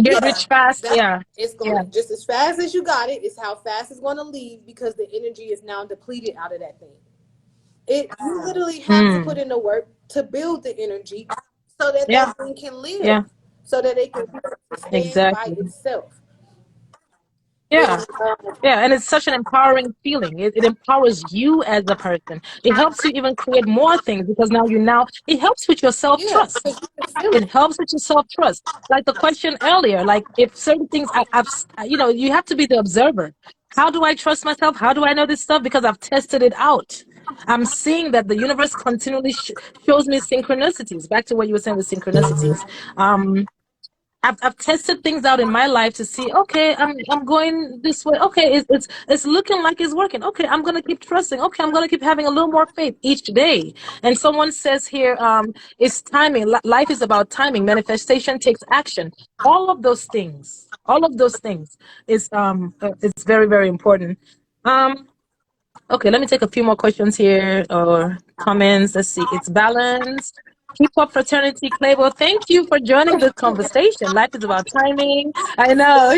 Get yeah, rich fast. that Yeah. it's Yeah. gonna just as fast as you got it. It's how fast it's gonna leave because the energy is now depleted out of that thing. You literally have to put Mm. in the work to build the energy so that Yeah. that thing can Yeah. live, so that it can be able to stand by Exactly. itself. And Yeah. Yeah, and it's such an empowering feeling. It empowers you as a person. It helps you even create more things because now it helps with your self yeah, trust. because you can feel It it. helps with your self trust. Like the question earlier, like if certain things you have to be the observer. How do I trust myself? How do I know this stuff? Because I've tested it out. I'm seeing that the universe continually shows me synchronicities. Back to what you were saying with synchronicities. Um, I've tested things out in my life to see, okay, I'm going this way. Okay, it's looking like it's working. Okay, I'm gonna keep trusting. Okay, I'm gonna keep having a little more faith each day. And someone says here, it's timing. Life is about timing. Manifestation takes action. All of those things is it's very, very important. Um, Okay, let me take a few more questions here or comments. Let's see. It's balance. Keep up fraternity, Clavo. Thank you for joining the conversation. Life is about timing. I know.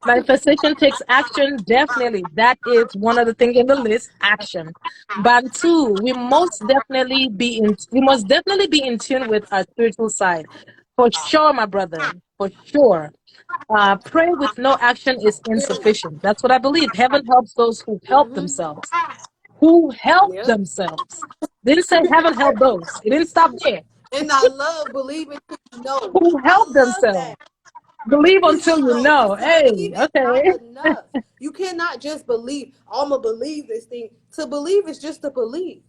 Manifestation takes action. Definitely. That is one of the things in the list. Action. Bantu, we must definitely be in tune with our spiritual side. For sure, my brother. For sure. Pray with no action is insufficient. That's what I believe. Heaven helps those who help Hmm. themselves. Who help Yep. themselves. Didn't say heaven help those. It didn't stop there. And I love believing till you know. Who I help love that. themselves. Believe Till until you you know. know. Because to Hey, believe is not okay. enough. You cannot just believe, oh, I'm going to believe this thing. To believe is just to believe.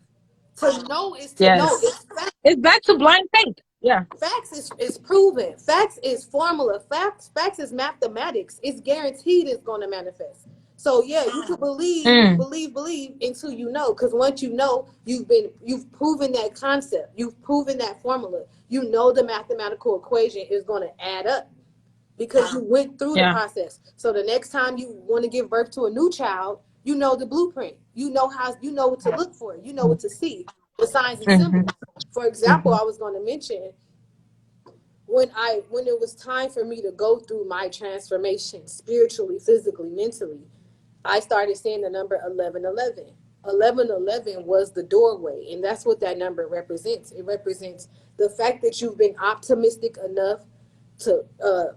To know is to know. Yes. It's fact. It's back to blind faith. Yeah. Facts is proven. Facts is formula. Facts is mathematics. It's guaranteed it's going to manifest. So yeah, you can Mm, believe until you know. Because once you know, you've proven that concept. You've proven that formula. You know the mathematical equation is going to add up because you went through the yeah. process. So the next time you want to give birth to a new child, you know the blueprint. You know what to look for. You know what to see. The signs and Mm-hmm, symbols. For example, mm-hmm, I was going to mention when it was time for me to go through my transformation spiritually, physically, mentally, I started seeing the number 1111. 1111 was the doorway, and that's what that number represents. It represents the fact that you've been optimistic enough to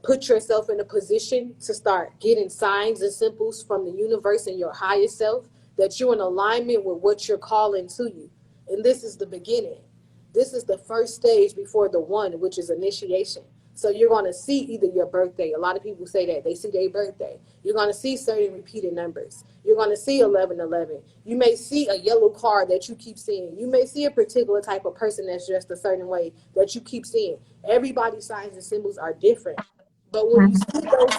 put yourself in a position to start getting signs and symbols from the universe and your highest self, that you're in alignment with what you're calling to you. And this is the beginning. This is the first stage before the one, which is initiation. So you're going to see either your birthday. A lot of people say that they see their birthday. You're going to see certain repeated numbers. You're going to see 1111. You may see a yellow card that you keep seeing. You may see a particular type of person that's dressed a certain way that you keep seeing. Everybody's signs and symbols are different. But when you mm-hmm. see those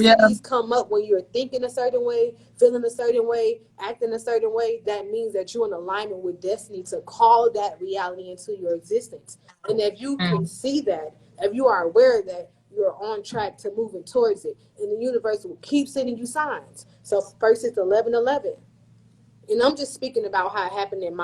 Yeah. synchronicities come up when you're thinking a certain way, feeling a certain way, acting a certain way, that means that you're in alignment with destiny to call that reality into your existence. And if you can Mm, see that, if you are aware of that, you're on track to moving towards it. And the universe will keep sending you signs. So first it's 1111. And I'm just speaking about how it happened in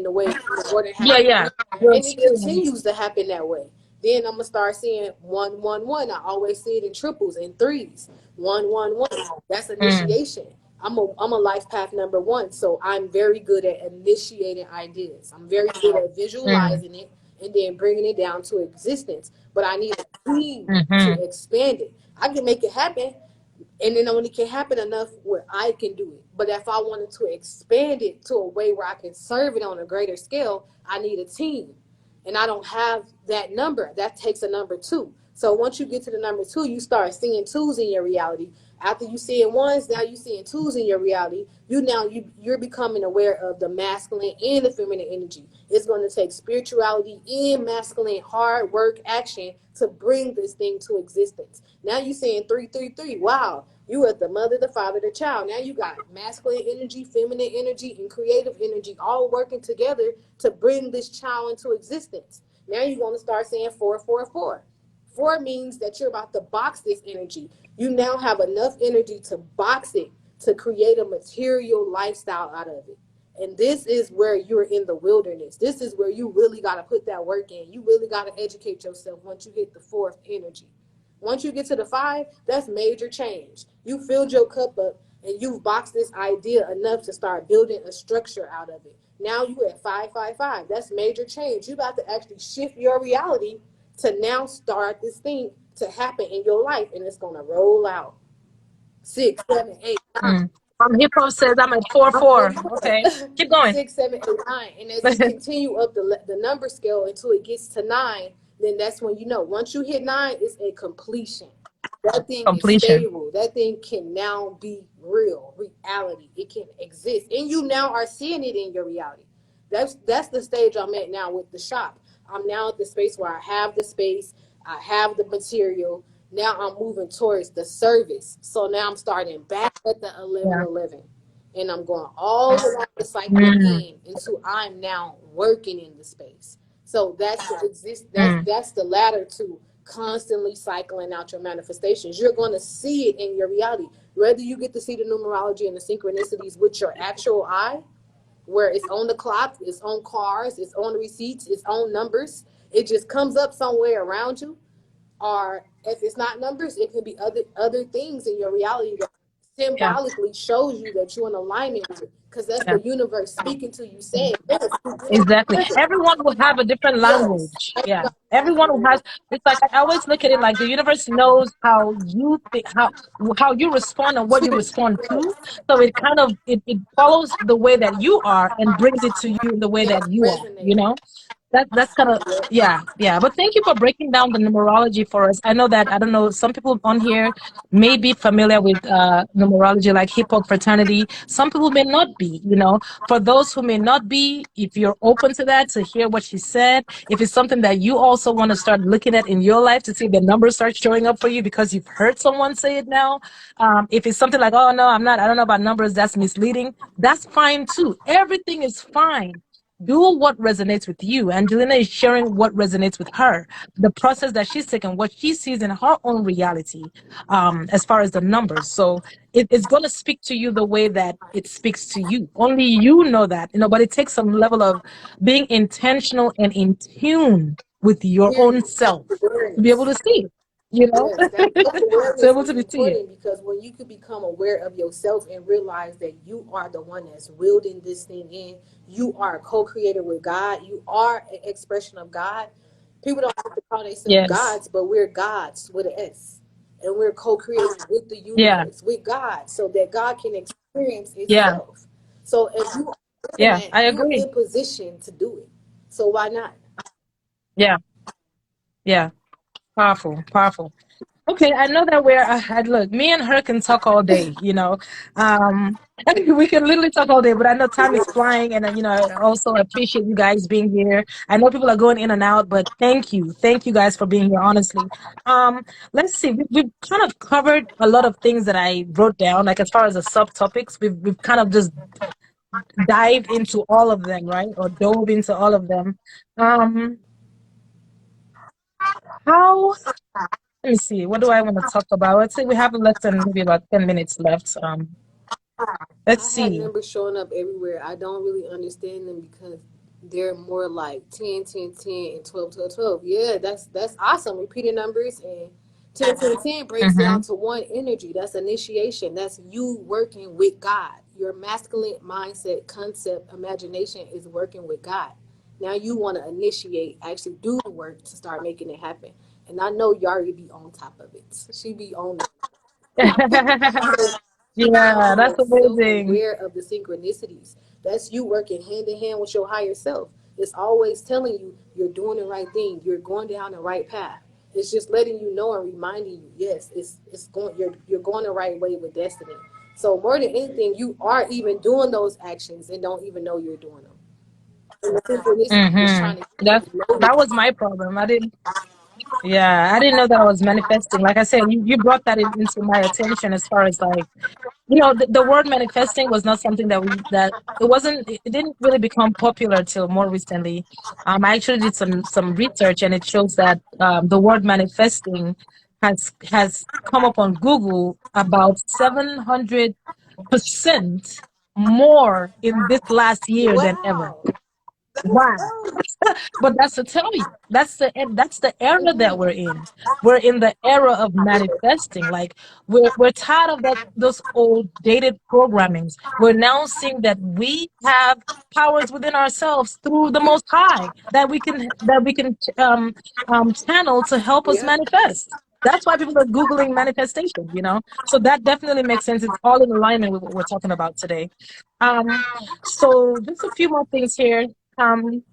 the way in the order it yeah, happened for yeah. me. Your And it experience. continues to happen that way. Then I'm gonna start seeing 111. I always see it in triples and threes. 111. That's Mm, initiation. I'm a life path number one. So I'm very good at initiating ideas. I'm very good at mm, visualizing it and then bringing it down to existence. But I need a team to mm-hmm, expand it. I can make it happen, and then only can happen enough where I can do it. But if I wanted to expand it to a way where I can serve it on a greater scale, I need a team. And I don't have that number. That takes a number two. So once you get to the number two, you start seeing twos in your reality. After you seeing ones, now you seeing twos in your reality. You're becoming aware of the masculine and the feminine energy. It's going to take spirituality and masculine hard work action to bring this thing to existence. Now you saying 333. Wow, you are the mother, the father, the child. Now you got masculine energy, feminine energy, and creative energy all working together to bring this child into existence. Now you're going to start saying 444. Four means that you're about to box this energy. You now have enough energy to box it to create a material lifestyle out of it. And this is where you're in the wilderness. This is where you really got to put that work in. You really got to educate yourself once you hit the fourth energy. Once you get to the five, that's major change. You filled your cup up and you've boxed this idea enough to start building a structure out of it. Now you at 555. That's major change. You about to actually shift your reality to now start this thing to happen in your life, and it's gonna roll out. 6, 7, 8, 9. Mm. Hippo says I'm at 4-4. Okay, keep going. 6, 7, 8, 9, and as it continue up the number scale until it gets to 9, then that's when you know. Once you hit 9, it's a completion. That thing is Completion. stable. That thing can now be real, reality. It can exist, and you now are seeing it in your reality. That's the stage I'm at now with the shop. I'm now at the space where I have the space, I have the material. Now I'm moving towards the service. So now I'm starting back at the Yeah. 1111, and I'm going all around the cycle Mm, again until I'm now working in the space. So that's the exist. mm. That's the ladder to constantly cycling out your manifestations. You're going to see it in your reality, whether you get to see the numerology and the synchronicities with your actual eye, where it's on the clock, it's on cars, it's on receipts, it's on numbers. It just comes up somewhere around you, or if it's not numbers, it can be other things in your reality that Yeah. symbolically shows you that you're in alignment with it, because that's Yeah. the universe speaking to you, saying yes, you're doing Exactly. it. Everyone will have a different Yes, language. Yeah. Everyone who has, it's like I always look at it like the universe knows how you think, how you respond and what you respond to. So it kind of it follows the way that you are and brings it to you in the way yes, that you are, you resonate. know? That's kind of, yeah, yeah. But thank you for breaking down the numerology for us. I know that, I don't know, some people on here may be familiar with numerology like hip hop fraternity. Some people may not be, you know. For those who may not be, if you're open to that, to hear what she said, if it's something that you also want to start looking at in your life to see the numbers start showing up for you because you've heard someone say it now, if it's something like, oh no, I don't know about numbers, that's misleading, that's fine too. Everything is fine. Do what resonates with you. Angelina is sharing what resonates with her, the process that she's taken, what she sees in her own reality, as far as the numbers. So it's going to speak to you the way that it speaks to you. Only you know that, you know, but it takes some level of being intentional and in tune with your own Period. self to be able Self-awareness. to see it, you know, Yes, that to be self-awareness able is to be see it. important, because when you could become aware of yourself and realize that you are the one that's wielding this thing in, you are a co-creator with God, you are an expression of God. People don't have to call themselves Yes. gods, but we're gods with an S. And we're co-creating with the Yeah. universe, with God, so that God can experience Yeah. itself. So if you are doing Yeah. that, I you're agree. in position to do it. So why not? Yeah. Yeah. Powerful. Powerful. Okay, I know that look, me and her can talk all day, you know. Um, we can literally talk all day, but I know time is flying, and you know, I also appreciate you guys being here. I know people are going in and out, but thank you guys for being here. Honestly, let's see, we've kind of covered a lot of things that I wrote down, like as far as the subtopics, we've kind of just dived into all of them, right, or dove into all of them. Um, how Let me see. What do I want to talk about? Let's say we have less than maybe about 10 minutes left. Let's I had see. numbers showing up everywhere. I don't really understand them because they're more like 10, 10, 10, and 12, 12, 12. Yeah, that's awesome. Repeating numbers, and 10, 10, 10 breaks Mm-hmm. down to one energy. That's initiation. That's you working with God. Your masculine mindset, concept, imagination is working with God. Now you want to initiate, actually do the work to start making it happen. And I know Yari be on top of it. She be on Yeah, that's amazing. self-aware of the synchronicities. That's you working hand in hand with your higher self. It's always telling you you're doing the right thing. You're going down the right path. It's just letting you know and reminding you, yes, it's going. You're going the right way with destiny. So more than anything, you are even doing those actions and don't even know you're doing them. And the synchronicity is Mm-hmm. trying to get you That to know that was my problem. Yeah, I didn't know that I was manifesting. Like I said, you brought that into my attention as far as like, you know, the word manifesting was not something that it didn't really become popular till more recently. I actually did some research, and it shows that the word manifesting has come up on Google about 700% more in this last year than ever. Wow, that's Wow. dope. But that's to tell you, that's the era that we're in. We're in the era of manifesting. Like we're tired of that those old dated programmings. We're now seeing that we have powers within ourselves through the Most High that we can channel to help us Yeah. manifest. That's why people are googling manifestation. So that definitely makes sense. It's all in alignment with what we're talking about today. Um, so just a few more things here. Um,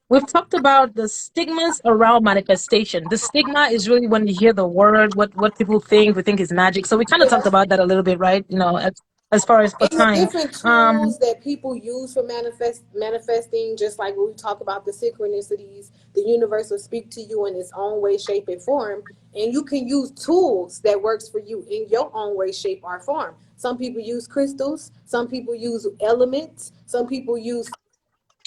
We've talked about the stigmas around manifestation. The stigma is really when you hear the word, what people think, we think is magic. So we kind of talked Yeah. about that a little bit, right? As far as for And the time. different tools Um, that people use for manifesting, just like when we talk about the synchronicities, the universe will speak to you in its own way, shape, and form. And you can use tools that works for you in your own way, shape, or form. Some people use crystals, some people use elements, some people use,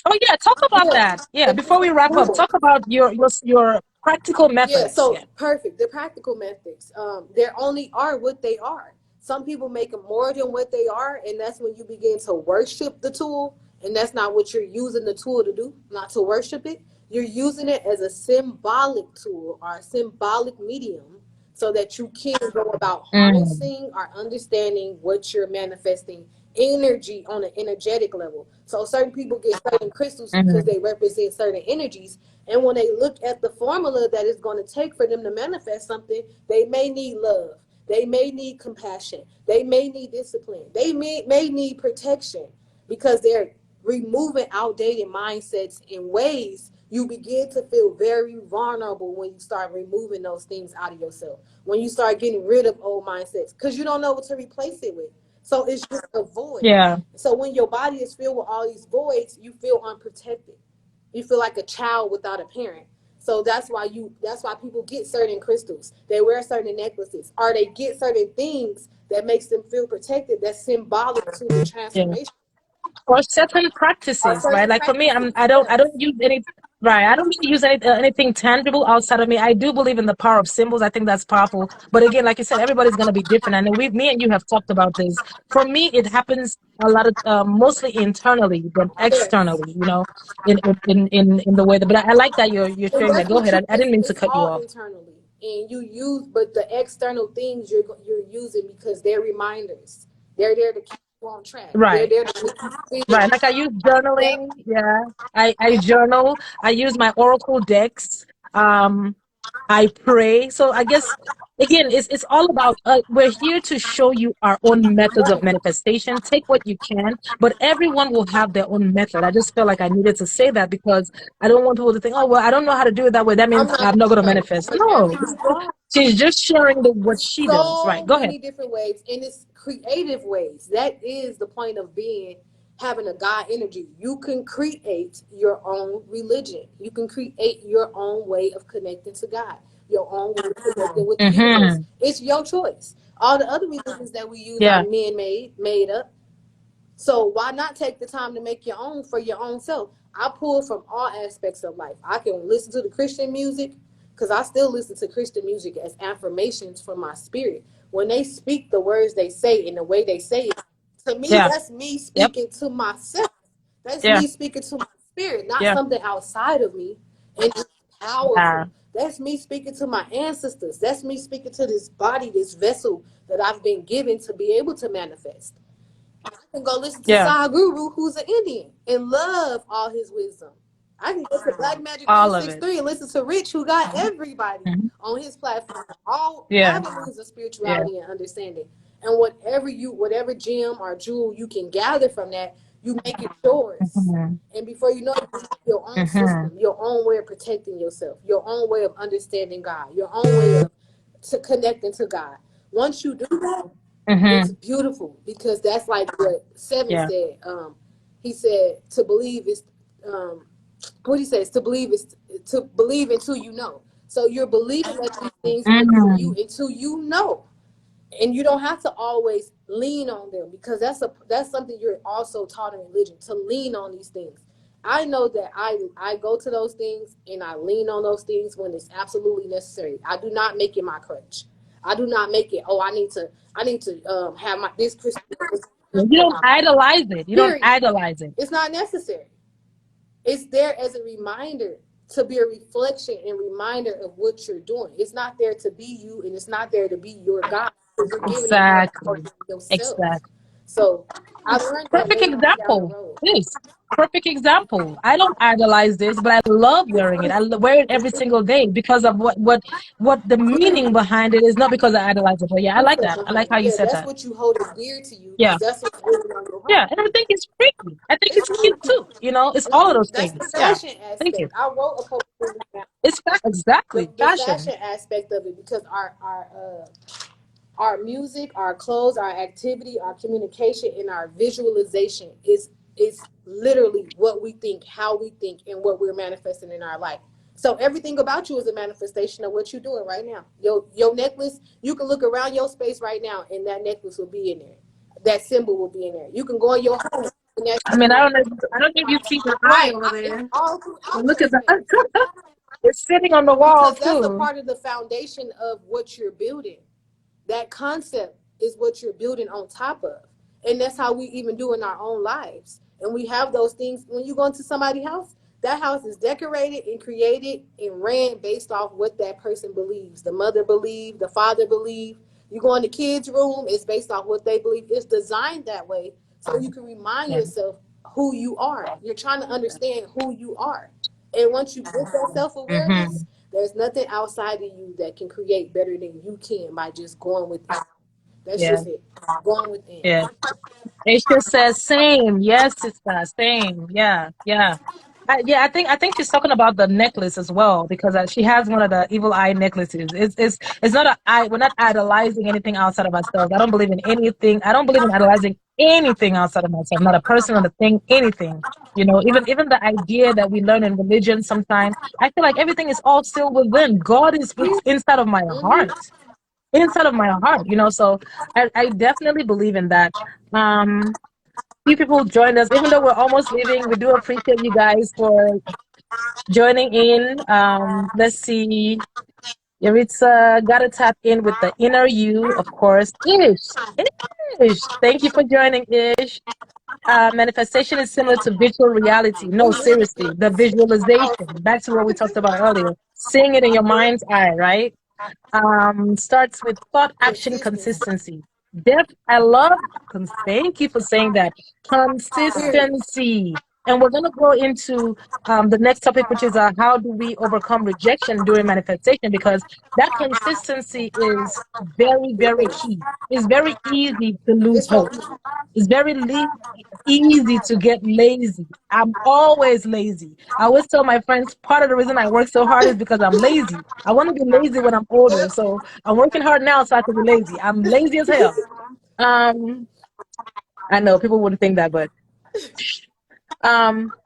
oh yeah, talk about yeah, that. Yeah, the before we different wrap up, tools. talk about your practical Yeah, methods. so Yeah. perfect. The practical methods, they only are what they are. Some people make them more than what they are, and that's when you begin to worship the tool. And that's not what you're using the tool to do, not to worship it. You're using it as a symbolic tool or a symbolic medium so that you can go about Mm, harnessing or understanding what you're manifesting energy on an energetic level. So certain people get certain crystals because mm, they represent certain energies. And when they look at the formula that it's going to take for them to manifest something, they may need love. They may need compassion. They may need discipline. They may need protection because they're removing outdated mindsets in ways you begin to feel very vulnerable when you start removing those things out of yourself. When you start getting rid of old mindsets because you don't know what to replace it with. So it's just a void. yeah. So when your body is filled with all these voids, you feel unprotected. You feel like a child without a parent. So that's why people get certain crystals. They wear certain necklaces or they get certain things that makes them feel protected. That's symbolic to the Yeah. transformation Or certain or practices, right? certain Like for me, practices. I Yes. don't use any, right. I don't really use anything tangible outside of me. I do believe in the power of symbols. I think that's powerful. But again, like you said, everybody's going to be different. And me and you have talked about this. For me, it happens a lot of, mostly internally than Yes. externally, in the way that, but I like that you're And sharing that. that's Go what ahead. you. I didn't mean to It's cut you all off. internally, and you use, but the external things you're using because they're reminders. They're there to keep you on track. They're Right. there to make you feel. Right. Like I use Yep. journaling. Yeah. I Yep. journal. I use my Oracle decks. Um, I pray. So I guess again, it's all about we're here to show you our own methods of Right. manifestation. Take what you can, but everyone will have their own method. I just felt like I needed to say that because I don't want people to think, oh well, I don't know how to do it that way. That I'm means not I'm not going to right. manifest. Whatever No, you want. she's just sharing what she does. Right. So Go ahead. many different ways, and it's creative ways. That is the point of being having a God energy. You can create your own religion. You can create your own way of connecting to God, your own way of connecting with the universe. Mm-hmm. It's your choice. All the other religions that we use are Yeah. man-made, made up. So why not take the time to make your own for your own self? I pull from all aspects of life. I can listen to the Christian music because I still listen to Christian music as affirmations for my spirit. When they speak the words they say and the way they say it, to me, Yeah. that's me Yep. speaking to myself. That's Yeah. me speaking to my spirit, not Yeah. something outside of me. And it's Yeah. powerful. That's me speaking to my ancestors. That's me speaking to this body, this vessel that I've been given to be able to manifest. I can go listen to Yeah. Sadhguru, who's an Indian, and love all his wisdom. I can go to Black Magic All of it. 363 and listen to Rich, who got everybody Mhm. on his platform, all Yeah. avenues of Yeah. spirituality and understanding. And whatever gem or jewel you can gather from that, you make it yours. Mhm. And before you know it, you have your own Mhm. system, your own way of protecting yourself, your own way of understanding God, your own way of connecting to God. Once you do that, it's Mhm. beautiful because that's like what Seven Yeah. said. He said to believe is what he says to believe until you know. So you're believing that these things are for you Mm. until you know, and you don't have to always lean on them because that's something you're also taught in religion to lean on these things. I know that I go to those things and I lean on those things when it's absolutely necessary. I do not make it my crutch. I do not make it. Oh, I need to have my this Christmas. You don't idolize it. You don't Period. idolize it. It's not necessary. It's there as a reminder, to be a reflection and reminder of what you're doing. It's not there to be you, and it's not there to be your God. You're giving it more power Exactly. to yourself. Exactly. So I learned that Perfect later on down the example. road. Yes. Perfect example. I don't idolize this, but I love wearing it. Wear it every single day because of what the meaning behind it is, not because I idolize it. But yeah, I like that. I like how you Yeah, said that's that. what you hold as dear to you, Yeah. because that's what's really on your Yeah. heart. And I think it's pretty. I think It's it's cute cute. too. It's all of those That's the things. Yeah. fashion Thank you. aspect. I wrote a couple things down. Exactly The fashion. fashion aspect of it, because our music, our clothes, our activity, our communication, and our visualization is literally what we think, how we think, and what we're manifesting in our life. So everything about you is a manifestation of what you're doing right now. Your necklace, you can look around your space right now, and that necklace will be in there. That symbol will be in there. You can go in your home, and that I mean, symbol. I don't know if you see the eye Right. over It's there. all But throughout look your at that. space, It's sitting on the wall because that's a too. part of the foundation of what you're building. That concept is what you're building on top of. And that's how we even do in our own lives. And we have those things when you go into somebody's house. That house is decorated and created and ran based off what that person believes. The mother believed, the father believed. You go in the kids' room, it's based off what they believe. It's designed that way so you can remind Yeah. yourself who you are. You're trying to understand who you are. And once you get that self Mm-hmm. awareness, there's nothing outside of you that can create better than you can by just going within. That's Yeah. just it. Going within. Yeah. Aisha says same. Yes, sister, same. Yeah, yeah. Yeah, I think she's talking about the necklace as well because she has one of the evil eye necklaces. It's not a eye. We're not idolizing anything outside of ourselves. I don't believe in anything. I don't believe in idolizing anything outside of myself. Not a person, not a thing, anything. Even the idea that we learn in religion sometimes. I feel like everything is all still within. God is inside of my Mm-hmm. heart, inside of my heart. So I definitely believe in that. Um, Few people joined us, even though we're almost leaving. We do appreciate you guys for joining in. Let's see. Yaritza gotta tap in with the inner you, of course. Ish. Thank you for joining, Ish. Manifestation is similar to virtual reality. No, seriously, the visualization. Back to what we talked about earlier. Seeing it in your mind's eye, right? Starts with thought action Consistency. consistency. I love, thank you for saying that. Period. Consistency. And we're going to go into the next topic, which is how do we overcome rejection during manifestation? Because that consistency is very, very key. It's very easy to lose It's so hope. easy. It's very easy to get lazy. I'm always lazy. I always tell my friends part of the reason I work so hard is because I'm lazy. I want to be lazy when I'm older. Yep. So I'm working hard now so I can be lazy. I'm lazy as hell. Um, I know people wouldn't think that, but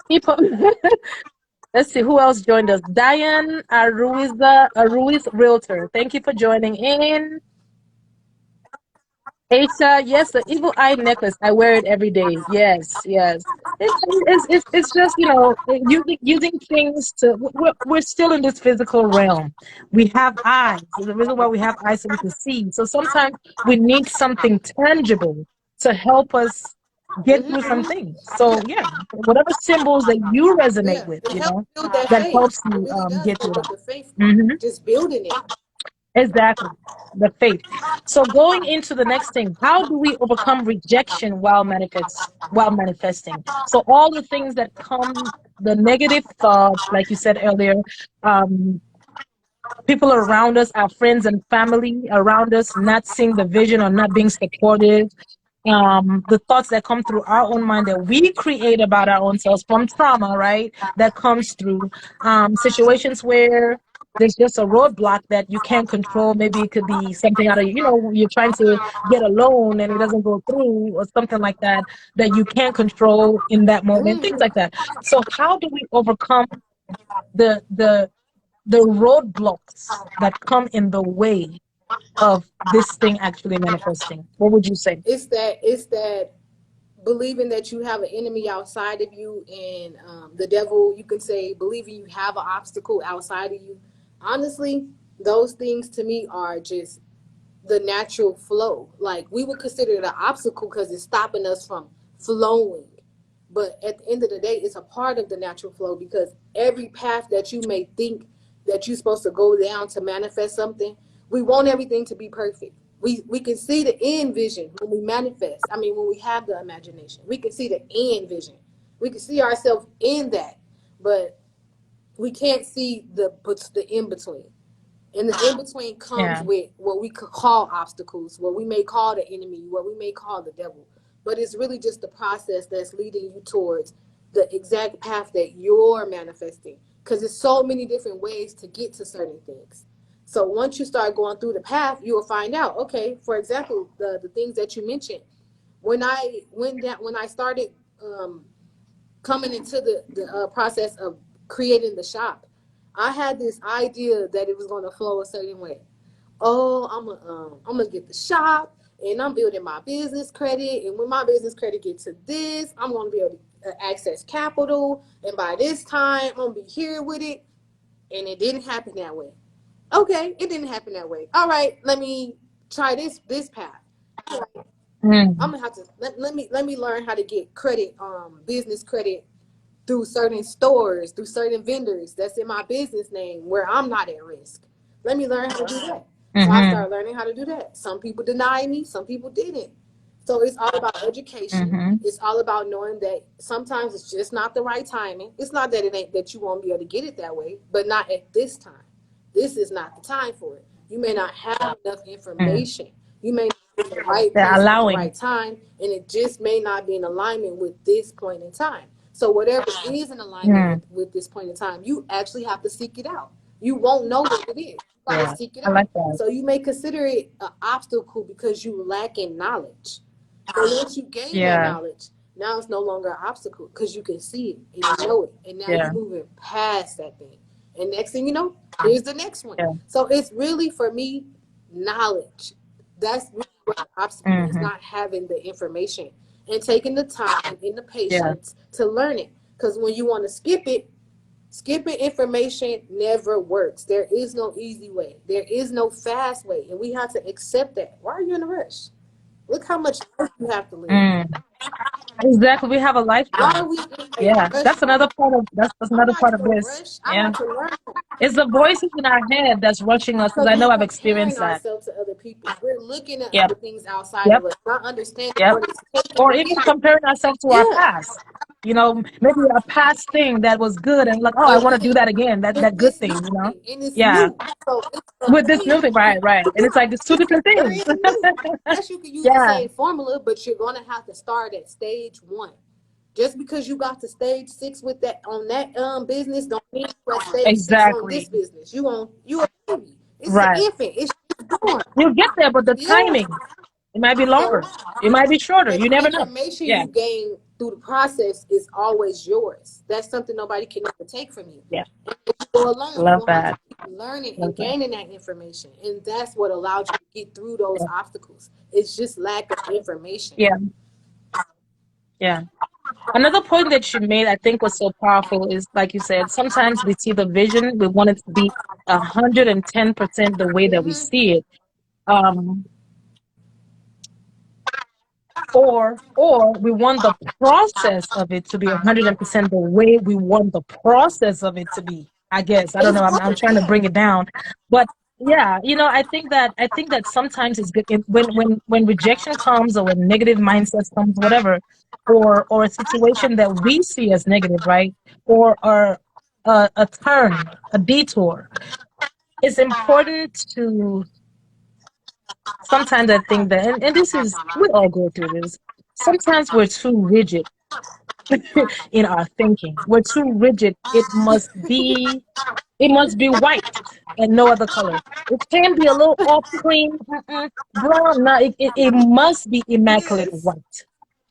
people let's see who else joined us. Diane Ruiz Realtor. Thank you for joining in. Asa, yes, the evil eye necklace. I wear it every day. Yes, yes. It's just, using things to, we're still in this physical realm. We have eyes. The reason why we have eyes so we can see. So sometimes we need something tangible to help us get through some Mm-hmm. things. So yeah, whatever symbols that you resonate Yeah. with, It helps build that that faith. helps It you really does get help through with that. the faith part. Mm-hmm. Just building it. Exactly. The faith. So going into the next thing, how do we overcome rejection while manifesting? So all the things that come, the negative thoughts, like you said earlier, um, people around us, our friends and family around us, not seeing the vision or not being supportive, the thoughts that come through our own mind that we create about our own selves from trauma, right? That comes through situations where there's just a roadblock that you can't control. Maybe it could be something out of, you're trying to get a loan and it doesn't go through or something like that, that you can't control in that moment, things like that. So how do we overcome the, the, the roadblocks that come in the way of this thing actually manifesting? What would you say? It's that believing that you have an enemy outside of you, and the devil, you can say, believing you have an obstacle outside of you. Honestly, those things to me are just the natural flow. Like, we would consider it an obstacle because it's stopping us from flowing. But at the end of the day, it's a part of the natural flow, because every path that you may think that you're supposed to go down to manifest something, we want everything to be perfect. We can see the end vision when we manifest. I mean, when we have the imagination, we can see the end vision. We can see ourselves in that, but we can't see the in between. And the in between comes Yeah. with what we could call obstacles, what we may call the enemy, what we may call the devil. But it's really just the process that's leading you towards the exact path that you're manifesting. Because there's so many different ways to get to certain things. So once you start going through the path, you will find out. Okay, for example, the things that you mentioned. When I started coming into the process of creating the shop, I had this idea that it was going to flow a certain way. Oh, I'm gonna get the shop, and I'm building my business credit, and when my business credit gets to this, I'm gonna be able to access capital, and by this time, I'm gonna be here with it. And it didn't happen that way. Okay, it didn't happen that way. All right, let me try this path. I'm Mm. gonna have to let me learn how to get credit, business credit, through certain stores, through certain vendors that's in my business name where I'm not at risk. Let me learn how to do that. So I Mm-hmm. started learning how to do that. Some people denied me, some people didn't. So it's all about education. Mm-hmm. It's all about knowing that sometimes it's just not the right timing. It's not that it ain't that you won't be able to get it that way, but not at this time. This is not the time for it. You may not have enough Mm. information. You may not be in the right They're place at the allowing. right time, and it just may not be in alignment with this point in time. So whatever is in alignment Mm. with this point in time, you actually have to seek it out. You won't know what it is. You gotta Yeah. seek it I out. like that. So you may consider it an obstacle because you lack in knowledge. But once you gain that Yeah. knowledge, now it's no longer an obstacle because you can see it and you know it. And now you're Yeah. moving past that thing. And next thing you know, here's the next one. Yeah. So it's really, for me, knowledge. That's really what the obstacle is, Mm-hmm. not having the information and taking the time and the Yeah. patience to learn it. Because when you want to skip it, skipping information never works. There is no easy way. There is no fast way. And we have to accept that. Why are you in a rush? Look how much life you have to live. Mm. Exactly. We have a Why lifetime. are we in a Yeah. rush? That's another part of that's I'm another not part in of a this. rush. I Yeah. want to learn. It's the voices in our head that's rushing us because Because I we're know I've experienced comparing that. ourselves to other people. We're looking at Yep. other things outside Yep. of us, not understanding Yep. what it's taking Or to even get there. comparing ourselves to our Yeah. past. Maybe a past thing that was good and like, oh, I And want to do then that again. That with good this new thing. thing, and it's Yeah. new. So it's With this new thing, right, amazing. right. And it's like it's two It's different things. brand new. Yes, you can use the Yeah. same formula, but you're gonna have to start at stage one. Just because you got to stage six with that on that business, don't mean you're at stage six on this Exactly. business. You a baby. It's an Right. infant. It's just born. You'll get there, but the Yeah. timing, it might be So longer. It might be shorter. and You the never know. information Yeah. you gain through the process is always yours. That's something nobody can ever take from you. Yeah. If you go alone, you're Love gonna have to that. keep learning Love and that. gaining that information. And that's what allows you to get through those Yeah. obstacles. It's just lack of information. Yeah. Yeah. Another point that you made, I think, was so powerful is like you said, sometimes we see the vision, we want it to be 110% the way that we Mm-hmm. see it. Um, or we want the process of it to be 100% the way we want the process of it to be. I guess I don't It's know. I'm both, trying to yeah. bring it down, but yeah, I think that sometimes it's good when rejection comes or when negative mindsets comes, whatever, or a situation that we see as negative, right, or a turn, a detour. It's important to sometimes I think that, and this is we all go through this. Sometimes we're too rigid in our thinking. We're too rigid. It must be white and no other color. It can be a little off cream, brown. No, it must be immaculate Yes. white.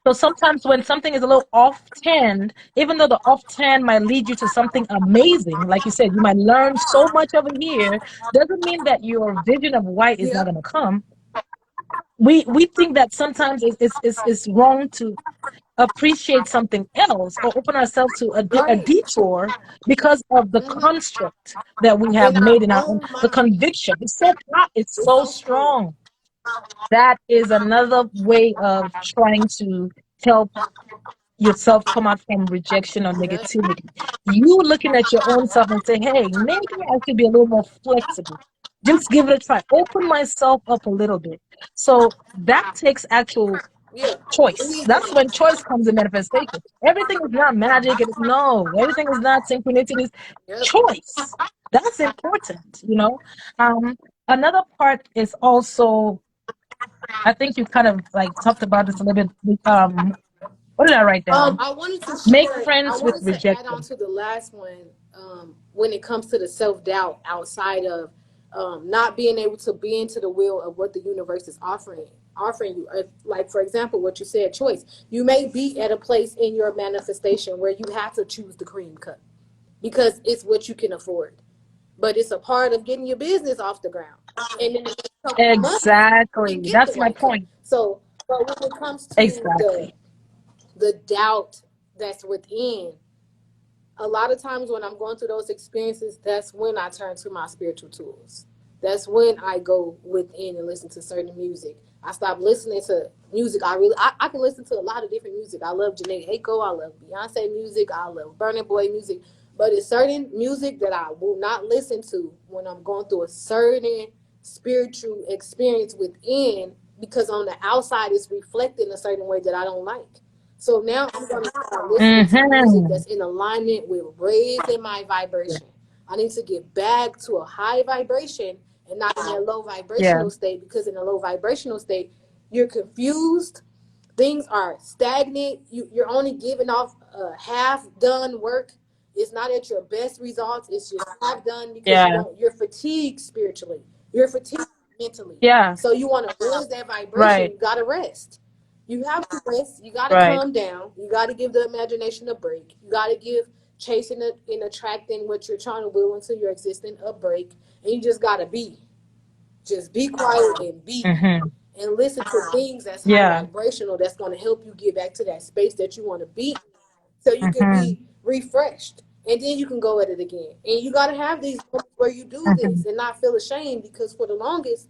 So sometimes when something is a little off tanned, even though the off tan might lead you to something amazing, like you said, you might learn so much over here, doesn't mean that your vision of white is not Yep. going to come. We think that sometimes it's wrong to appreciate something else or open ourselves to a Right. detour because of the Mm-hmm. construct that we have In our made in our own, own the mind. conviction. It's It's so so strong. strong. That is another way of trying to help yourself come out from rejection or Yeah. negativity. You looking at your own self and say, hey, maybe I could be a little more flexible. Just give it a try. Open myself up a little bit. So that takes actual Yeah. We choice. need That's when to. choice comes in manifestation. Everything is not magic. No, everything is not synchronicities. Yep. Choice. That's important, you know. Um, Another part is also, I think you kind of like talked about this a little bit. What did I write down? I wanted to Make share. I friends with wanted to add on rejection. to the last one. When it comes to the self doubt outside of not being able to be into the will of what the universe is offering you. Like for example, what you said, choice. You may be at a place in your manifestation where you have to choose the cream cut because it's what you can afford. But it's a part of getting your business off the ground. And in the next couple of months, you can Exactly. get the That's my white cup. point. So, but when it comes to Exactly. the doubt that's within, a lot of times when I'm going through those experiences, that's when I turn to my spiritual tools. That's when I go within and listen to certain music. I stop listening to music. I can listen to a lot of different music. I love Janae Aiko. I love Beyonce music. I love Burna Boy music. But it's certain music that I will not listen to when I'm going through a certain spiritual experience within, because on the outside it's reflecting a certain way that I don't like. So now I'm going to start listening to music Mm-hmm. that's in alignment with raising my vibration. I need to get back to a high vibration and not in a low Yeah. vibrational state, because in a low vibrational state, you're confused. Things are stagnant. You're only giving off half done work. It's not at your best results. It's just half done because Yeah. you're fatigued spiritually. You're fatigued mentally. Yeah. So you want to raise that vibration. Right. You got to rest. You have to rest. You got to Right. calm down. You got to give the imagination a break. You got to give chasing it and attracting what you're trying to will into your existence a break. And you just got to be. Just be quiet and be. Mm-hmm. And listen to things that's high Yeah. vibrational, that's going to help you get back to that space that you want to be, so you can Mm-hmm. be refreshed. And then you can go at it again. And you got to have these moments where you do Mm-hmm. this and not feel ashamed, because for the longest,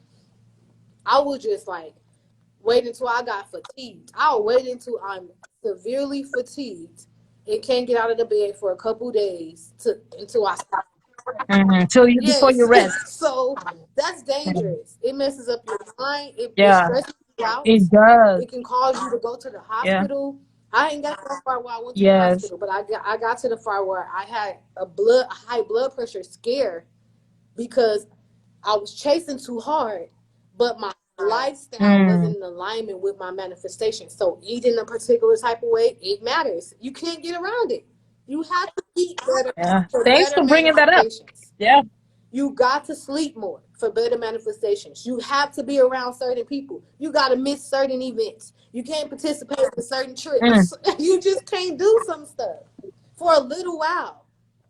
I was just like, wait until I got fatigued. I'll wait until I'm severely fatigued and can't get out of the bed for a couple days until I stop. Mm-hmm. Till you before you Yes. rest. So that's Yeah. dangerous. It messes up your mind. It Yeah. stresses you out. It does. It can cause you to go to the Yeah. hospital. I ain't got that far where I went to the Yes. hospital, but I got to the far where I had a high blood pressure scare because I was chasing too hard, but my lifestyle Mm. wasn't in alignment with my manifestation. So eating a particular type of way, it matters. You can't get around it. You have to eat better Yeah. for Thanks better for bringing that up. manifestations. Yeah. You got to sleep more for better manifestations. You have to be around certain people. You got to miss certain events. You can't participate in certain Mm. trips. You just can't do some stuff for a little while.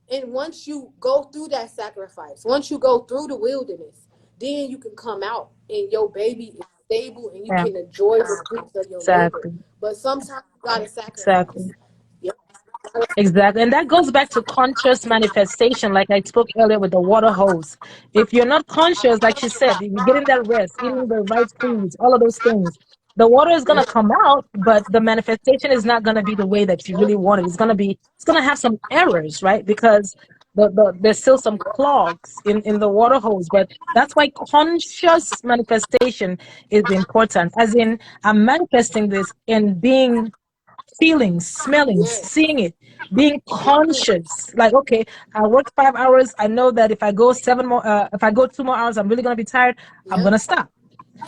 And once you go through that sacrifice, once you go through the wilderness, then you can come out and your baby is stable and you Yeah. can enjoy the fruits of your labor. Exactly. But sometimes you got to sacrifice. Exactly. Yep. Exactly. And that goes back to conscious manifestation, like I spoke earlier with the water hose. If you're not conscious, like she said, if you're getting that rest, eating the right foods, all of those things, the water is going to come out, but the manifestation is not going to be the way that you really want it. It's going to have some errors, right? Because there's still some clogs in the water hose. But that's why conscious manifestation is important. As in, I'm manifesting this and being feeling, smelling, Yes. seeing it, being conscious. Like, okay, I worked 5 hours. I know that if I go if I go 2 more hours, I'm really gonna be tired. I'm Yep. gonna stop.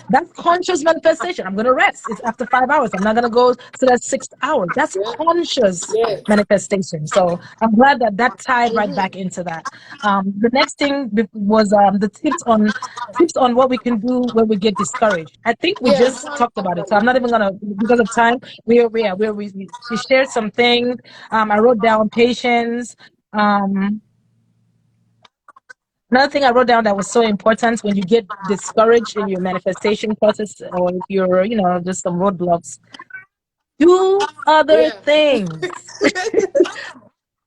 That's conscious manifestation. I'm gonna rest. It's after 5 hours. I'm not gonna go to that 6 hours. That's Yep. conscious Yes. manifestation. So I'm glad that that tied right back Mm-hmm. into that. The next thing was the tips on what we can do when we get discouraged. I think we Yeah, we just kind of talked talked about it, about so I'm not it. even gonna, because of time. We shared some things. I wrote down patience. Um, Another thing I wrote down that was so important when you get discouraged in your manifestation process, or if you're, just some roadblocks, do other Yeah. things. Take a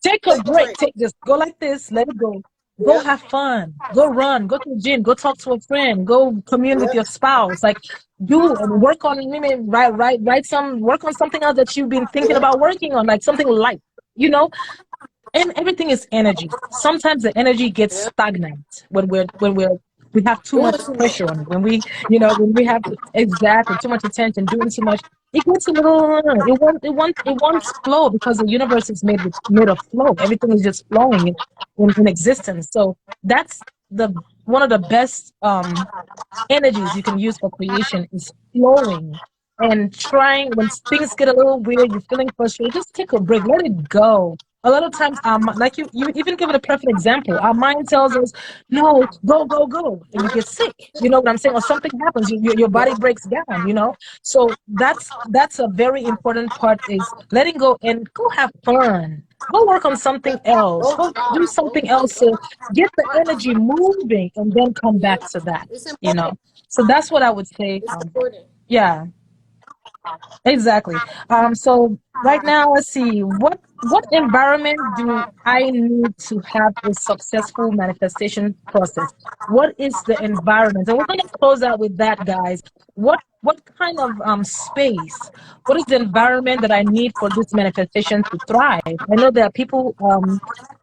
Take a break. break. Just go like this, let it go. Go Yep. have fun. Go run. Go to the gym. Go talk to a friend. Go commune with Yep. your spouse. Like do and work on maybe write some work on something else that you've been thinking Yep. about working on, like something light. You know, and everything is energy. Sometimes the energy gets Yep. stagnant when we have too Doing much too much. pressure on it. When we, you know, when we have exactly too much attention, doing too much, it gets a little. It won't flow because the universe is made of flow. Everything is just flowing in existence. So that's the one of the best energies you can use for creation is flowing and trying when things get a little weird, you're feeling frustrated, just take a break, let it go. A lot of times, like you even give it a perfect example. Our mind tells us, no, go, go, go. And you get sick. You know what I'm saying? Or something happens, your body breaks down, you know? So that's a very important part is letting go and go have fun. Go work on something Yep. else. Go Go do try. Go something get. else Go to get the try. energy moving and then come back Yep. to that, It's you important. know. So that's what I would say. It's important. Yeah, exactly. So right now, let's see what environment do I need to have a successful manifestation process? What is the environment? And we're going to close out with that, guys. What kind of space? What is the environment that I need for this manifestation to thrive? I know there are people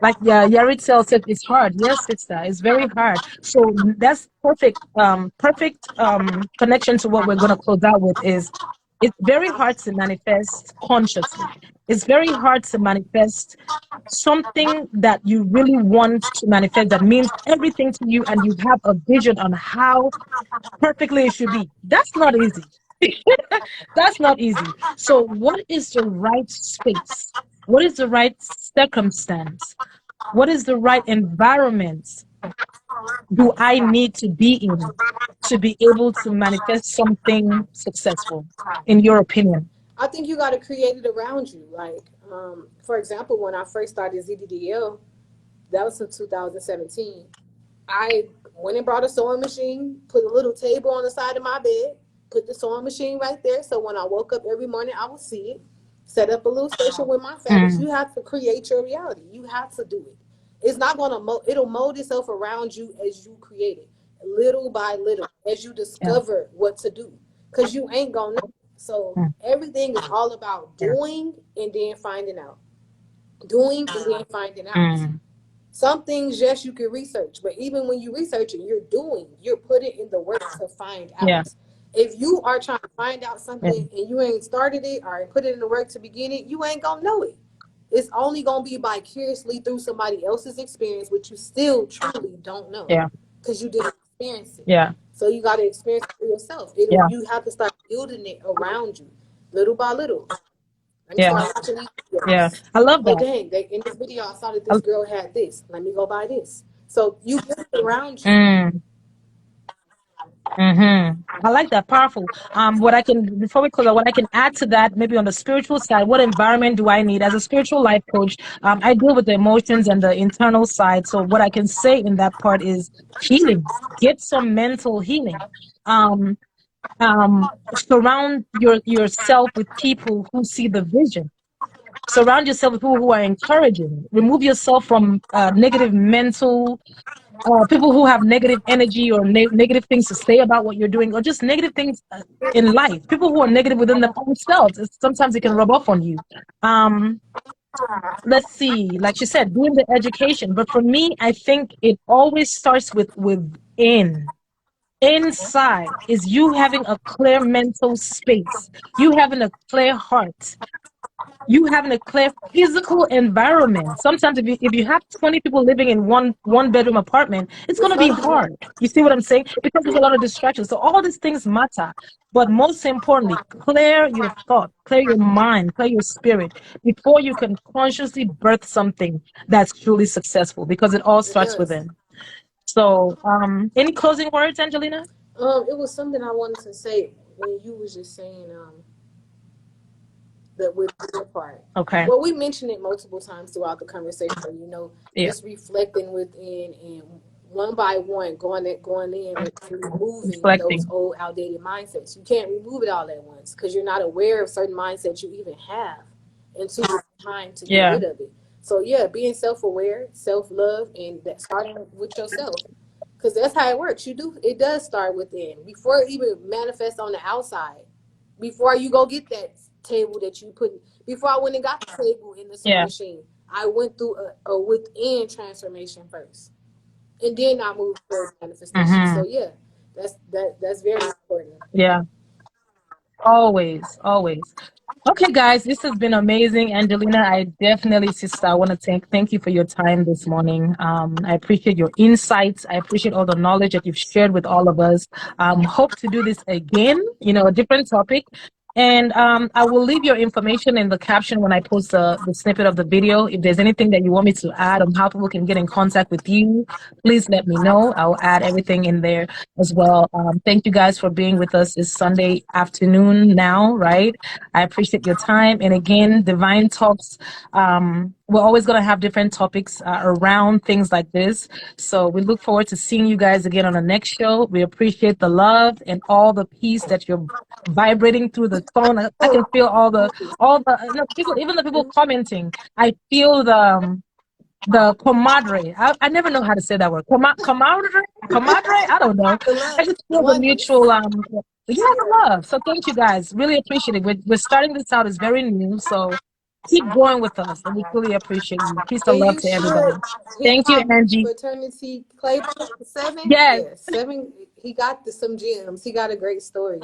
like Yarit said it's hard. Yes, it's very hard. So that's perfect connection to what we're going to close out with is it's very hard to manifest consciously. It's very hard to manifest something that you really want to manifest that means everything to you and you have a vision on how perfectly it should be. That's not easy. That's not easy. So, what is the right space? What is the right circumstance? What is the right environment do I need to be in to be able to manifest something successful, in your opinion? I think you got to create it around you. Like, for example, when I first started ZDDL, that was in 2017. I went and brought a sewing machine, put a little table on the side of my bed, put the sewing machine right there. So when I woke up every morning, I would see it. Set up a little station with my fabrics. Mm, You have to create your reality. You have to do it. It's not gonna it'll mold itself around you as you create it, little by little, as you yeah, discover what to do. Cause you ain't gonna know. So mm, everything is all about yeah, doing and then finding out. Doing and then finding out. mm, Some things, yes, you can research, but even when you research it, you're putting in the work to find yeah, out. If you are trying to find out yeah, something and you ain't started it or put it in the work to begin it, you ain't gonna know it. It's only gonna be vicariously through somebody else's experience, which you still truly don't know yeah, because you didn't experience it. yeah, So you got to experience it for yourself. yeah, You have to start building it around you, little by little. Let me yeah, start watching these yeah. videos. I love Oh that. dang! In this video, I saw that I, this girl had this. Let me go buy this. So you build it around you. mm, I like that. Powerful. What I can before we close out, what I can add to that, maybe on the spiritual side, what environment do I need as a spiritual life coach? I deal with the emotions and the internal side. So what I can say in that part is healing. Get some mental healing. Um, Surround yourself with people who see the vision. Surround yourself with people who are encouraging. Remove yourself from negative mental people who have negative energy or negative things to say about what you're doing, or just negative things in life. People who are negative within themselves. Sometimes it can rub off on you. Um, let's see. Like she said, doing the education. But for me, I think it always starts with within. Inside is you having a clear mental space, you having a clear heart, you having a clear physical environment. Sometimes if you have 20 people living in one bedroom apartment, it's going It's to be gonna be hard. You see what I'm saying? Because there's a lot of distractions. So all these things matter. But most importantly, clear your thought, clear your mind, clear your spirit before you can consciously birth something that's truly successful, because it all it starts does. within. So any closing words, Angelina? It was something I wanted to say when you was just saying that with your part. Okay. Well, we mentioned it multiple times throughout the conversation. Yeah. Just reflecting within and one by one going in and removing those Reflecting. old outdated mindsets. You can't remove it all at once because you're not aware of certain mindsets you even have until it's time to get Yeah. rid of it. So yeah, being self-aware, self-love, and that starting with yourself, because that's how it works. It does start within before it even manifests on the outside. Before you go get that table that you put, before I went and got the table in the sewing Yeah. machine, I went through a within transformation first, and then I moved towards manifestation. Mm-hmm. So yeah, that's very important. Yeah. Always, always. Okay, guys, this has been amazing. Angelina, I definitely, sister, I want to thank you for your time this morning. I appreciate your insights. I appreciate all the knowledge that you've shared with all of us. Hope to do this again, a different topic. And I will leave your information in the caption when I post the snippet of the video. If there's anything that you want me to add on how people can get in contact with you, please let me know. I'll add everything in there as well. Thank you guys for being with us this Sunday afternoon now, right? I appreciate your time. And again, Divine Talks, we're always going to have different topics around things like this. So we look forward to seeing you guys again on the next show. We appreciate the love and all the peace that you're vibrating through the phone. I can feel all the people, even the people commenting. I feel the camaraderie. I never know how to say that word. Camaraderie. I don't know. The I love, just the feel the oneness. mutual yeah, the love. So thank you guys. Really appreciate it. We're starting this out. It's very new, so keep going with us, and we really appreciate you. Peace and And love you to everybody. should hip Thank you, hop Angie. fraternity Playbook 7. Yes, Yeah, 7. He got some gems. He got a great story.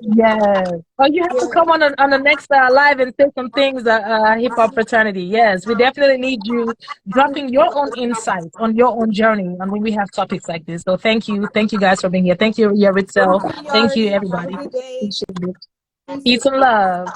yes. Oh, you have to Yeah. come on the next live and say some things. Hip hop fraternity. Yes, we definitely need you dropping your own insights on your own journey. I mean, we have topics like this. So thank you guys for being here. Thank you, Yaritzel. Thank you, Thank you, Yari. Have a everybody. good day. Appreciate it. Peace Peace and love.